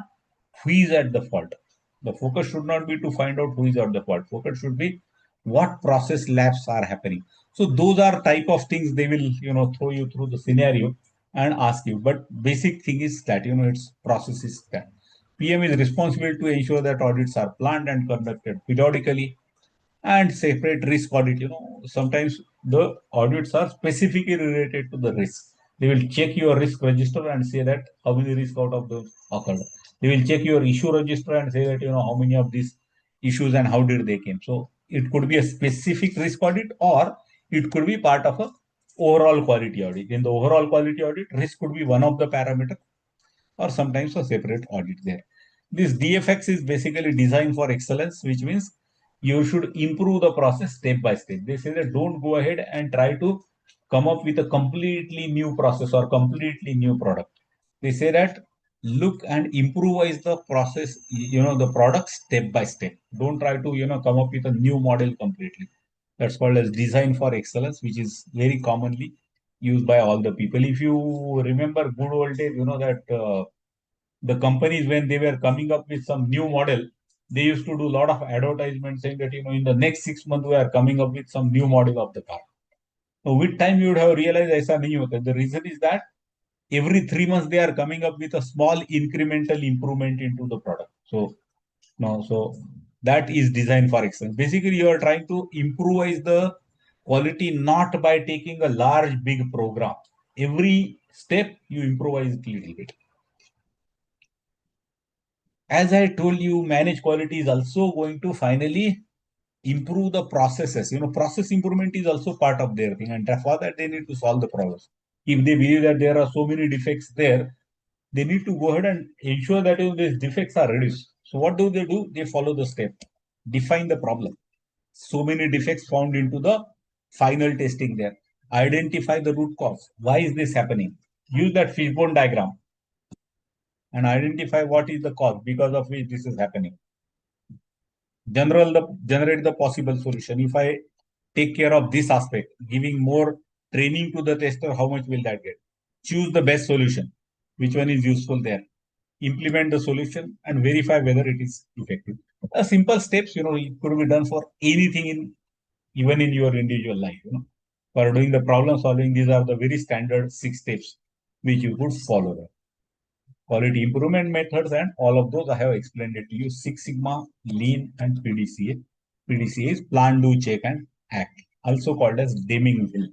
who is at the fault. The focus should not be to find out who is at the fault. Focus should be what process lapses are happening. So those are type of things they will throw you through the scenario and ask you. But basic thing is that its process is that PM is responsible to ensure that audits are planned and conducted periodically, and separate risk audit. Sometimes the audits are specifically related to the risk. They will check your risk register and say that how many risk out of those occurred. They will check your issue register and say that how many of these issues and how did they came. So it could be a specific risk audit, or it could be part of a overall quality audit. In the overall quality audit, risk could be one of the parameters or sometimes a separate audit there. This DFX is basically designed for excellence, which means you should improve the process step by step. They say that don't go ahead and try to come up with a completely new process or completely new product. They say that look and improvise the process, the product step by step. Don't try to, come up with a new model completely. That's called as design for excellence, which is very commonly used by all the people. If you remember good old days, that the companies, when they were coming up with some new model, they used to do a lot of advertisement saying that, in the next 6 months, we are coming up with some new model of the car. So with time, you would have realized aisa nahi hota. The reason is that every 3 months, they are coming up with a small incremental improvement into the product. So that is design for excellence. Basically, you are trying to improvise the quality not by taking a large, big program. Every step you improvise a little bit. As I told you, managed quality is also going to finally improve the processes. Process improvement is also part of their thing, and for that they need to solve the problems. If they believe that there are so many defects there, they need to go ahead and ensure that these defects are reduced. So what do? They follow the step, define the problem. So many defects found into the final testing there. Identify the root cause. Why is this happening? Use that fishbone diagram and identify what is the cause because of which this is happening. Generate the possible solution. If I take care of this aspect, giving more training to the tester, how much will that get? Choose the best solution. Which one is useful there? Implement the solution and verify whether it is effective. Simple steps, it could be done for anything even in your individual life. For doing the problem solving, these are the very standard 6 steps which you could follow there. Quality improvement methods, and all of those I have explained it to you. 6 Sigma, Lean, and PDCA. PDCA is plan, do, check, and act, also called as Deming Wheel.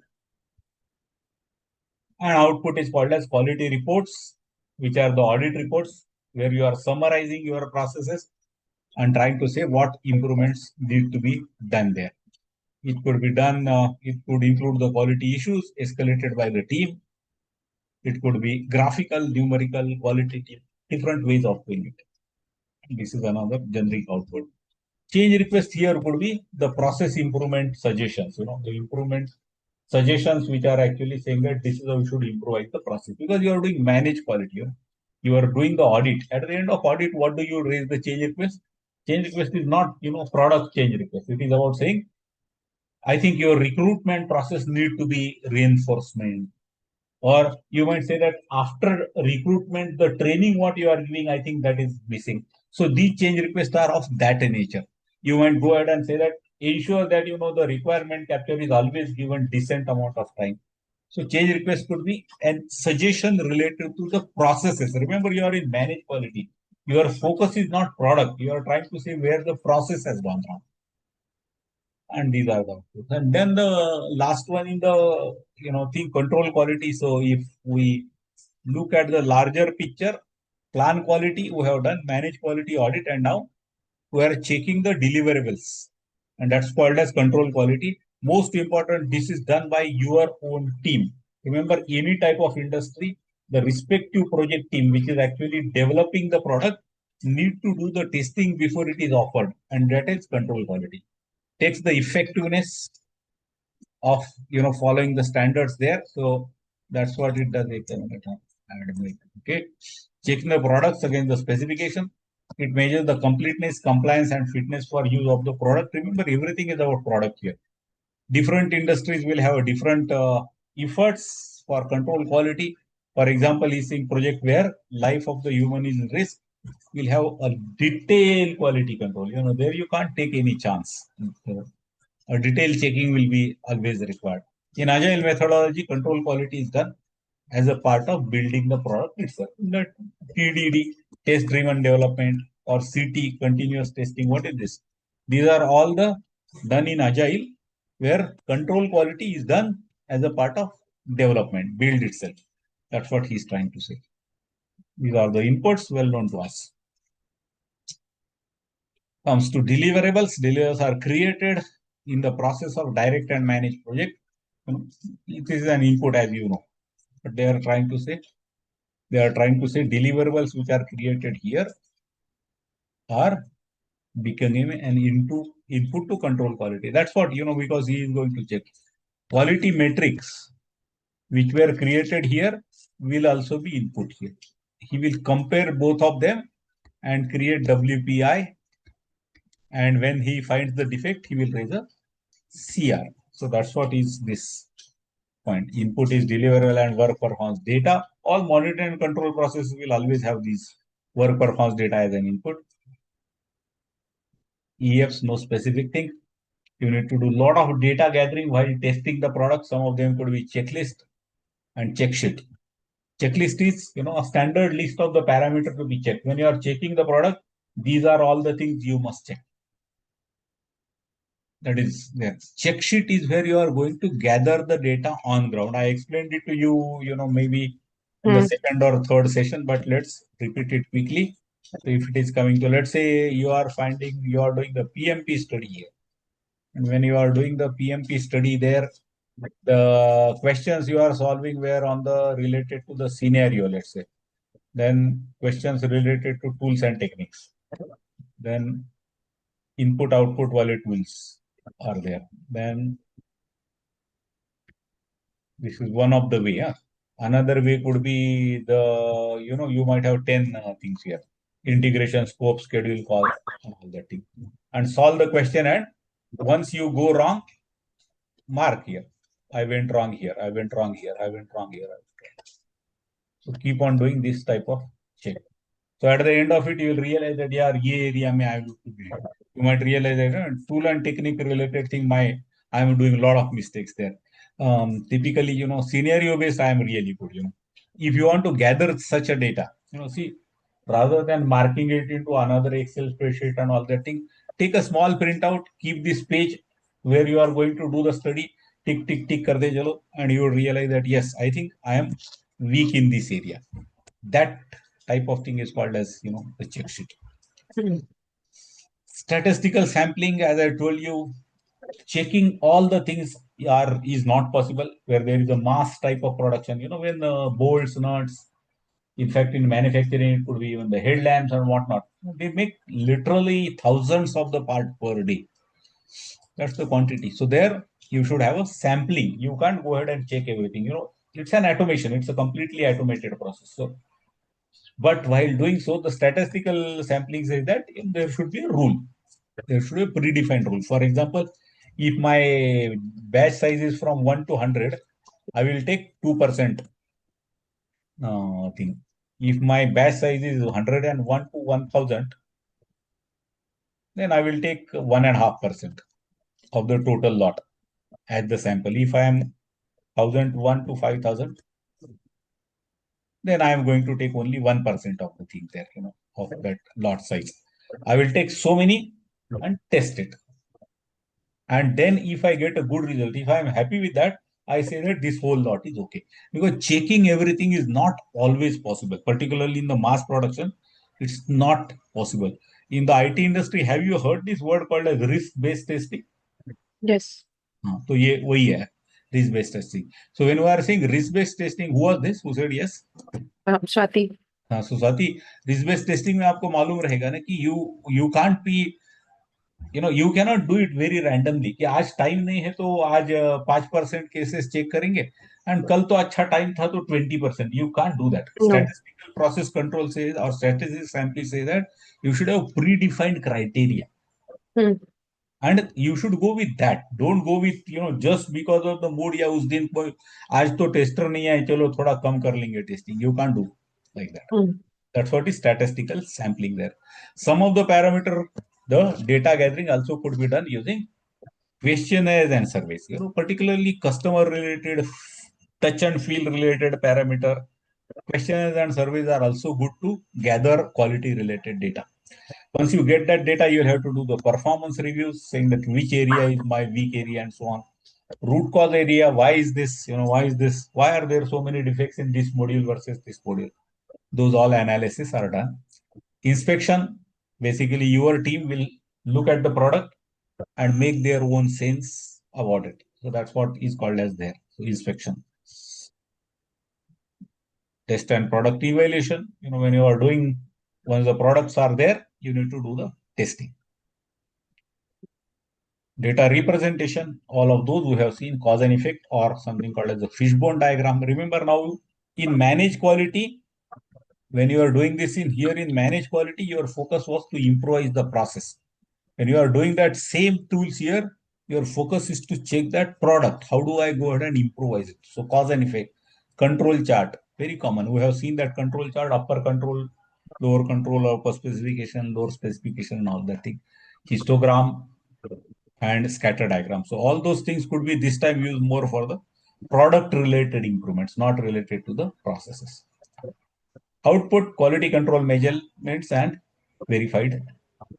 And output is called as quality reports, which are the audit reports, where you are summarizing your processes and trying to say what improvements need to be done there. It could be done, it could include the quality issues escalated by the team. It could be graphical, numerical, qualitative, different ways of doing it. This is another generic output. Change request here could be the process improvement suggestions, the improvement suggestions which are actually saying that this is how you should improve the process, because you are doing managed quality. You are doing the audit. At the end of audit, what do you raise the change request? Change request is not, product change request. It is about saying, I think your recruitment process need to be reinforcement. Or you might say that after recruitment, the training what you are giving, I think that is missing. So these change requests are of that nature. You might go ahead and say that ensure that the requirement capture is always given decent amount of time. So change request could be a suggestion related to the processes. Remember, you are in managed quality. Your focus is not product. You are trying to say where the process has gone wrong. And these are the outputs. And then the last one in the thing, control quality. So if we look at the larger picture, plan quality, we have done manage quality audit, and now we are checking the deliverables, and that's called as control quality. Most important, this is done by your own team. Remember, any type of industry, the respective project team which is actually developing the product need to do the testing before it is offered, and that is control quality. Takes the effectiveness of following the standards there. So that's what it does. Okay, checking the products against the specification. It measures the completeness, compliance, and fitness for use of the product. Remember, everything is about product here. Different industries will have a different efforts for control quality. For example, is in project where life of the human is in risk, we'll have a detailed quality control. There you can't take any chance. A detailed checking will be always required. In agile methodology, control quality is done as a part of building the product itself. The TDD, test driven development, or CT, continuous testing. What is this? These are all the done in agile, where control quality is done as a part of development, build itself. That's what he's trying to say. These are the inputs well known to us. Comes to deliverables. Deliverables are created in the process of direct and managed project. It is an input, as you know. But they are trying to say deliverables which are created here are becoming an input to control quality. That's what, because he is going to check. Quality metrics which were created here will also be input here. He will compare both of them and create WPI. And when he finds the defect, he will raise a CR. So that's what is this point. Input is deliverable and work performance data. All monitoring and control processes will always have these work performance data as an input. EFs, no specific thing. You need to do a lot of data gathering while testing the product. Some of them could be checklist and check sheet. Checklist is, a standard list of the parameters to be checked. When you are checking the product, these are all the things you must check. That is there. Check sheet is where you are going to gather the data on ground. I explained it to you, maybe in the second or third session, but let's repeat it quickly. So if it is coming to, let's say you are doing the PMP study here. And when you are doing the PMP study there, the questions you are solving were related to the scenario, let's say. Then questions related to tools and techniques. Then input output wallet tools are there. Then this is one of the way. Another way could be you might have 10 things here. Integration, scope, schedule, call, and all that thing. And solve the question, and once you go wrong, mark here. I went wrong here. I went wrong here. I went wrong here. So keep on doing this type of check. So at the end of it, you will realize that ye area mein I have to be. You might realize that tool and technique related thing, I am doing a lot of mistakes there. Typically, scenario based, I am really good. If you want to gather such a data, see, rather than marking it into another Excel spreadsheet and all that thing, take a small printout, keep this page where you are going to do the study, tick, tick, tick, kar de jalo, and you will realize that, yes, I think I am weak in this area. That type of thing is called as, the check sheet. Statistical sampling, as I told you, checking all the things is not possible where there is a mass type of production. When bolts, nuts, in fact, in manufacturing, it could be even the headlamps and whatnot. They make literally thousands of the part per day. That's the quantity. So there you should have a sampling. You can't go ahead and check everything. It's an automation. It's a completely automated process. So, but while doing so, the statistical sampling says that there should be a rule. There should be a predefined rule. For example, if my batch size is from 1 to 100, I will take 2% thing. If my batch size is 101 to 1000, then I will take 1.5% of the total lot as the sample. If I am 1001 to 5000, then I am going to take only 1% of the thing there, of that lot size. I will take so many and test it. And then if I get a good result, if I am happy with that, I say that this whole lot is okay. Because checking everything is not always possible, particularly in the mass production. It's not possible. In the IT industry, have you heard this word called as risk-based testing? Yes. So ये वही है, risk-based testing. So when we are saying risk-based testing, who was this? Who said yes? Swati. हाँ, so Swati, risk-based testing में आपको मालूम रहेगा ना कि you can't be, you cannot do it very randomly कि आज टाइम नहीं है तो आज 5% केसेस चेक करेंगे एंड कल तो अच्छा टाइम था तो 20%. You can't do that. No. Statistical process control says, or statistical sampling says that you should have predefined criteria. And you should go with that. Don't go with, just because of the mood या उस दिन कोई आज तो tester नहीं है चलो थोड़ा कम कर लेंगे testing. You can't do like that. That's what is statistical sampling there. Some of the parameter, the data gathering also could be done using questionnaires and surveys. Particularly customer related, touch and feel related parameter. Questionnaires and surveys are also good to gather quality related data. Once you get that data, you'll have to do the performance reviews, saying that which area is my weak area and so on. Root cause area, why is this? Why are there so many defects in this module versus this module? Those all analysis are done. Inspection, basically your team will look at the product and make their own sense about it. So that's what is called as there. So inspection. Test and product evaluation. When you are doing, once the products are there, you need to do the testing. Data representation, all of those we have seen, cause and effect, or something called as the fishbone diagram. Remember now, in managed quality, when you are doing this in managed quality, your focus was to improvise the process. When you are doing that same tools here, your focus is to check that product. How do I go ahead and improvise it? So cause and effect. Control chart, very common. We have seen that control chart, upper control, lower control, upper specification, lower specification, and all that thing. Histogram and scatter diagram. So all those things could be this time used more for the product related improvements, not related to the processes. Output, quality control measurements, and verified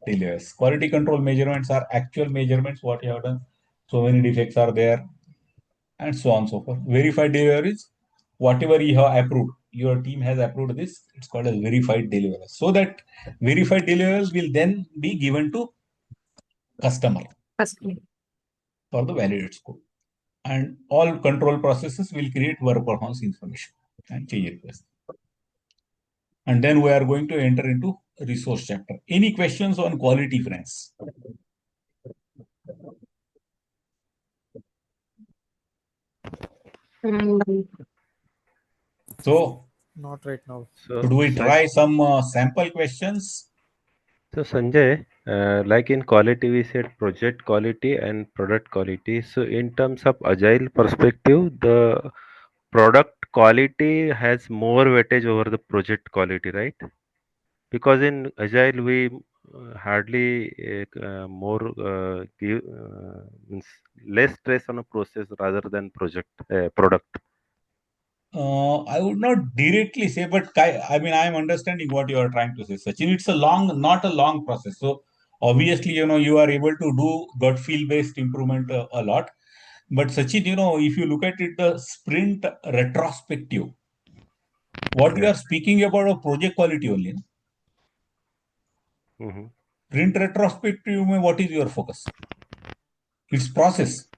deliveries. Quality control measurements are actual measurements, what you have done. So many defects are there, and so on and so forth. Verified deliveries, whatever you have approved, your team has approved this, it's called as verified deliveries. So that verified deliveries will then be given to customer for the validated score. And all control processes will create work performance information and change request. And then we are going to enter into resource chapter. Any questions on quality, friends? So, Not right now. So, should we try some sample questions? so Sanjay, like in quality, we said project quality and product quality. So, in terms of agile perspective, the product quality has more weightage over the project quality, right? Because in agile we hardly more give means less stress on a process rather than product. I would not directly say, but I mean, I am understanding what you are trying to say, Sachin. It's not a long process. So obviously, you are able to do gut feel based improvement a lot. But Sachin, if you look at it, the sprint retrospective, what you Yeah. are speaking about a project quality only. No? Mm-hmm. Sprint retrospective, what is your focus? It's process,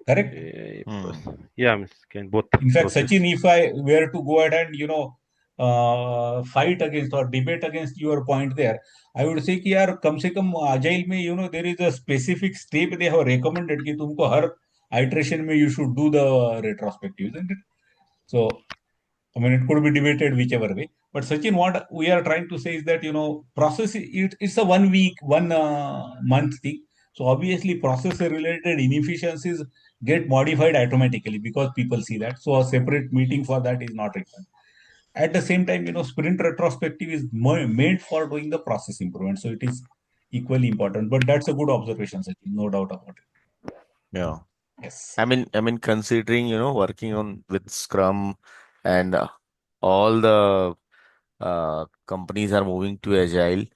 correct? Yeah, means can both In fact, process. Sachin, if I were to go ahead and fight against or debate against your point there, I would say कि यार कम से कम agile में there is a specific step they have recommended कि तुमको हर iteration में you should do the retrospective, isn't it? So I mean, it could be debated whichever way. But Sachin, what we are trying to say is that process it's a 1 week, 1 month thing. So obviously, process-related inefficiencies get modified automatically because people see that. So a separate meeting for that is not required. At the same time, sprint retrospective is made for doing the process improvement. So it is equally important. But that's a good observation, Sachin. No doubt about it. Yeah. Yes. I mean, considering, working on with Scrum and all the companies are moving to Agile,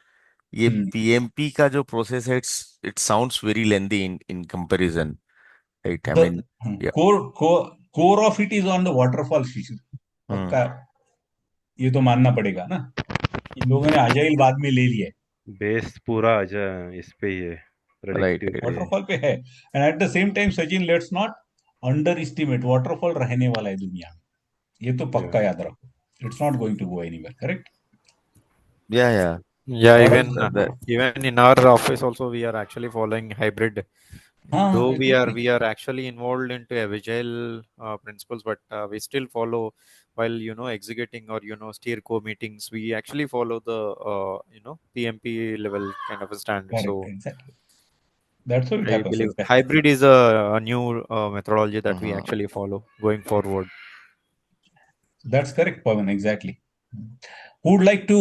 ये Hmm. PMP का जो process है, it sounds very lengthy in comparison, right? I The mean, yeah. core of it is on the waterfall feature. Hmm. पक्का ये तो मानना पड़ेगा ना इन लोगों ने आजाइल बाद में ले लिया है बेस पूरा इस पे ही है Right, प्रेडिक्टिव right. पे है वाटरफॉल पे है and at the same time Sachin let's not under estimate waterfall रहने वाला है दुनिया में ये तो या पक्का याद रखो it's not going to go anywhere correct Yeah, yeah. Yeah, और even in our office also we are actually following hybrid. हाँ Though exactly we are actually involved into agile principles, but we still follow while executing or steer co meetings. We actually follow the PMP level kind of a standard. Correct So exactly that's what it I happens believe exactly hybrid is a new methodology that we Mm-hmm. actually follow going forward. That's correct Pawan exactly would like to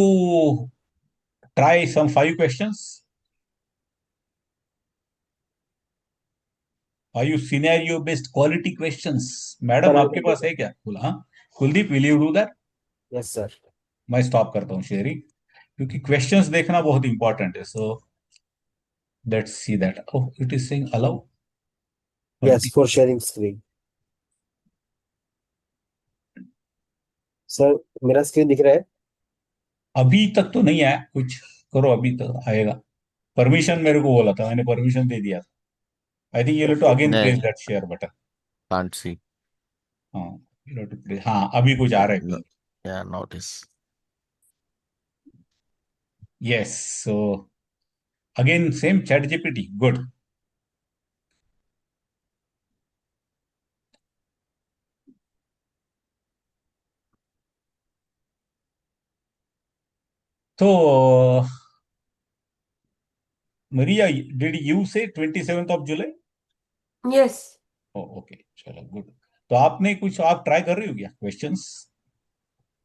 try some 5 questions are you scenario based quality questions madam Sir, I आपके will do पास that. है क्या हाँ Kuldeep will you do that Yes, sir. मैं stop करता हूँ sharing क्योंकि questions देखना बहुत इंपॉर्टेंट है so let's see that oh it is saying allow Yes, for sharing screen. Sir मेरा स्क्रीन दिख रहा है अभी तक तो नहीं आया कुछ करो अभी तक आएगा परमिशन मेरे को बोला था मैंने परमिशन दे दिया था I think you'll have to again press नहीं, that share button. can't see. हाँ, you'll have to press. हाँ, अभी कुछ आ रहा है No, ping. yeah, notice. Yes. So again, same chat GPT. Good. So Maria, did you say 27th of July? Yes. Oh, okay. चलो good. तो आपने कुछ आप ट्राई कर रही हो क्या क्वेश्चंस?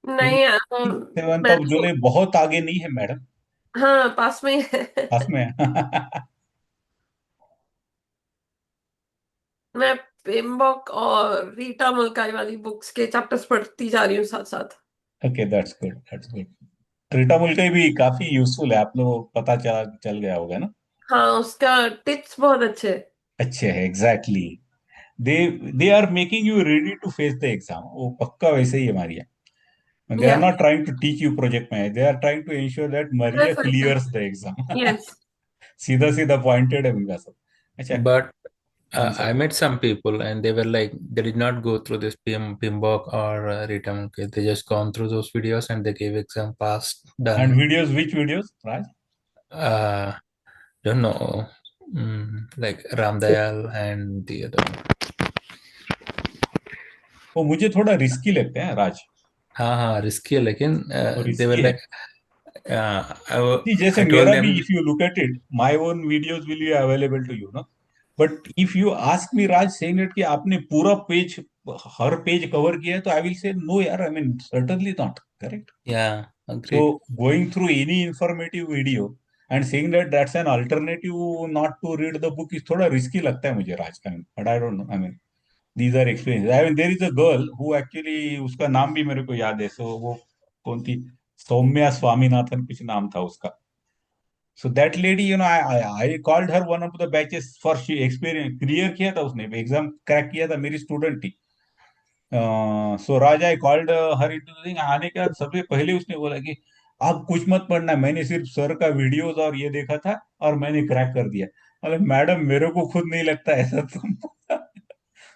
नहीं 27th मैं ऑफ तो जुलाई बहुत आगे नहीं है मैडम, हाँ पास में ही है। पास में है. मैं पिम्बॉक और रीटा मुल्काई वाली बुक्स के चैप्टर्स पढ़ती जा रही हूँ साथ साथ। Okay, that's good, that's good. ट्रीटा मुल्क भी काफी यूजफुल है, आप लोग पता चल गया होगा ना. हाँ उसका टिप्स बहुत अच्छे हैं। अच्छे है, exactly. They they are making you ready to face the exam. वो पक्का वैसे ही है मारिया. दे आर या not trying to teach you project में, they are trying to ensure that Maria clears the exam. Yes सीधा सीधा pointed है उनका सब. अच्छा, But हाँ I sir. met some people and they were like, they did not go through this PMBOK or Retam. Okay, they just gone through those videos and they gave exam, passed, and done. Videos, which videos Raj? Uh, don't know, like Ram Dayal and the other one. वो मुझे थोड़ा risky लगते हैं राज, हाँ risky है लेकिन और they were risky है. like, See, जैसे I told मेरा भी, them, if you look at it, my own videos will be available to you, no? But if you ask me, Raj, saying that कि आपने पूरा पेज, हर page cover किया है, तो I will say no, यार. I mean, certainly not. Correct. yeah, agreed. So going through any informative video and saying that that's an alternative not to read the book is थोड़ा risky लगता है मुझे राज. I mean, but I don't know. I mean, these are experiences. I mean, there is a girl who actually, उसका नाम भी मेरे को याद है. So वो कौन थी? सौम्या स्वामीनाथन कुछ नाम था उसका. So that lady, I called her one of the batches for she experience clear किया था उसने, एग्जाम क्रैक किया था, मेरी स्टूडेंट थी. So Raj, I called her into the thing. आने के बाद सबसे पहले उसने बोला कि आप कुछ मत पढ़ना, मैंने सिर्फ सर का वीडियोस और ये देखा था और मैंने क्रैक कर दिया. अरे मैडम, मेरे को खुद नहीं लगता ऐसा तुम.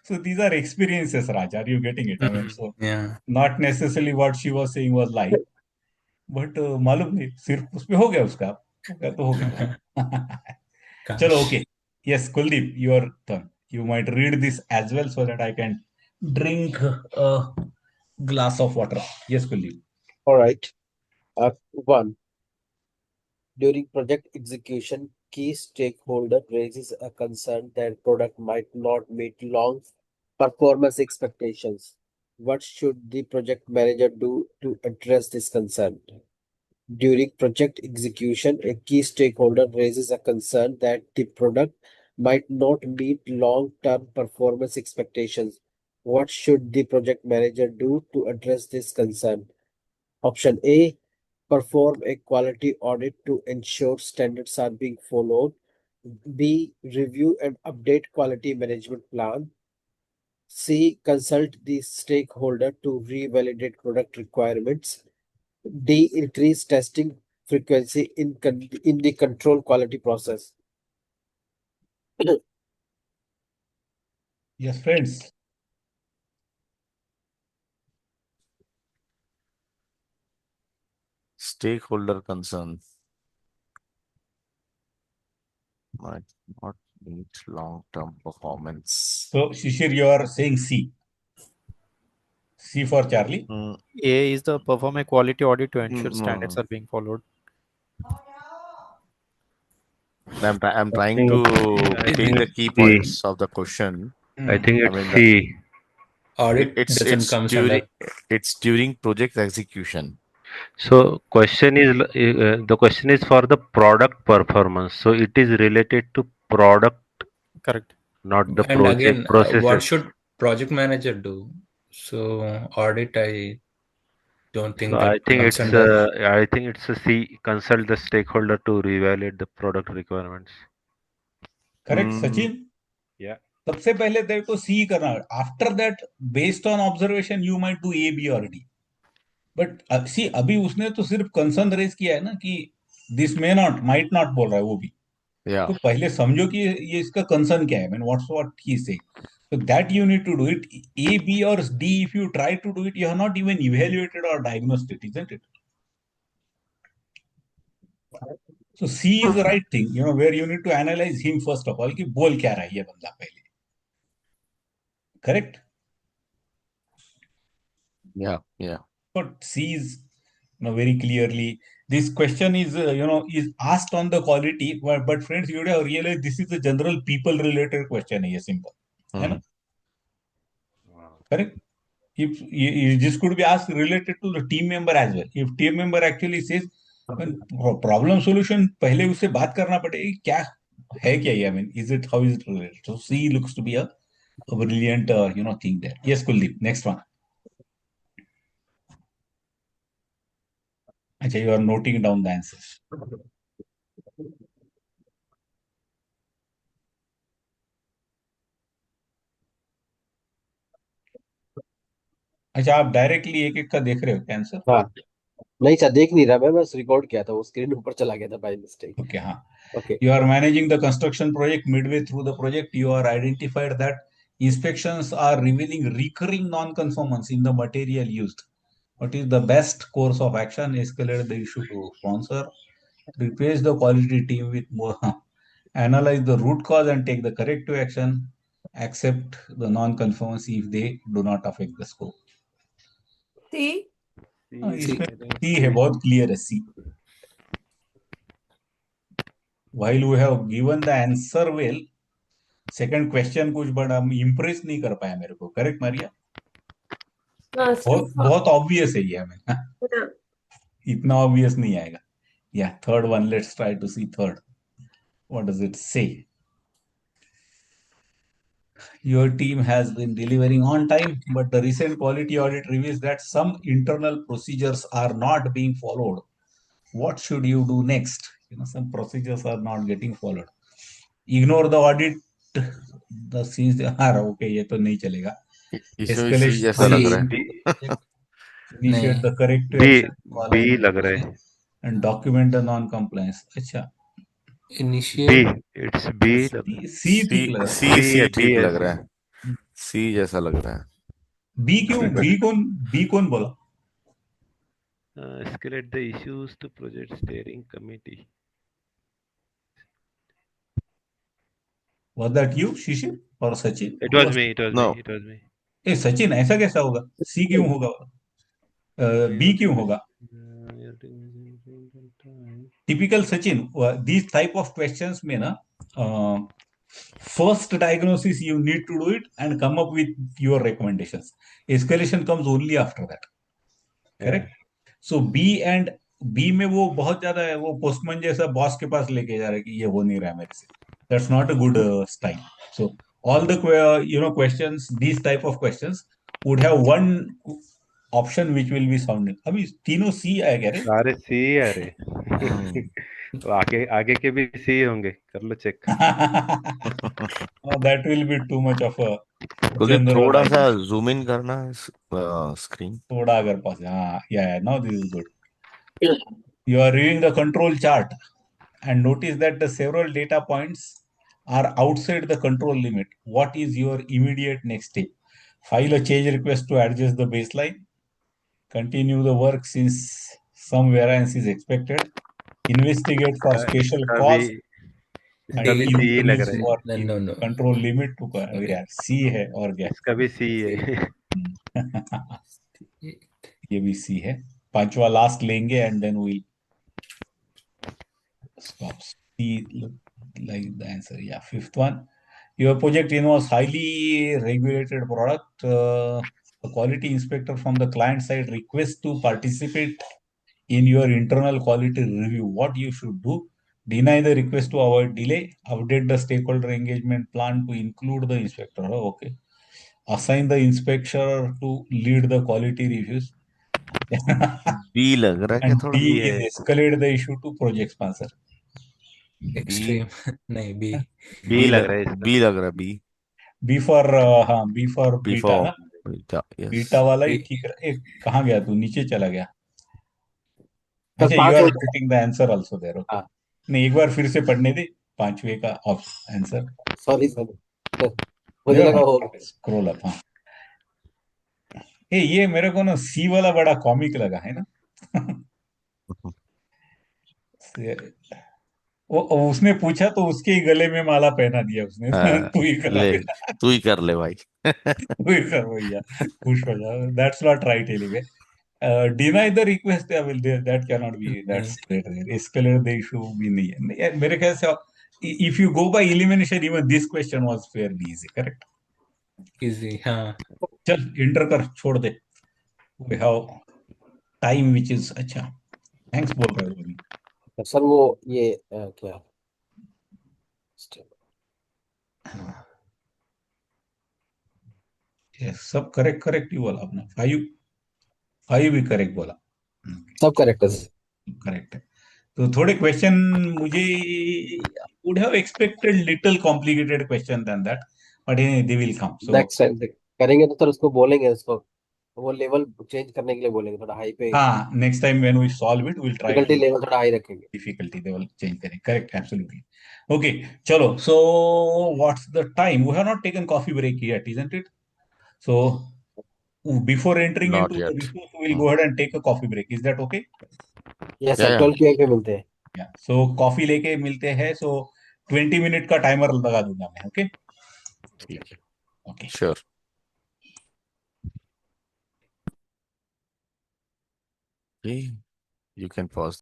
So these are experiences, Raj. Are you getting it? I mean, so Yeah, not necessarily what she was saying was lie, but मालूम नहीं, सिर्फ उसमें हो गया उसका. हो गया तो हो गया. चलो, gosh. okay. Yes, Kuldeep, your turn. You might read this as well so that I can drink a glass of water. Yes, Kuldeep. All right. One, during project execution, key stakeholder raises a concern that product might not meet long performance expectations. What should the project manager do to address this concern? During project execution, a key stakeholder raises a concern that the product might not meet long-term performance expectations. What should the project manager do to address this concern? Option A, perform a quality audit to ensure standards are being followed. B, review and update quality management plan. C, consult the stakeholder to revalidate product requirements. D, increase testing frequency in the control quality process. Yes, friends. Stakeholder concern might not meet long-term performance. So, Shishir, you are saying C. C for Charlie. A is the perform a quality audit to ensure standards No, are being followed. I'm I trying think to I take think the it's key C. points of the question. I think I it's mean, C. Correct. Audit doesn't comes under. it's during project execution. So the question is for the product performance. So it is related to product, Correct. not the And project again, what processes. should project manager do? So audit, I don't So think that comes I think it's a C. Consult the stakeholder to reevaluate the product requirements. Correct, Mm, Sachin? Yeah. सबसे पहले तेरे को C करना. After that, based on observation, you might do A, B और D. But C, अभी उसने तो सिर्फ कंसर्न रेज किया है ना कि this may not, might not बोल रहा है वो भी. Yeah. तो पहले समझो कि ये इसका कंसर्न क्या है, मीन व्हाट ही से, so that you need to do it. A, B or D, if you try to do it, you have not even evaluated or diagnosed it, isn't it? So C is the right thing, where you need to analyze him first of all, कि बोल क्या रहा है ये बंदा पहले, correct? Yeah. But C is, very clearly, this question is, is asked on the quality, but friends, you would have realized this is a general people related question, है ये simple, है ना? Mhm. Correct? If this could be asked related to the team member as well. If team member actually says, problem solution, पहले उससे बात करना पड़ेगा क्या है क्या ये, I mean, how is it related? So C looks to be a brilliant, thing there. Yes, Kuldeep, next one. अच्छा, you are noting down the answers. अच्छा, आप डायरेक्टली एक एक का देख रहे हो क्या आंसर? हाँ, नहीं सर, देख नहीं रहा मैं, बस रिकॉर्ड किया था, वो स्क्रीन ऊपर चला गया था बाय मिस्टेक. ओके, हाँ. Okay. You are managing the construction project. Midway through the project, you are identified that inspections are revealing recurring non-conformance in the material used. What is the best course of action? Escalate the issue to sponsor. Replace the quality team with more. Analyze the root cause and take the corrective action. Accept the non-conformance if they do not affect the scope. See? इसमें I think C है, बहुत clear है C. While we have given the answer well, second question कुछ बड़ा impress नहीं कर पाया मेरे को, करेक्ट मारिया? So बहुत far. बहुत ऑब्वियस है ये हमें, Yeah. इतना ऑब्वियस नहीं आएगा. या third one, let's try to see third. What does it say? Your team has been delivering on time, but the recent quality audit reveals that some internal procedures are not being followed. What should you do next? Some procedures are not getting followed. Ignore the audit. The scenes are okay, ये तो नहीं चलेगा. इसमें सी Escalation जैसा the लग सी रहा issue to है. project, initiate नहीं, the corrective B action, call B out the लग रहा process, है. and document the non-compliance. अच्छा, बी, इनिशिएट इट्स बी लग रहा सी सी ठीक लग रहा सी है. सी बी ठीक है लग सी. रहा है. सी जैसा लग रहा है. है. बी क्यों? बी कौन बोला? Escalate the issues to project steering committee. Was that you, Shishir और Sachin? It Who was was? me. It was me. No. It was me. ए सचिन, ऐसा कैसा होगा? सी क्यों होगा? बी Your क्यों team is होगा? your team is improving on time. Typical Sachin, these type of questions में ना, first diagnosis you need to do it and come up with your recommendations. Escalation comes only after that. Yeah. Correct? So B and B में वो बहुत ज्यादा है, वो postman जैसा boss के पास लेके जा रहा है कि ये हो नहीं रहा है मेरे से. That's not a good style. So all the questions, these type of questions would have one option which will be sounding. अभी तीनों सी आया क्या रे? सारे सी अरे. हम्म. तो आगे आगे के भी सी होंगे, कर लो check. That will be too much of a Kuldeep थोड़ा सा जनरलाइजेशन. जूम इन करना है स्क्रीन. थोड़ा अगर पास, हाँ, या now this is good. You are reviewing the control chart and notice that the several data points are outside the control limit. What is your immediate next step? File a change request to adjust the baseline. Continue the work since some variance is expected. Investigate for special इसका भी cause इसका and भी D C ही लग increase रहा है. for no no, control limit to यार सी है और क्या. इसका भी सी है. ये भी सी है. पांचवा लास्ट लेंगे and then we stop. C look like the answer. Yeah, fifth one. Your project involves highly regulated product. The quality inspector from the client side requests to participate in your internal quality review. What you should do? Deny the request to avoid delay. Update the stakeholder engagement plan to include the inspector. Oh, okay. Assign the inspector to lead the quality reviews. B लग रहा है क्या And थोड़ा. C D है. is escalate the issue to project sponsor. B. Extreme. नहीं, B. B लग रहा है इसका. बी लग रहा है. बी. बी फॉर, हाँ, बी फॉर बीटा बिफोर. ना. बीटा. यस. बीटा वाला ही बी. ठीक रहा. एक कहाँ गया तू? नीचे चला गया. सर अच्छा, यू पांच आर हो गया. Writing the answer also there. Okay. हाँ. नहीं, एक बार फिर से पढ़ने दे. पांचवे का आंसर। सॉरी सॉरी, मुझे लगा हो गया। Scroll up. हाँ, ये मेरे को ना सी वाला बड़ा कॉमिक लगा है ना। उसने पूछा तो उसके ही गले में माला पहना दिया उसने। तू ही करा ले, बेटा, तू ही कर ले भाई। तू ही कर भैया, खुश हो जा। That's not right anyway. Deny the request, I will, that can not be, that's इसके लिए दे इशू भी नहीं है। मेरे ख्याल से if you go by elimination, even this question was fairly easy, correct. Easy, हाँ। चल इंटर कर, छोड़ दे। We have time which is अच्छा। थैंक्स बोल रहे हो। सर वो ये क्या, सब करेक्ट करेक्ट ही बोला आपने। फाइव, फाइव भी करेक्ट बोला। सब करेक्ट है। करेक्ट है। तो थोड़े क्वेश्चन मुझे would have expected little complicated question then that, but they will come. So next time करेंगे तो सर उसको बोलेंगे, उसको वो लेवल चेंज करने के लिए बोलेंगे, थोड़ा हाई पे हाँ, next time when we solve it will try difficulty to, level थोड़ा हाई रखेंगे। डिफिकल्टी लेवल चेंज करें। Correct, absolutely. ओके, चलो। So what's the time? We have not taken coffee break yet, isn't it? So before entering Not into the yet. resource, we'll go ahead and take a coffee break. Is that okay? Yes Yeah, sir, yeah. 12 पे मिलते हैं। या सो coffee लेके मिलते हैं। सो 20 minute का timer लगा दूंगा मैं। ओके, ठीक है। Okay. Sure. Okay. You can pause.